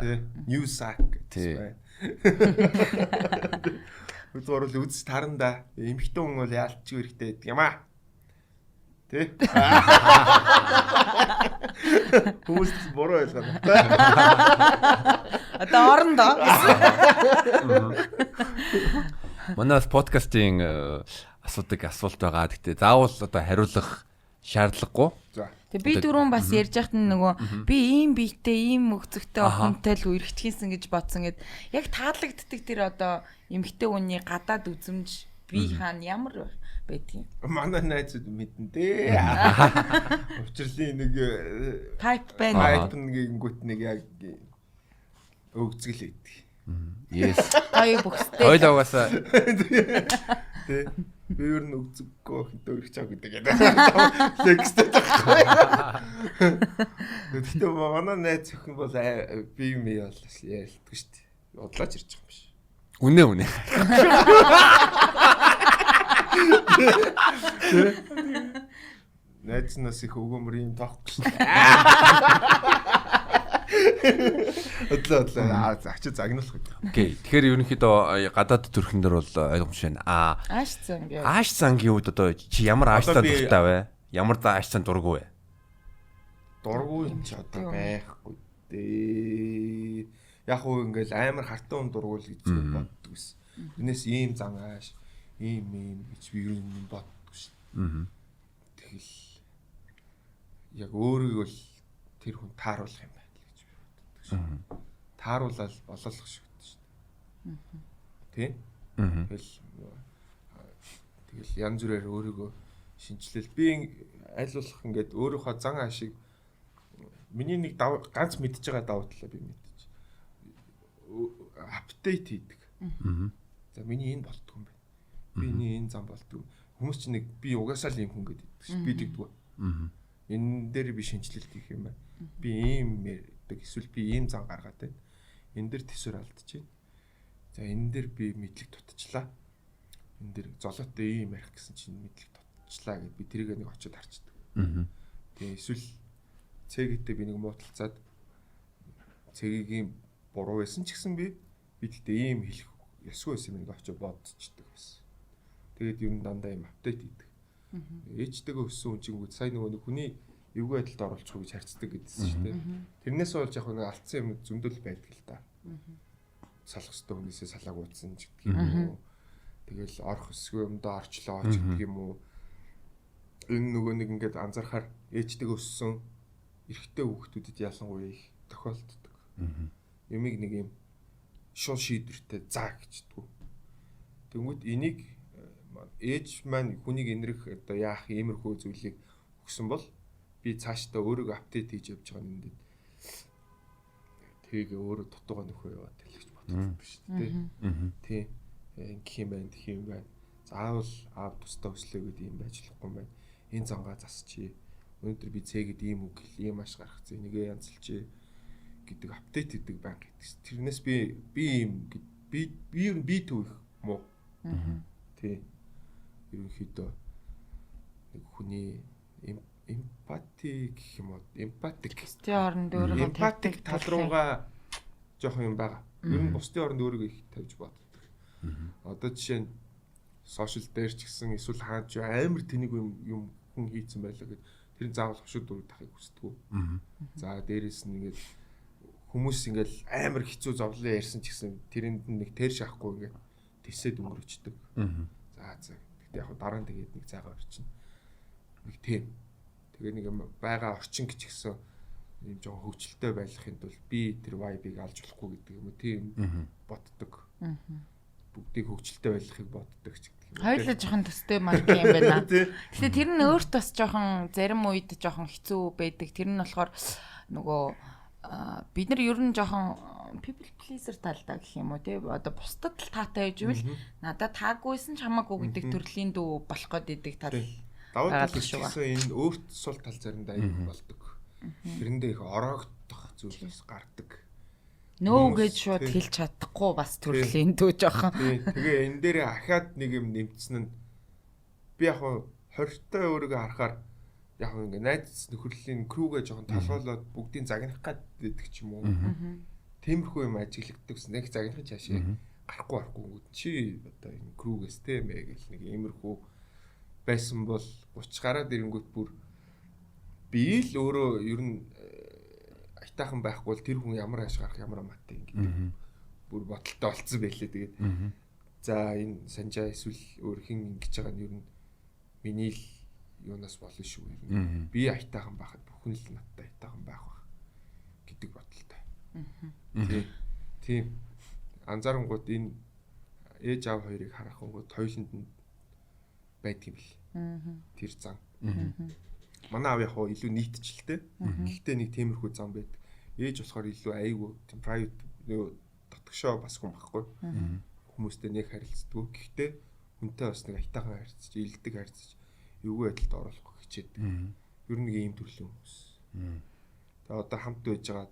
Тий. New sack гэж байна. Үзүүр л үз таранда эмхтэн хүн бол яалтчгүй хэрэгтэй гэдэг юм аа. Тэ? Хүмүүс бороо ойлгоо. Одоо орондоо. Манайс подкастын асуулт байгаа. Гэхдээ заавал одоо хариулах шаардлагагүй. За. Тэг би түрүүн бас ярьж байхад нөгөө би ийм биетэй ийм өгцөгтэй охинтой л үерхчихсэн гэж бодсон гэд яг таалагддаг тэр одоо эмэгтэй хүний гадаад үзмж би хаана ямар байдгийг. Манай найзууд мэдэн дээ. Учирлын нэг тайп байна. Тайп нэгнгүүт нэг яг өгцгөл өгдөг. Yes. Гоё бүхстэй. Хойл угаасаа. Тэ. Би ер нь өгцөггүй охинтой өргөж чаг гэдэг. Тексттэй байхгүй. Тэгтээ манай найз охин бол би юм яалаас ялдгүй шүү дээ. Бодлооч ирж байгаа юм биш. Үнэ. Найзнаас их өгөөмөр юм тоохгүй шүү дээ. Одлоо ачаа загнуулах гэдэг. Окей. Тэгэхээр ерөнхийдөө гадаад төрхөн дээр бол ойлгомжтой байна. Ааш цан гэж. Ааш цангийн үед одоо чи ямар ааш цан дуртай вэ? Ямар ааш цан дургүй вэ? Дургүй юм чи одоо байхгүй дээ. Яг уу ингээл амар хартан дургуул гэж боддог ус. Энэс ийм зан ааш, ийм гэж би юу юм боддог ш. Тэгэл яг өөрийгөө л тэр хүн тааруулах юм байна гэж би боддог ш. Тааруулаад болоолох шиг гэдэг ш. Тэ? Тэгэл янз бүрээр өөрийгөө шинжилэл би аль болох ингээд өөрийнхөө зан аашиг миний нэг ганц мэдж байгаа давуу талаа би мэдчих. Апдейт хийдэг. За миний энэ болтгүй юм байна. Миний энэ зам болтгүй. Хүмүүс чинь нэг би угаасаа л юм хүн гэдэг ш. Би тэгдэггүй. Энэ дээр би шинжилэлт хийх юм байна. Би ийм ярьдаг эсвэл би ийм зан гаргаад байна. Энэ дээр төсөр алдчихээн. За энэ дээр би мэдлэг дутчлаа. Энэ дээр золоотой ийм ярих гэсэн чинь мэдлэг дутчлаа гэд би тэрийг нэг очиод харчдаг. Тэгээ эсвэл цээгтэй би нэг муудалцаад цэгийн буруу байсан ч гэсэн би тэгтээ ийм хэлэх ёсгүй байсан юм нэг очиод бодчихдаг байсан. Тэгээд ер нь дандаа ийм апдейт хийдэг. Ээжтэйгээ өссөн хүн чинь сая нөгөө нэг хүний эвгүй байдалд оруулчих гэж харцдаг гэдсэн шүү дээ. Тэрнээс болж яг нэг алдсан юм зөндөл байдаг л да. Салах хөстө хүнээсээ салааг уудсан ч гэдэг юм уу. Тэгэл орох өсгөө юмдаа орчлоо ч гэдэг юм уу. Энэ нөгөө нэг ингээд анзаархаар ээжтэйгээ өссөн эрэгтэй хүүхдүүдэд ялангуяа их тохиолддог. Юмыг нэг юм шууд шийдвэртэй заа гэждэггүй. Тэнгүүт энийг ээж маань хүнийг инрэх одоо яах иймэрхүү зүйлийг өгсөн бол би цаашдаа өөрийгөө апдейт хийж явж байгаа юм дээр тэгээ өөрөө дутуугаа нөхөө яваад хэлж бодох биш үү? Тий. Ингэх юм байна, тэх юм байна. Заавал аав тусдаа өслөө гэдэг юм байж болохгүй юм байна. Энэ зангаа засчи. Өнөөдөр би цэгэд ийм үг ийм маш гаргацсан. Нэгээ янзлчээ гэдэг апдейт гэдэг банк гэдэг. Тэрнээс би ер нь би түүх муу. Тий. Ерөнхийдөө нэг хүний эмпати гэх юм уу? Эмпатик. Бусдын оронд өөрийгөө эмпатик тал руугаа жоохон юм байгаа. Ер нь бусдын оронд өөрийгөө их тавьж боддог. Одоо жишээ нь сошиал дээр ч гэсэн эсвэл хаач амар тэнийг юм хүн хийцэн байлаа гэд тэр заавал хошууд дөрөв тахыг хүсдэг. За дээрэс нь ингээд хүмүүс ингээд амар хэцүү зовлон ярьсан ч гэсэн тэрэнд нэг тэр шахахгүй ингээд тэсээд өнгөрөөчдөг. За гэхдээ яг дараа нь тэгээд нэг цаагаа орчин. Нэг тийм. Тэгээ нэг юм байгаа орчин гэж гисэн юм жоохон хөвчлөлтэй байхын тулд би тэр vibe-ыг алж болохгүй гэдэг юм уу тийм боддог. Бүгдийг хөвчлөлтэй байхыг боддог ч гэдэг юм. Хоёулаа жоохон төстэй марк юм байна. Гэхдээ тэр нь өөрт бас жоохон зарим үед жоохон хэцүү байдаг. Тэр нь болохоор нөгөө бид нар ер нь жоохон people pleaser талдаа гэх юм уу тий. Одоо бусдад л таатай байж ивэл надад таагүйсэн ч хамаагүй гэдэг төрлийн дүү болох гээд идэг тал. Давуу тал гэсэн энэ өөрт сул тал заримдаа аюул болдог. Тэрэндээ их ороогдох зүйлс гардаг. Нөө гэж шууд хэлж чадахгүй бас төрлийн дүү жоохон. Тэгээ энэ дээр ахаад нэг юм нэмцэн нь би яг 20-той өөрийгөө харахаар яг ингээ найз нөхөрлийн крүүгээ жоохон толгоолоод бүгдийг загнах гэдэг ч юм уу. Тиймэрхүү юм ажиглагддаг гэсэн нэг загнахын чаашаа гарахгүй чи одоо энэ крүүгээс те мэ гэл нэг иймэрхүү байсан бол 30 гараад ирэнгүүт бүр би л өөрөө ер нь айтаахан байхгүй бол тэр хүн ямар ааш гарах ямар амттай ингэ бүр бодолтой болцсон байлээ тэгээд за энэ санжаа эсвэл өөр хин ингэж байгаа нь ер нь миний л юунаас болно шүү ер нь би айтаахан байхад бүхэн л надтай айтаахан байх баг гэдэг бодолтой тийм анзаарангууд энэ ээж аав хоёрыг харахангууд хоёуланд нь байдаг юм бэл. Тэр зам. Манай аав яг хоо илүү нийтчлээ. Гэхдээ нэг тиймэрхүү зам байдаг. Ээж болохоор илүү айгүй тийм private дотгошоо бас хүн багхгүй. Хүмүүстэй нэг харилцдаг. Гэхдээ хүнтэй бас нэг айтаахан харилцаж, илдэг харилцаж, эвгүй байдалд оруулах хичээдэг. Ер нь нэг ийм төрлийн хүмүүс. Тэгээ одоо хамт байж байгаа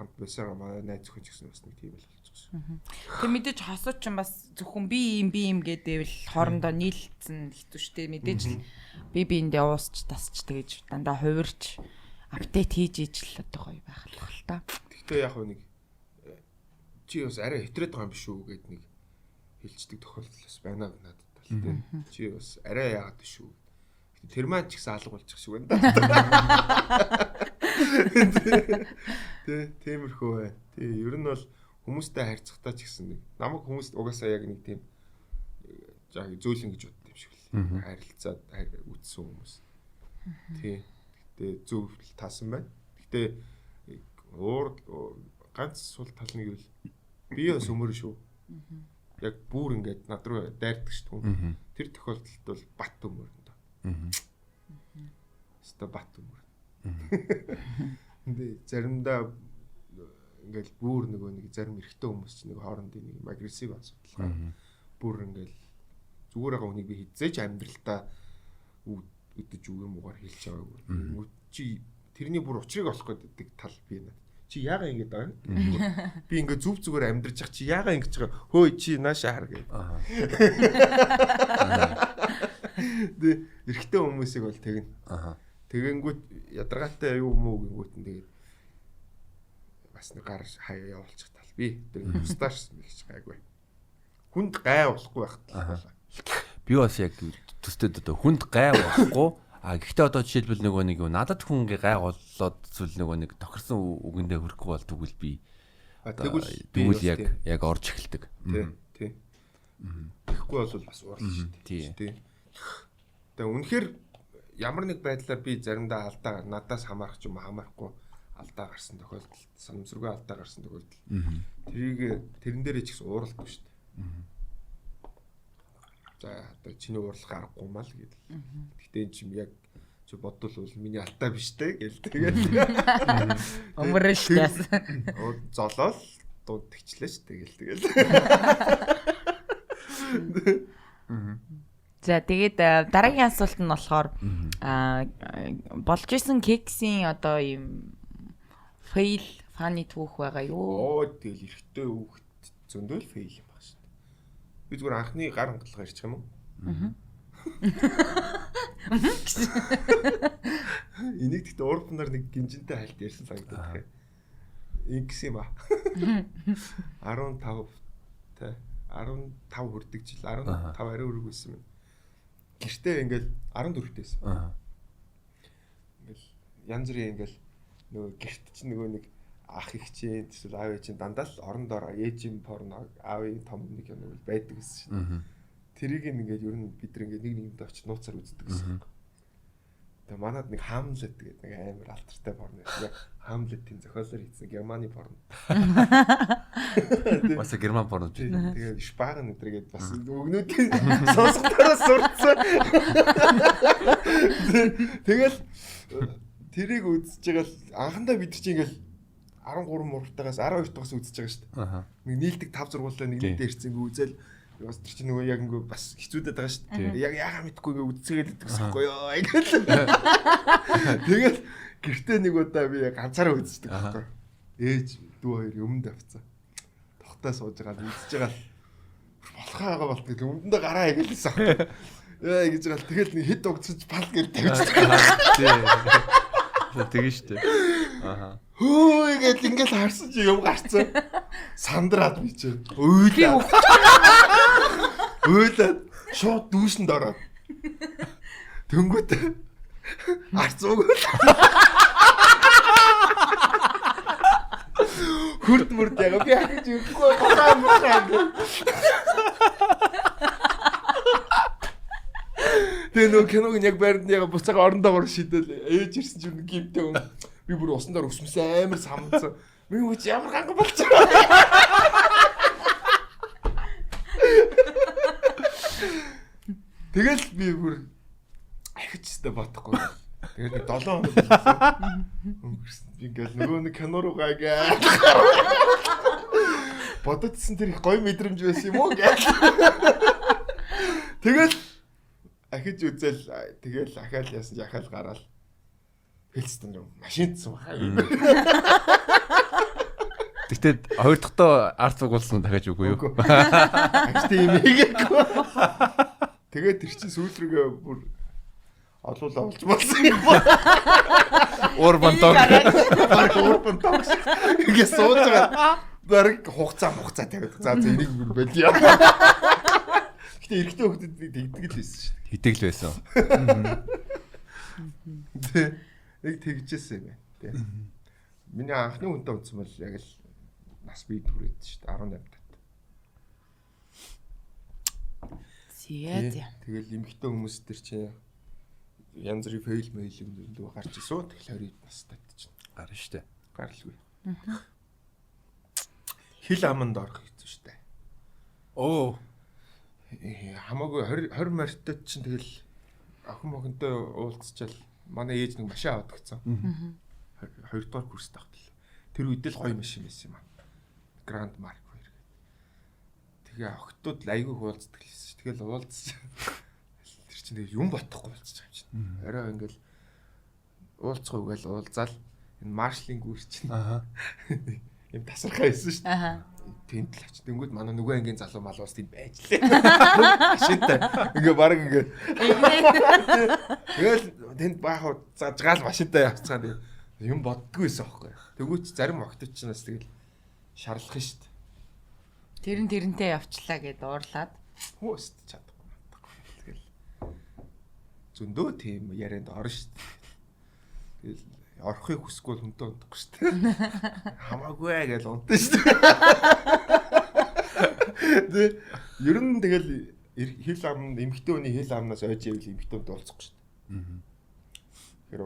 хамт байсаар манай найз зөвхөн ч гэсэн бас нэг тийм л болчихсон. Тэг мэдээж хосууд ч бас зөвхөн би юм гэдээвэл хоорондоо нийлцэн хэвчээ штэ мэдээж л би эндээ уусч тасч тэгэж дандаа хувирч апдейт хийж ижил одоо гоё байх л та. Гэхдээ яг нэг чи бас арай хэтрээд байгаа юм биш үү гэд нэг хэлцдэг тохиолдол бас байна надад бол тийм. Чи бас арай яагаад биш үү. Тэр маань ч гэсэн алга болчих шиг байна да. Тиймэрхүү бай. Тий, ер нь бол хүмүүстэй харьцахтаа ч гэсэн нэг намайг хүмүүс угаасаа яг нэг тийм яг зөөлөн гэж боддог юм шиг л. Харилцаад үтсэн хүмүүс. Тий. Гэтэ зөв таасан байна. Гэтэ ганц сул тал нь гэвэл би бас өмөр шүү. Яг бүр ингээд над руу дайрдаг шүү. Тэр тохиолдолд бол бат өмөр энэ. Ста бат өмөр. Энд заримдаа ингээл бүр нэг зарим эрэгтэй хүмүүс ч нэг хоорондын нэг агрессив асуудал. Бүр ингээл зүгээр байгаа хүнийг би хизээч амьдралдаа үдэж үг юм уугаар хэлж байгаагүй. Чи тэрний бүр учрыг олох гэдэг тал би надад. Чи яагаад ингэж байгаа? Би ингээ зүв зүгээр амьдраж байгаа чи яагаад ингэж байгаа? Хөөе чи наашаа хар гэ. Тэ эрэгтэй хүмүүсийг бол тэгнэ. Тэгэнгүүт ядаргаатай юу муу гингүүт нь тэгээд бас нэг гар хаяа явуулчих тал би тэгээд устааш гэж гайгүй. Хүнд гай болохгүй байх тал. Би бас яг төстэд одоо хүнд гай болохгүй. Гэхдээ одоо жишээлбэл нөгөө нэг надад хүнгээ гай болоод зүйл нөгөө нэг тохирсон үгэндээ хүрэхгүй бол тэгвэл би тэгвэл яг орж эхэлдэг. Тий. Тэгэхгүй бол бас уурлаа шүү дээ. Тий. Тэгээ үнэхээр ямар нэг байдлаар би заримдаа алдаа надаас хамаарах ч юм хамаарахгүй алдаа гарсан тохиолдолд санамсаргүй алдаа гарсан тохиолдолд тэрэн дээрээ ч гэсэн ууралдаггүй шүү дээ. За одоо чиний уурлах аргагүй маа л гэдэг. Гэхдээ энэ чим яг чи бодвол миний алдаа биш дээ гэл тэгээд өмөрөө шүү дээ. Золоол дуудагчлаа шүү дээ гэл тэгээд. За тэгээд дараагийн асуулт нь болохоор болж исэн кексийн одоо ийм файл фаны түүх байгаа юу? Оо тэгэл эрэгтэй хүүхэд зөндөл фейл юм байна шүү дээ. Би зүгээр анхны гар хангалгаа ярьчих юм уу? Энийг гэхдээ урпнаар нэг гинжинтэй хальт ярьсан санагдаад. Ингэс юм аа. 15 тэ 15 хүрдэг жил 15 арай өрөг байсан юм. Гэртээ ингээл 14-тэйсэн. Ингээл янз бүрийн ингээл нөгөө гэрт чинь нөгөө нэг ах их чинь эсвэл аав ээж чинь дандаа л орондоор ээжийн порно аавын том нэг юм байдаг гэсэн шин. Тэрийг ингээд ер нь бид нэг нэгэнд очиж нууцаар үздэг гэсэн. Тэгээ манад нэг Hamlet гэдэг нэг амар алтартай порно байсан. Hamlet-ийн зохиолоор хийсэн Германы порно. Бас герман порно. Тэгээ Шпаан өдргээд бас өгнүүдийн сонсголоос сурцсан. Тэгэл тэрийг үзэж байгаа л анхандаа бид чинь ингээл 13 муртагаас 12 тагаас үзэж байгаа шүү дээ. Нэг нийлдэг 5 зургуулаа нэг нийтээ ирсэн гээ үзэл бас тэр чинь нөгөө яг ингээ бас хэцүүдэд байгаа шүү дээ. Яг яага мэдгүй ингээ үзцгээл гэдэг байхгүй ёо. Тэгэл гэртээ нэг удаа би ганцаараа үздэг байхгүй. Ээж дүү хоёр өмнөд авцаа. Тогтоо сууж байгаа үзэж байгаа л болохоо болтгоо өмнөдөө гараа игэлсэн. Яа гэж байгаа. Тэгэл нэг хэд угцж пал гэж тавьчихсан. Тэгээ штэ. Аха. Хөөе гэж ингээл харсан чи юм гарцсан. Сандраад би чи. Өөлөө. Өөлөө шууд дүүсэнд ороод. Дөнгөт арцууг. Хүрд мөрд яг би хаж өгөхгүй байгаа. Тэгээ нөө киног яг байранд яг буцаага орондоо шидэл ээж ирсэн чинь гимтэй юм. Би бүр усан дээр өсмөсөн амар самцсан. Би үуч ямар ганга болчихоо. Тэгэл би бүр ахичтай бодохгүй. Тэгээд нэг 7 хоног өнгөрсөн. Би ингээл нөгөө нэг кино руу гайгаа. Бододсон тэр их гоё мэдрэмж байсан юм уу гэж. Тэгэл ахиж үзэл тэгэл ахаал яасан яхаал гараал. Хэлсэн юм машинтсан баха. Тэгтээ хоёр дахьтаа арт цугуулсан дахиад үгүй юу? Ахтай юм ийгээгүй. Тэгээд тэр чинь сүүл рүүгээ бүр олуулаа болж болсон юм. Урбан дог. Урбан дог. Ингээ сууж байгаа. Бараг хугацаа тавиад. За энийг бүр болио. Гэтэ эрэгтэй хүүхдэд тэгдэг л байсан шүү дээ. Хидэг л байсан. Нэг тэгжсэн юм байна. Тэ. Миний анхны хүнтэй унтсан бол яг л нас бий түрээд шүү дээ 18 тат. Тэгэл эмэгтэй хүмүүс төр чинь янз бүрийн фейл мэйл юм дөө гарч ирсэн. Тэгэхээр 20 настай чинь гарна шүү дээ. Гарлгүй. Хил аманд орох хэвчээ шүү дээ. Оо хамаагүй 20 мартад чинь тэгэл охин мохинтой уулзчаал манай ээж нэг машин аваад гисэн. 2 дугаар курст тахтал. Тэр үед л гоё машин байсан юм аа. Grand Mark 2 гэдэг. Тэгээ охтууд айгүй уулздаг лсэн. Тэгэл уулзсан. Тэр чинь тэгээ юм бодохгүй уулзж байгаа юм чинь. Орой ингээл уулзах үгээл уулзаал энэ маршалын гүр чинь. Юм тасархаа байсан шүү дээ. Тэнд л ач. Тэнгүүд манай нөгөө ангийн залуу малуус тэнд байж лээ. Машинтай. Ингээ баг ингээ. Тэгэл тэнд баах зажгаал машинтай явцгаа тэгээ юм боддгүй байсан аахгүй. Тэгвэл зарим охтууд ч нас тэгэл шарлах нь шүү дээ. Тэрнтэй явчлаа гэд уурлаад хөөст чадахгүй. Тэгэл зөндөө тийм ярианд орно шүү дээ. Тэгэл орохыг хүсэхгүй бол хүнтэй унтахгүй шүү дээ. Хамаагүй гэж унтсан шүү дээ. Ер нь тэгэл хил ам эмхтэй хүний хил амнаас ойж ивэл эмхтэйд уулзахгүй шүү дээ. Тэр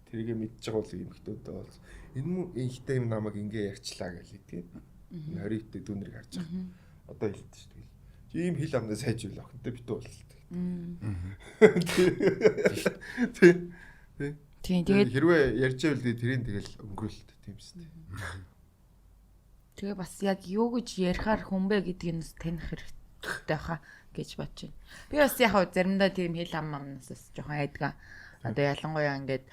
тэрийг мэдж байгаа бол эмхтэйд уулз. Энэ муу ихтэй юм намайг ингээ ярьчлаа гэж хэлдэг. 20-т дүүнэрийг харж байгаа. Одоо хэлдэг шүү дээ. Чи ийм хил амнаас хайж ивэл охинтой битүү уулздаг. Тийм тэгээд хэрвээ ярьж байвал тэрийг тэгэл өнгөрүүлэлт тиймстэй. Тэгээ бас яг юу гэж ярихаар хүмбэ гэдгийг таних хэрэгтэй хаа гэж бодож байна. Би бас яг заримдаа тийм хэл ам амнаас жоохон айдгаа. Одоо ялангуяа ингээд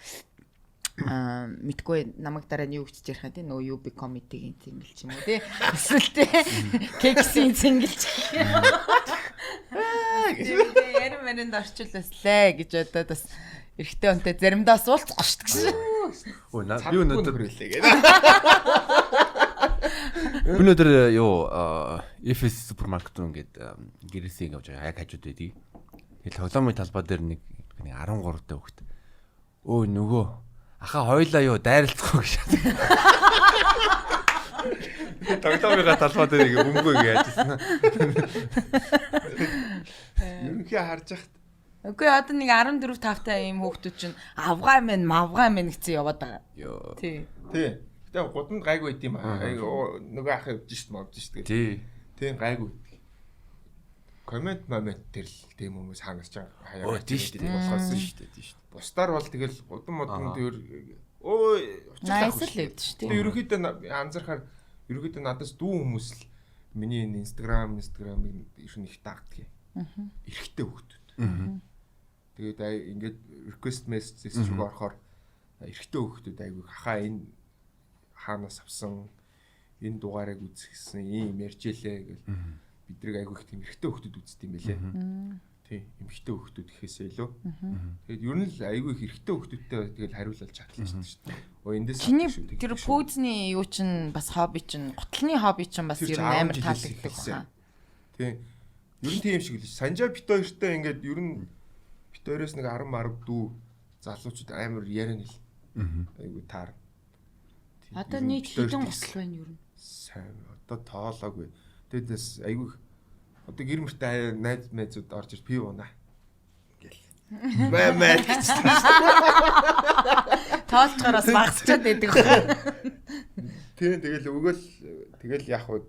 мэдгүй намайг дараа нь юу гэж ярих юм те нөгөө UB committee-ийн цэнгэл ч юм уу те эсвэл те кексийн цэнгэлч тэгээд ярим маринд орчууллаа гэж одоо бас эрэгтэй хүнтэй заримдаа суулцах шүү дээ. Өө би өнөөдөр хэлээ гэдэг. Өнөөдөр юу FS супермаркет руу ингээд гэрээсээ явж байгаа яг хажууд байдгийг. Тэгэл тоглоомын талбай дээр нэг 13 дэх хөхт. Өө нөгөө ахаа хойлоо юу дайралцах гэж. Тоглоомын талбай дээр ингээ бөмбөг яажсэн. Ерөнхий харж яхад. Үгүй одоо нэг 14 5-тай ийм хүүхдүүд чинь авгаа мэн мавгаа мэн гэсэн яваад байгаа. Йоо. Тий. Тий. Гэтэ гудамд гайгүй байт юм аа. Нөгөө ах явж шít мовж шít. Тий. Тий гайгүй. Коммент дээр л тийм хүмүүс хангасч байгаа. Оо тий шүү дээ. Болохоос шүү дээ. Тий шүү дээ. Бусдаар бол тэгэл гудам дээр өө Nice л явд шүү дээ. Ерөнхийдөө анзаархаар ерөнхийдөө надаас дүү хүмүүс л миний Instagram ирэн их дагдаг юм. Эрэхтэй хүүхдүүд. Тэгээд ингээд request message рүү орохоор эрэхтэй хүүхдүүд айгүй хахаа энэ хаанаас авсан энэ дугаарыг үзсэн ийм ярьжээ гэл бидрийг айгүй их тийм эрэхтэй хүүхдүүд үздэг юм байлээ. Тийм эмхтэй хүүхдүүд гэхээсээ илүү. Тэгээд ер нь л айгүй их эрэхтэй хүүхдүүдтэй тэгэл хариулалж чадлаа шүү дээ. Оо эндээс тэр пүүзний юу чинь бас хобби чинь гутлын хобби чинь бас ер нь амар таалагддаг байна. Тийм. Ер нь тийм шиг л санжаа бит хоёртой ингээд ер нь бит хоёроос нэг 10 10 дүү залуучууд амар яриа нэл. Айгу таар. Одоо нийт хэдэн гутал байна ер нь? Сайн одоо тоолоогүй. Тэдээс айгу одоо гэр мөртэй найз мэзүүд орж ир пив унаа. Гэл. Маа гэж. Тоолчгоороос багсчаад байдаг байна. Тийм тэгэл яг хуу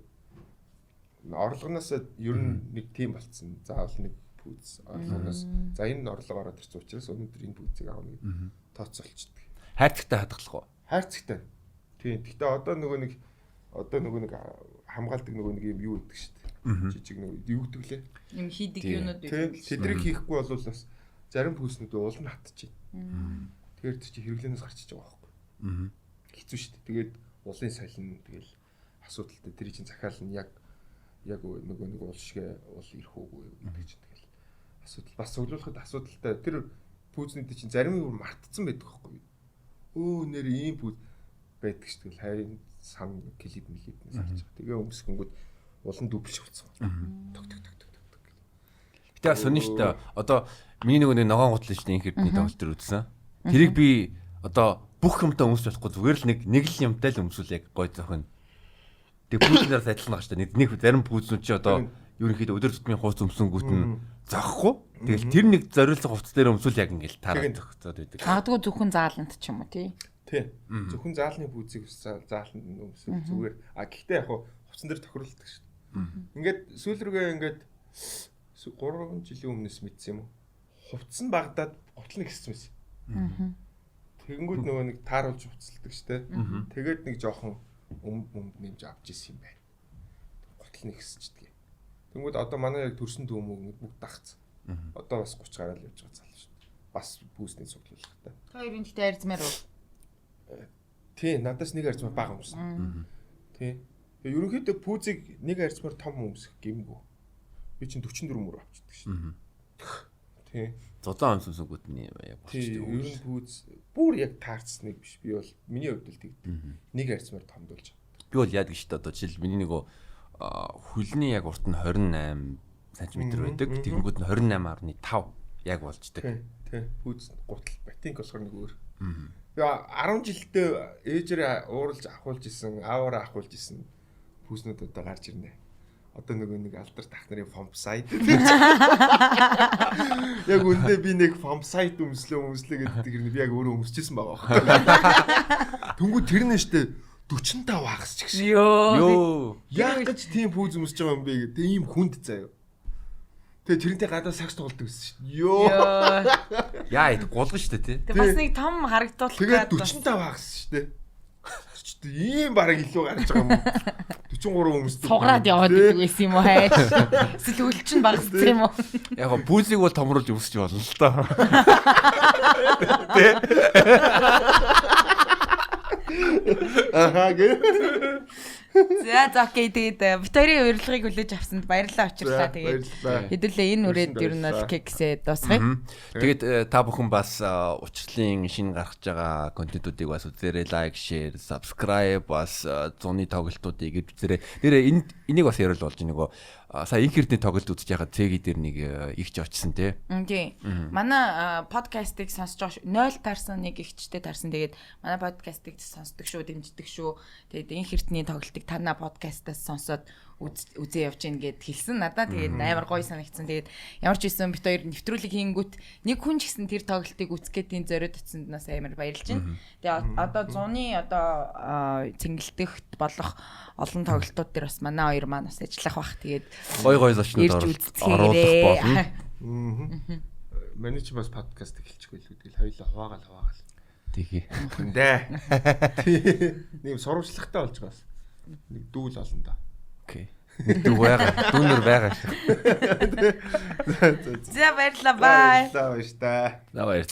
орлогоноос ер нь нэг тим болцсон. Заавал нэг пүүз орлогоноос за энэ орлого ороод ирсэн учраас өнөөдөр энэ пүүзийг аавна гэж тооцоолчдөг. Хайрцагтай хадгалах уу? Хайрцагтай. Тийм. Гэхдээ одоо нөгөө нэг хамгаалдаг нөгөө нэг юм юу гэдэг шүү дээ. Жижиг нөгөө юу гэдэг лээ. Юм хийдэг юмнууд байдаг. Тэдрийг хийхгүй бол бас зарим пүүснүүд уул нь хатчихээн. Тэгэхээр чи хэрэглэнээс гарчиж байгаа байхгүй. Хэцүү шүү дээ. Тэгээд уулын салин тэгэл асуудалтай тэр чинь захиал нь яг нөгөө нэг уул шигэ уул ирэх үгүй гэдэг чинь тэгэл асуудал бас өглөөлөхөд асуудалтай тэр пүүзнүүд чинь зарим юм мартцсан байдаг байхгүй. Өө нэр ийм пүүз байдаг шүү дээ. Хайрын сан клипнээс харж байгаа. Тэгээ өмсгөнгүүд улан дүүплж болцсон. Тог. Гэтэ сонин шүү дээ. Одоо миний нөгөө ногоон гутал шүү дээ энэ хэрдний тоглолт төр үзсэн. Тэрийг би одоо бүх юмтай өмсөж болохгүй зүгээр л нэг л юмтай л өмсвөл яг гой зохино. Тэгээ пүүзнээс адилхан байгаа шүү дээ. Нэг зарим пүүзнүүд чи одоо ерөнхийдөө өдөр тутмын хууц өмсөнгүүт нь зоохгүй. Тэгэл тэр нэг зориулсан хувцас дээр өмсвөл яг ингээл таараад зохицоод байдаг. Магадгүй зөвхөн зааланд ч юм уу тий. Тий. Зөвхөн заалны пүүзийг зааланд өмсөв зүгээр. Гэхдээ яг хувцсан дээр тохируулдаг шүү дээ. Ингээд сүүл рүүгээ ингээд 3 жилийн өмнөөс мэдсэн юм уу? Хувцас нь багдаад гутлын ихсэн байсан. Тэгэнгүүт нөгөө нэг тааруулж хувцалдаг шүү дээ. Тэгээд нэг жоохон өмд нэмж авч ирсэн юм байна. Гутлын ихсчдэг. Тэнгүүд одоо манай яг төрсөн дөөмөг бүгд дагцсан. Одоо бас 30 гараал явж байгаа цаал шүү дээ. Бас пүүсний цуглуулгатай. Та хоёрын ихтэй арзмаар уу? Тий, надаас нэг арзмаар бага өмсөн. Тий. Тэгээ ерөнхийдөө пүүзийг нэг арзмаар том өмсөх гэмгүй. Би чинь 44 мөр авчдаг шүү дээ. Тий. Зузаан өмсөнгүүт нь яг болчих. Тий, ер нь пүүз бүр яг таарцсныг биш. Би бол миний хувьд л тэгдэг. Нэг арзмаар томдуулж байгаа. Би бол яадаг шүү дээ. Одоо жишээл миний нөгөө хөлний яг урт нь 28 см байдаг. Тэгэнгүүт нь 28.5 яг болждаг. Тий. Пүүз гутал ботинк болохоор нэг өөр. Би 10 жилдээ ээжээрээ ууралж ахуулж исэн, ааваараа ахуулж исэн пүүснүүд одоо гарч ирнэ. Одоо нэг алдар тах нарын фомп сайт. Яг үндэ би нэг фомп сайт өмслөө гэдэг юм би яг өөрөө өмсчихсэн байгаа. Түнгүү тэр нь штэ 45 хагас ч гэсэн. Йоо. Яг гэж тийм пүүз өмсөж байгаа юм бэ гэдэг ийм хүнд заяа. Тэгээ тэрнтэй гадаа сакс тоглолдог байсан шүү дээ. Йоо. Яа, это гулган шүү дээ тий. Тэгээ бас нэг том харагдуулах гэдэг. Тэгээ 45 хагас шүү дээ. Ийм бараг илүү гарч байгаа юм. 43 өмсдөг. Сугараад яваад идэг байсан юм уу хайш. Эсвэл үл чинь багссан юм уу? Яг гоо пүүзийг бол томруулж өмсөж болно л доо. Тэ. Ахаа гэ. За окей тэгээд битэрийн урилгыг хүлээж авсанд баярлалаа очирлаа тэгээд хэдүүлээ энэ үрээд ер нь бол кексээ дуусгая. Тэгээд та бүхэн бас учрлын шинэ гаргаж байгаа контентуудыг бас үзээрэй, лайк, share, subscribe бас зуны тоглолтуудыг үзээрэй. Нэрээ энийг бас ярил болж нөгөө сая инхэрдний тоглолт үзэж яхад цэги дээр нэг ихч очсон тий. Тийм. Манай подкастыг сонсож байгаа 0 таарсан нэг ихчтэй таарсан. Тэгээд манай подкастыг сонсдог шүү, дэмждэг шүү. Тэгээд инхэрдний тоглолтыг танаа подкастаас сонсоод үзээ явж гин гэд хэлсэн надад. Тэгээд амар гоё санагдсан. Тэгээд ямар ч байсан бит хоёр нэвтрүүлэг хийнгүүт нэг хүн ч гэсэн тэр тоглолтыг үзэх гэдгийн зориуд утсанд нас амар баярлж байна. Тэгээд одоо зуны цэнгэлдэгт болох олон тоглолтууд дээр бас манай хоёр маань бас ажиллах бах. Тэгээд гой зочнууд оруулах болно. Манай ч бас подкаст эхэлчихгүй л үү. Тэгэл хоёулаа хуваагаал. Тэгье. Үндэ. Нэг сурвалжлагтай болж байгаас. Нэг дүүл олон да. Окей. Нэг дүү байгаа. Дүүнэр байгаа. За баярлалаа. Бай. Баярлалаа. За баяр.